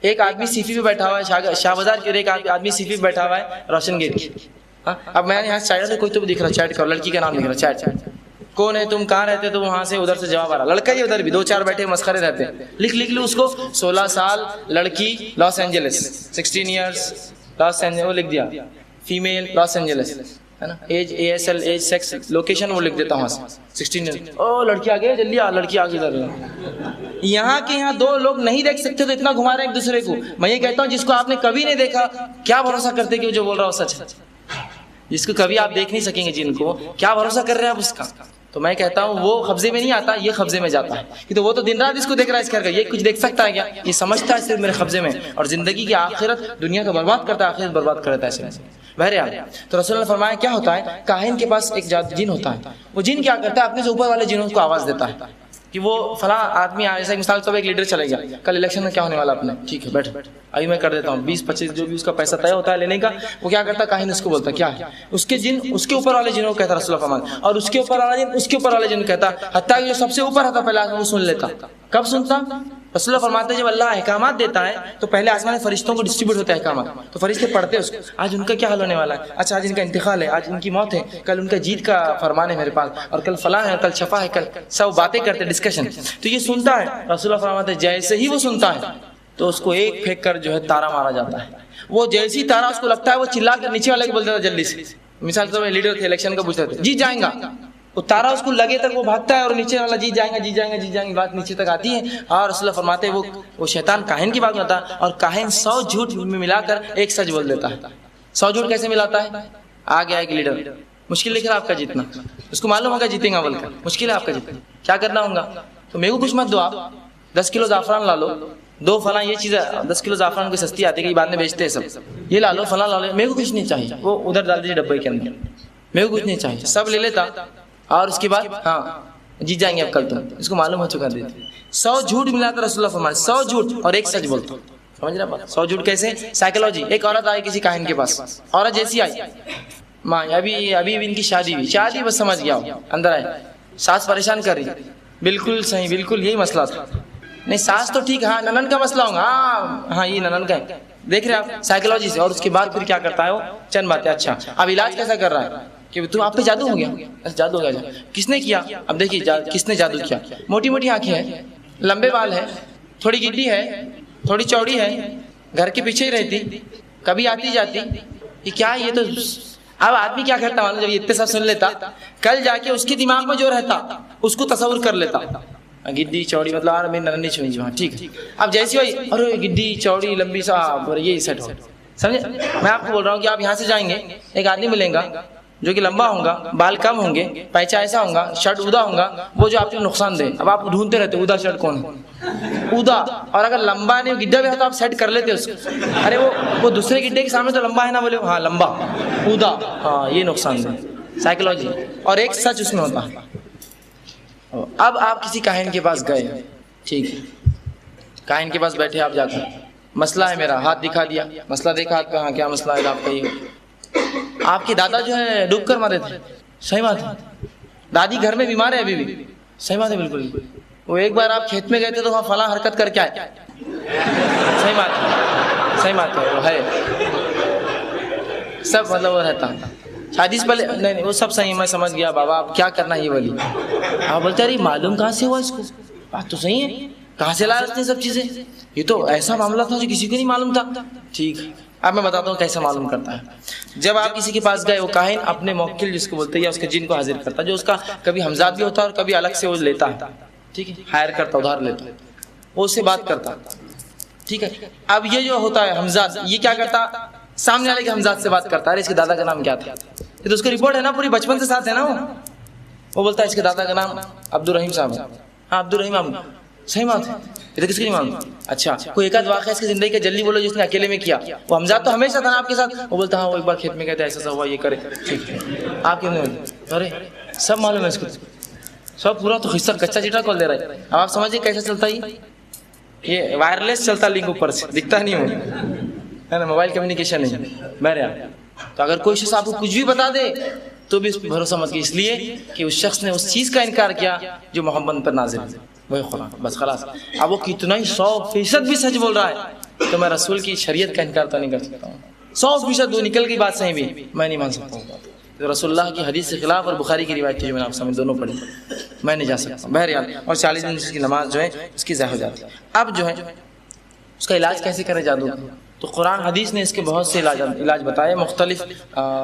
ایک آدمی سیفی پہ بیٹھا ہوا ہے شاہ بازار کی، اور ایک آدمی سیفی پہ بیٹھا ہوا ہے روشن گیٹ کی. اب میں نے یہاں چیٹ سے کوئی تو بھی دکھ رہا چیٹ کرو، لڑکی کا نام لکھ رہا چیٹ، کون ہے تم، کہاں رہتے، تو وہاں سے ادھر سے جواب آ رہا، لڑکا ہی ادھر بھی 2-4 بیٹھے مسخرے رہتے ہیں. لکھ لو اس کو، 16 سال لڑکی Los Angeles, 16 years Los Angeles, وہ لکھ دیا، فیمیل لاس اینجلس ہے نا، age ASL age sex location وہ لکھ دیتا ہوں وہاں سے 16. او لڑکی آگے، جلدی آ، لڑکی آگے ادھر. یہاں کے یہاں 2 لوگ نہیں دیکھ سکتے تو اتنا گھما رہے ہیں ایک دوسرے کو. میں یہ کہتا ہوں جس کو آپ نے کبھی نہیں دیکھا کیا بھروسہ کرتے کہ وہ جو بول رہا ہو سچ ہے؟ جس کو کبھی آپ دیکھ نہیں سکیں گے جن کو، کیا بھروسہ کر رہے ہیں آپ اس کا؟ تو میں کہتا ہوں وہ قبضے میں نہیں آتا، یہ قبضے میں جاتا ہے. کہ تو وہ تو دن رات اس کو دیکھ رہا ہے، اس کر کے یہ کچھ دیکھ سکتا ہے کیا؟ یہ سمجھتا ہے صرف میرے قبضے میں، اور زندگی کی آخرت دنیا کو برباد کرتا ہے، آخرت برباد کر دیتا ہے. بہرحال تو رسول اللہ نے فرمایا کیا ہوتا ہے، کاہن کے پاس ایک جن ہوتا ہے، وہ جن کیا کرتا ہے اپنے سے اوپر والے جنوں کو آواز دیتا ہے کہ وہ فلاں آدمی ایسا، مثال تو ایک لیڈر چلے گیا، کل الیکشن میں کیا ہونے والا اپنے، ٹھیک ہے بیٹھ ابھی میں کر دیتا ہوں 20-25 جو بھی اس کا پیسہ طے ہوتا ہے لینے کا، وہ کیا کرتا ہے کاہن اس کو بولتا ہے کیا ہے، اس کے جن اس کے اوپر والے جنوں کو کہتا ہے رسول اللہ فرماتے، اور اس کے اوپر والا جن اس کے اوپر والے جن کو کہتا، حتیٰ کہ جو سب سے اوپر ہوتا پہلے وہ سن لیتا. کب سنتا؟ رسول اللہ فرماتے ہیں جب اللہ احکامات دیتا ہے تو پہلے آسمان فرشتوں کو ڈسٹریبیوٹ ہوتے ہیں احکامات، تو فرشتے پڑھتے ہیں اس کو، آج ان کا کیا حل ہونے والا ہے، اچھا آج ان کا انتقال ہے، آج ان کی موت ہے، کل ان کا جیت کا فرمان ہے میرے پاس، اور کل فلاں ہے، کل شفا ہے، کل سب باتیں کرتے ڈسکشن. تو یہ سنتا ہے. رسول اللہ فرماتے ہیں جیسے ہی وہ سنتا ہے تو اس کو ایک پھینک کر جو ہے تارا مارا جاتا ہے. وہ جیسی تارا اس کو لگتا ہے وہ چلا کر نیچے والے کو بولتا تھا جلدی سے، مثال تو لیڈر تھے الیکشن کا پوچھتے تھے جیت جائیں گا، وہ تارا اس کو لگے تک وہ بھاگتا ہے اور نیچے والا جیت جائیں گا جیت جائیں گا جیت جائیں گے، بات نیچے تک آتی ہے. اور رسول اللہ فرماتے ہیں وہ شیطان کاہن کی بات میں آتا ہے، اور کاہن 100 جھوٹ میں ملا کر ایک سچ بول دیتا ہے. 100 جھوٹ کیسے ملاتا ہے؟ آ گیا ایک لیڈر، مشکل لکھ رہا آپ کا جیتنا، اس کو معلوم ہوگا جیتیں گا بول کر، مشکل ہے آپ کا جیتنا، کیا کرنا ہوگا؟ تو میرے کو کچھ مت دو، آپ 10 کلو زعفران لا لو، 2 فلاں یہ چیز 10 کلو زعفران کو سستی آتی ہے کہ بعد میں بیچتے ہیں سب، یہ لا لو فلاں لا لو، میرے کو کچھ نہیں چاہیے، وہ ادھر ڈال دیجیے ڈبے کے اندر، میرے کو کچھ نہیں چاہیے، سب لے لیتا. اور اس کے بعد ہاں جیت جائیں گے اب کل تم، اس کو معلوم ہو چکا دیتے. 100 جھوٹ ملاتا رسول اللہ فرماتے 100 جھوٹ اور ایک سچ بولتا. سمجھ رہے آپ؟ 100 جھوٹ کیسے؟ سائیکولوجی. ایک عورت آئی کسی کاہن کے پاس، عورت جیسی آئی، ماں ابھی ان کی شادی ہوئی، شادی بس سمجھ گیا ہو، اندر آئے ساس پریشان کر رہی، بالکل صحیح، بالکل یہی مسئلہ تھا. نہیں ساس تو ٹھیک، ہاں ننن کا مسئلہ ہوگا، ہاں یہ ننن کا ہے، دیکھ رہے آپ سائیکولوجی سے. اور اس کے بعد پھر کیا کرتا ہے وہ چند باتیں. اچھا اب علاج کیسا کر رہا ہے کہ تو آپ پہ جادو ہو گیا. جادو ہو گیا کس نے کیا؟ اب دیکھیے کس نے جادو کیا. موٹی موٹی آنکھیں ہیں، لمبے بال ہے، تھوڑی گڈی ہے، تھوڑی چوڑی ہے، گھر کے پیچھے ہی رہتی، کبھی آتی جاتی. یہ کیا ہے؟ یہ تو اب آدمی کیا کرتا ہے جب یہ اتنے سب سن لیتا، کل جا کے اس کے دماغ میں جو رہتا اس کو تصور کر لیتا. گڈی چوڑی مطلب آر میں نرنی چھوئی جو ٹھیک ہے. اب جیسی ہوئی ارے گڈی چوڑی لمبی سا یہ سیٹ ہو. سمجھے؟ میں آپ کو بول رہا ہوں کہ آپ یہاں سے جائیں گے، ایک آدمی ملیں گا جو کہ لمبا ہوگا، بال کم ہوں گے، پیچہ ایسا ہوگا، شرٹ اودا ہوگا، وہ جو آپ کو نقصان دے. اب آپ ڈھونڈتے رہتے اودا شرٹ کون ہے، اودا. اور اگر لمبا نہیں گڈھا بھی ہے تو آپ سیٹ کر لیتے اس کو. ارے وہ دوسرے گڈھے کے سامنے تو لمبا ہے نا، بولے ہاں لمبا اودا، ہاں یہ نقصان دے. سائیکولوجی. اور ایک سچ اس میں ہوتا ہے. اب آپ کسی کاہن کے پاس گئے، ٹھیک ہے، کاہن کے پاس بیٹھے، آپ جا کر مسئلہ ہے میرا، ہاتھ دکھا دیا، مسئلہ دیکھا ہاتھ پہ، ہاں کیا مسئلہ ہے آپ کا؟ یہ آپ کے دادا جو ہے ڈوب کر مرے تھے. صحیح بات ہے. دادی گھر میں بیمار ہے ابھی بھی. صحیح بات ہے بالکل. وہ ایک بار آپ کھیت میں گئے تھے تو وہاں فلاں حرکت کر کے آئے. صحیح بات ہے، صحیح بات ہے. وہ ہے سب مطلب وہ رہتا شادی سے پہلے نہیں وہ سب صحیح. میں سمجھ گیا بابا آپ کیا کرنا یہ والی. آپ بولتے ارے معلوم کہاں سے ہوا اس کو؟ بات تو صحیح ہے، کہاں سے لایا اس نے سب چیزیں؟ یہ تو ایسا معاملہ تھا جو کسی کو نہیں معلوم تھا. ٹھیک. اب میں بتاتا ہوں کیسے معلوم کرتا ہے. جب آپ کسی کے پاس گئے، وہ کاہن اپنے موکل جس کو بولتے ہیں یا اس کے جن کو حاضر کرتا ہے، جو اس کا کبھی ہمزاد بھی ہوتا ہے اور کبھی الگ سے وہ لیتا ہے. ٹھیک ہے، ہائر کرتا، ادھار لیتا، وہ اس سے بات کرتا. ٹھیک ہے. اب یہ جو ہوتا ہے حمزاد، یہ کیا کرتا؟ سامنے والے کے حمزاد سے بات کرتا ہے. ارے اس کے دادا کا نام کیا تھا؟ یہ تو اس کو رپورٹ ہے نا، پوری بچپن سے ساتھ ہے نا. وہ بولتا ہے اس کے دادا کا نام عبد الرحیم صاحب ہے. ہاں عبد الرحیم. صحیح بات ہے. یہ تو کس کی نہیں معلوم. اچھا کوئی ایک آدھ واقعہ اس کی زندگی کا جلدی بولو جس نے اکیلے میں کیا. وہ حمزاد تو ہمیشہ تھا نا آپ کے ساتھ. وہ بولتا ہاں وہ ایک بار کھیت میں گئے تھے، ایسا ایسا ہوا، یہ کرے. ٹھیک ہے. آپ کیوں نہیں؟ ارے سب معلوم ہے اس کو، سب پورا تو خصہ کچا چیٹا کھول دے رہا ہے. اب آپ سمجھیے کیسا چلتا ہے یہ وائرلیس چلتا، لنک اوپر سے دکھتا نہیں ہے نا، موبائل کمیونیکیشن نہیں. بہرحال تو اگر کوئی شخص آپ کو کچھ بھی بتا دے تو بھی اس پہ بھروسہ مت کیجیے، اس لیے کہ اس شخص نے اس چیز کا انکار کیا جو محمد پر نازل ہے، وہی قرآن. بس خلاص. اب وہ کتنا ہی 100% بھی سچ بول رہا ہے تو میں رسول کی شریعت کا انکار تو نہیں کر سکتا ہوں. 100% وہ نکل گئی بات صحیح بھی میں نہیں مان سکتا ہوں. رسول اللہ کی حدیث کے خلاف اور بخاری کی روایت کی جو میں نے آپ سامنے دونوں پڑھی، میں نہیں جا سکتا. بہرحال اور 40 دن کی نماز جو ہے اس کی ضائع ہو جاتی ہے. اب جو ہے اس کا علاج کیسے کرے جادو؟ تو قرآن حدیث نے اس کے بہت سے علاج بتائے. مختلف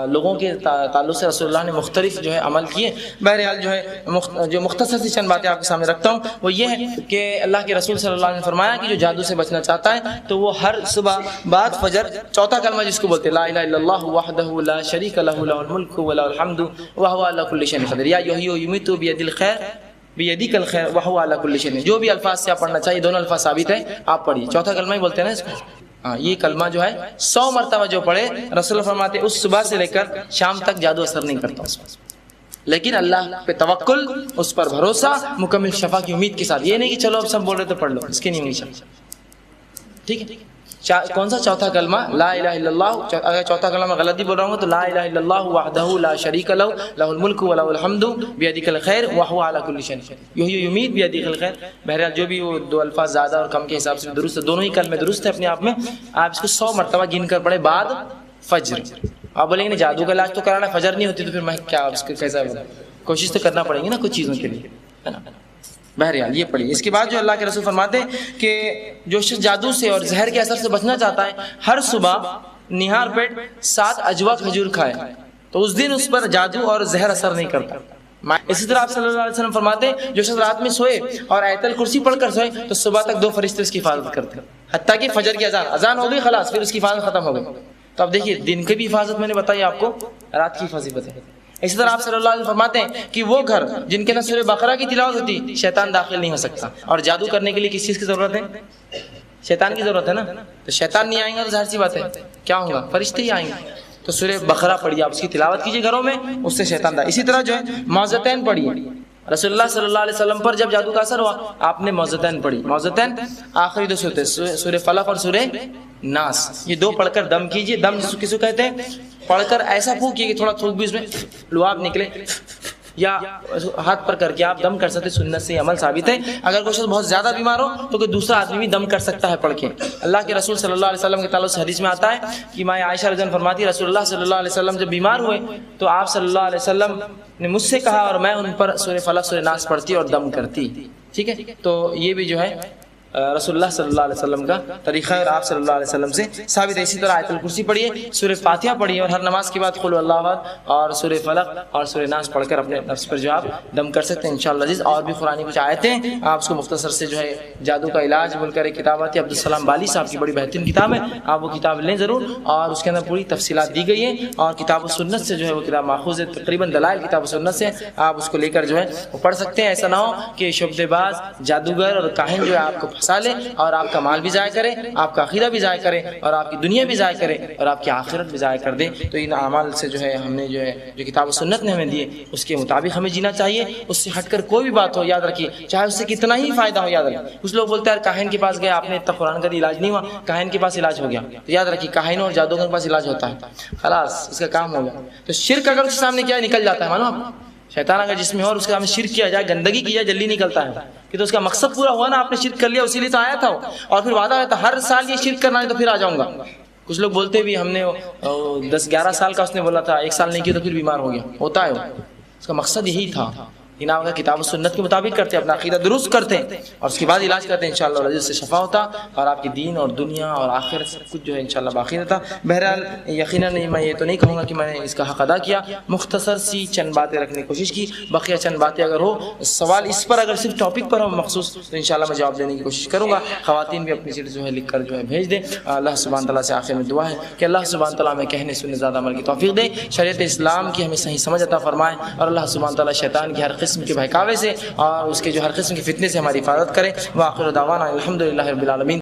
لوگوں کے تعلق سے رسول اللہ نے مختلف جو ہے عمل کیے. بہرحال جو ہے جو مختصر سی چند باتیں آپ کے سامنے رکھتا ہوں وہ یہ ہے کہ اللہ کے رسول صلی اللہ علیہ وسلم نے فرمایا کہ جو جادو سے بچنا چاہتا ہے تو وہ ہر صبح بعد فجر چوتھا کلمہ جس کو بولتے ہیں لا الہ الا اللہ وحدہ لا شریک لہ لہ الملک ولہ الحمد وہو علی کل شیء قدیر یا یحیی و یمیت بیدہ الخیر بیدک الخیر وہو علی کل شیء. جو بھی الفاظ سے آپ پڑھنا چاہیے دونوں الفاظ ثابت ہیں، آپ پڑھیے. چوتھا کلمہ ہی بولتے ہیں نا اس کو. ہاں یہ کلمہ جو ہے 100 مرتبہ جو پڑھے رسول اللہ فرماتے اس صبح سے لے کر شام تک جادو اثر نہیں کرتا اس پر. لیکن اللہ پہ توکل، اس پر بھروسہ، مکمل شفا کی امید کے ساتھ. یہ نہیں کہ چلو اب سب بول رہے تو پڑھ لو، اس کی نہیں ہوگی شفا. ٹھیک ہے. کون سا چوتھا کلمہ؟ لا الہ الا اللہ. اگر چوتھا کلمہ غلط بھی بول رہا ہوں تو لا الہ الا اللہ وحدہ لا شریک لہ لہ الملک ولہ الحمد بیدک الخیر وہو علی کل شیء یحیی و یمیت بیدک الخیر. بہرحال جو بھی وہ دو الفاظ زیادہ اور کم کے حساب سے درست ہے، دونوں ہی کلمے درست ہے اپنے آپ میں. آپ اس کو 100 مرتبہ گن کر پڑھے بعد فجر. آپ بولیں گے جادو کا علاج تو کرانا، فجر نہیں ہوتی تو پھر میں کیا اس کو کیسا کوشش تو کرنا پڑے گی نا کچھ چیزوں کے لیے، ہے نا. بہرحال یہ پڑھیے. اس کے بعد جو اللہ کے رسول فرماتے ہیں کہ جو شخص جادو سے اور زہر کے اثر سے بچنا چاہتا ہے ہر صبح نہار پیٹ 7 اجوا کھجور کھائے تو اس دن اس پر جادو اور زہر اثر نہیں کرتا. اسی طرح آپ صلی اللہ علیہ وسلم فرماتے ہیں جو شخص رات میں سوئے اور آیت الکرسی پڑھ کر سوئے تو صبح تک 2 فرشتے اس کی حفاظت کرتے ہیں، حتیٰ کہ فجر کی اذان ہو گئی خلاص پھر اس کی حفاظت ختم ہو گئی. تو اب دیکھیے دن کی بھی حفاظت میں نے بتائی آپ کو، رات کی حفاظت ہے. اسی طرح آپ صلی اللہ علیہ وسلم فرماتے ہیں کہ وہ گھر جن کے اندر سورہ بقرہ کی تلاوت ہوتی شیطان داخل نہیں ہو سکتا. اور جادو کرنے کے لیے کس چیز کی ضرورت ہے؟ شیطان کی ضرورت ہے نا. تو شیطان نہیں آئیں گا تو ظاہر سی بات ہے کیا ہوگا؟ فرشتے ہی آئیں گے. تو سورہ بقرہ پڑھیے، آپ اس کی تلاوت کیجیے گھروں میں، اس سے شیطان دا. اسی طرح جو ہے معوذتین پڑھیے. رسول اللہ صلی اللہ علیہ وسلم پر جب جادو کا اثر ہوا آپ نے معوذتین پڑھی. معوذتین آخری 2 سورتیں سورہ فلق اور سورہ ناس، یہ 2 پڑھ کر دم کیجیے. دم کس کو کہتے ہیں؟ پڑھ کر ایسا پھونکیے کہ تھوڑا تھوک بھی اس میں لعاب نکلے. یا ہاتھ پر کر کے آپ دم کر سکتے، سنت سے عمل ثابت ہے۔ اگر کوئی شخص بہت زیادہ بیمار ہو تو کوئی دوسرا آدمی بھی دم کر سکتا ہے پڑھ کے۔ اللہ کے رسول صلی اللہ علیہ وسلم کے تعلق سے حدیث میں آتا ہے کہ ماں عائشہ رضی اللہ عنہا فرماتی ہے رسول اللہ صلی اللہ علیہ وسلم جب بیمار ہوئے تو آپ صلی اللہ علیہ وسلم نے مجھ سے کہا اور میں ان پر سورہ فلق سورہ ناس پڑھتی اور دم کرتی، ٹھیک ہے۔ تو یہ بھی جو ہے رسول اللہ صلی اللہ علیہ وسلم کا طریقہ ہے اور آپ صلی اللہ علیہ وسلم سے ثابت ہے۔ اسی طرح آیت الکرسی پڑھیے، سورہ فاتحہ پڑھیے اور ہر نماز کے بعد قل هو اللہ احد اور سورہ فلق اور سورہ ناس پڑھ کر اپنے نفس پر جو آپ دم کر سکتے ہیں انشاءاللہ عزیز۔ اور بھی قرآنی کچھ آیتیں آپ اس کو مختصر سے جو ہے جادو کا علاج بول کر ایک کتاب آتی ہے عبدالسلام بالی صاحب کی، بڑی بہترین کتاب ہے، آپ وہ کتاب لیں ضرور، اور اس کے اندر پوری تفصیلات دی گئی ہیں اور کتاب و سنت سے جو ہے وہ کتاب ماخوذ ہے، تقریباً دلائل کتاب و سنت سے آپ اس کو لے کر جو ہے وہ پڑھ سکتے ہیں۔ ایسا نہ ہو کہ شعبدے باز جادوگر اور کاہن جو ہے آپ کو پھنسا لے اور آپ کا مال بھی ضائع کرے، آپ کا عقیدہ بھی ضائع کرے اور آپ کی دنیا بھی ضائع کرے اور آپ کی آخرت بھی ضائع کر دے۔ تو ان اعمال سے جو ہے ہم نے جو ہے جو کتاب و سنت نے ہمیں دیے اس کے مطابق ہمیں جینا چاہیے، اس سے ہٹ کر کوئی بھی بات ہو یاد رکھیے چاہے اس سے کتنا ہی فائدہ ہو یاد رکھیے۔ کچھ لوگ بولتے ہیں یار کاہن کے پاس گئے آپ نے اتنا قرآن کا علاج نہیں ہوا، کاہن کے پاس علاج ہو گیا، تو یاد رکھیے کاہنوں اور جادوگروں کے پاس علاج ہوتا ہے، خلاص اس کا کام ہو گیا۔ تو شرک اگر اس کے سامنے کیا نکل جاتا ہے معلوم آپ، شیطان اگر جس میں ہو اور اس کے سامنے شرک کیا جائے، گندگی کی جائے، جلدی نکلتا ہے کہ تو اس کا مقصد پورا ہوا نا، آپ نے شرک کر لیا اسی لیے تو آیا تھا اور پھر وعدہ رہتا ہر سال یہ شرک کرنا ہے تو پھر آ جاؤں گا۔ کچھ لوگ بولتے بھی ہم نے 10-11 سال کا اس نے بولا تھا، 1 سال نہیں کیا تو پھر بیمار ہو گیا، ہوتا ہے وہ، اس کا مقصد یہی تھا۔ اگر کتاب و سنت کے مطابق کرتے اپنا عقیدہ درست کرتے اور اس کے بعد علاج کرتے انشاءاللہ رضی سے شفا ہوتا اور آپ کی دین اور دنیا اور آخرت سب کچھ جو ہے انشاءاللہ باقی رہتا۔ بہرحال یقیناً میں یہ تو نہیں کہوں گا کہ میں نے اس کا حق ادا کیا، مختصر سی چند باتیں رکھنے کی کوشش کی، بقیہ چند باتیں اگر ہو سوال اس پر اگر صرف ٹاپک پر ہو مخصوص تو انشاءاللہ میں جواب دینے کی کوشش کروں گا۔ خواتین بھی اپنی چیز جو ہے لکھ کر جو ہے بھیج دیں۔ اللہ سبحانہ تعالیٰ سے آخر میں دعا ہے کہ اللہ سبحانہ تعالیٰ ہمیں کہنے سننے زیادہ عمل کی توفیق دے، شریعت اسلام کی ہمیں صحیح سمجھ عطا فرمائے اور اللہ سبحانہ تعالیٰ شیطان کی ہر قسم کے بہکاوے سے اور اس کے جو ہر قسم کی فتنے سے ہماری حفاظت کرے۔ وآخر دعوانا الحمدللہ رب العالمین۔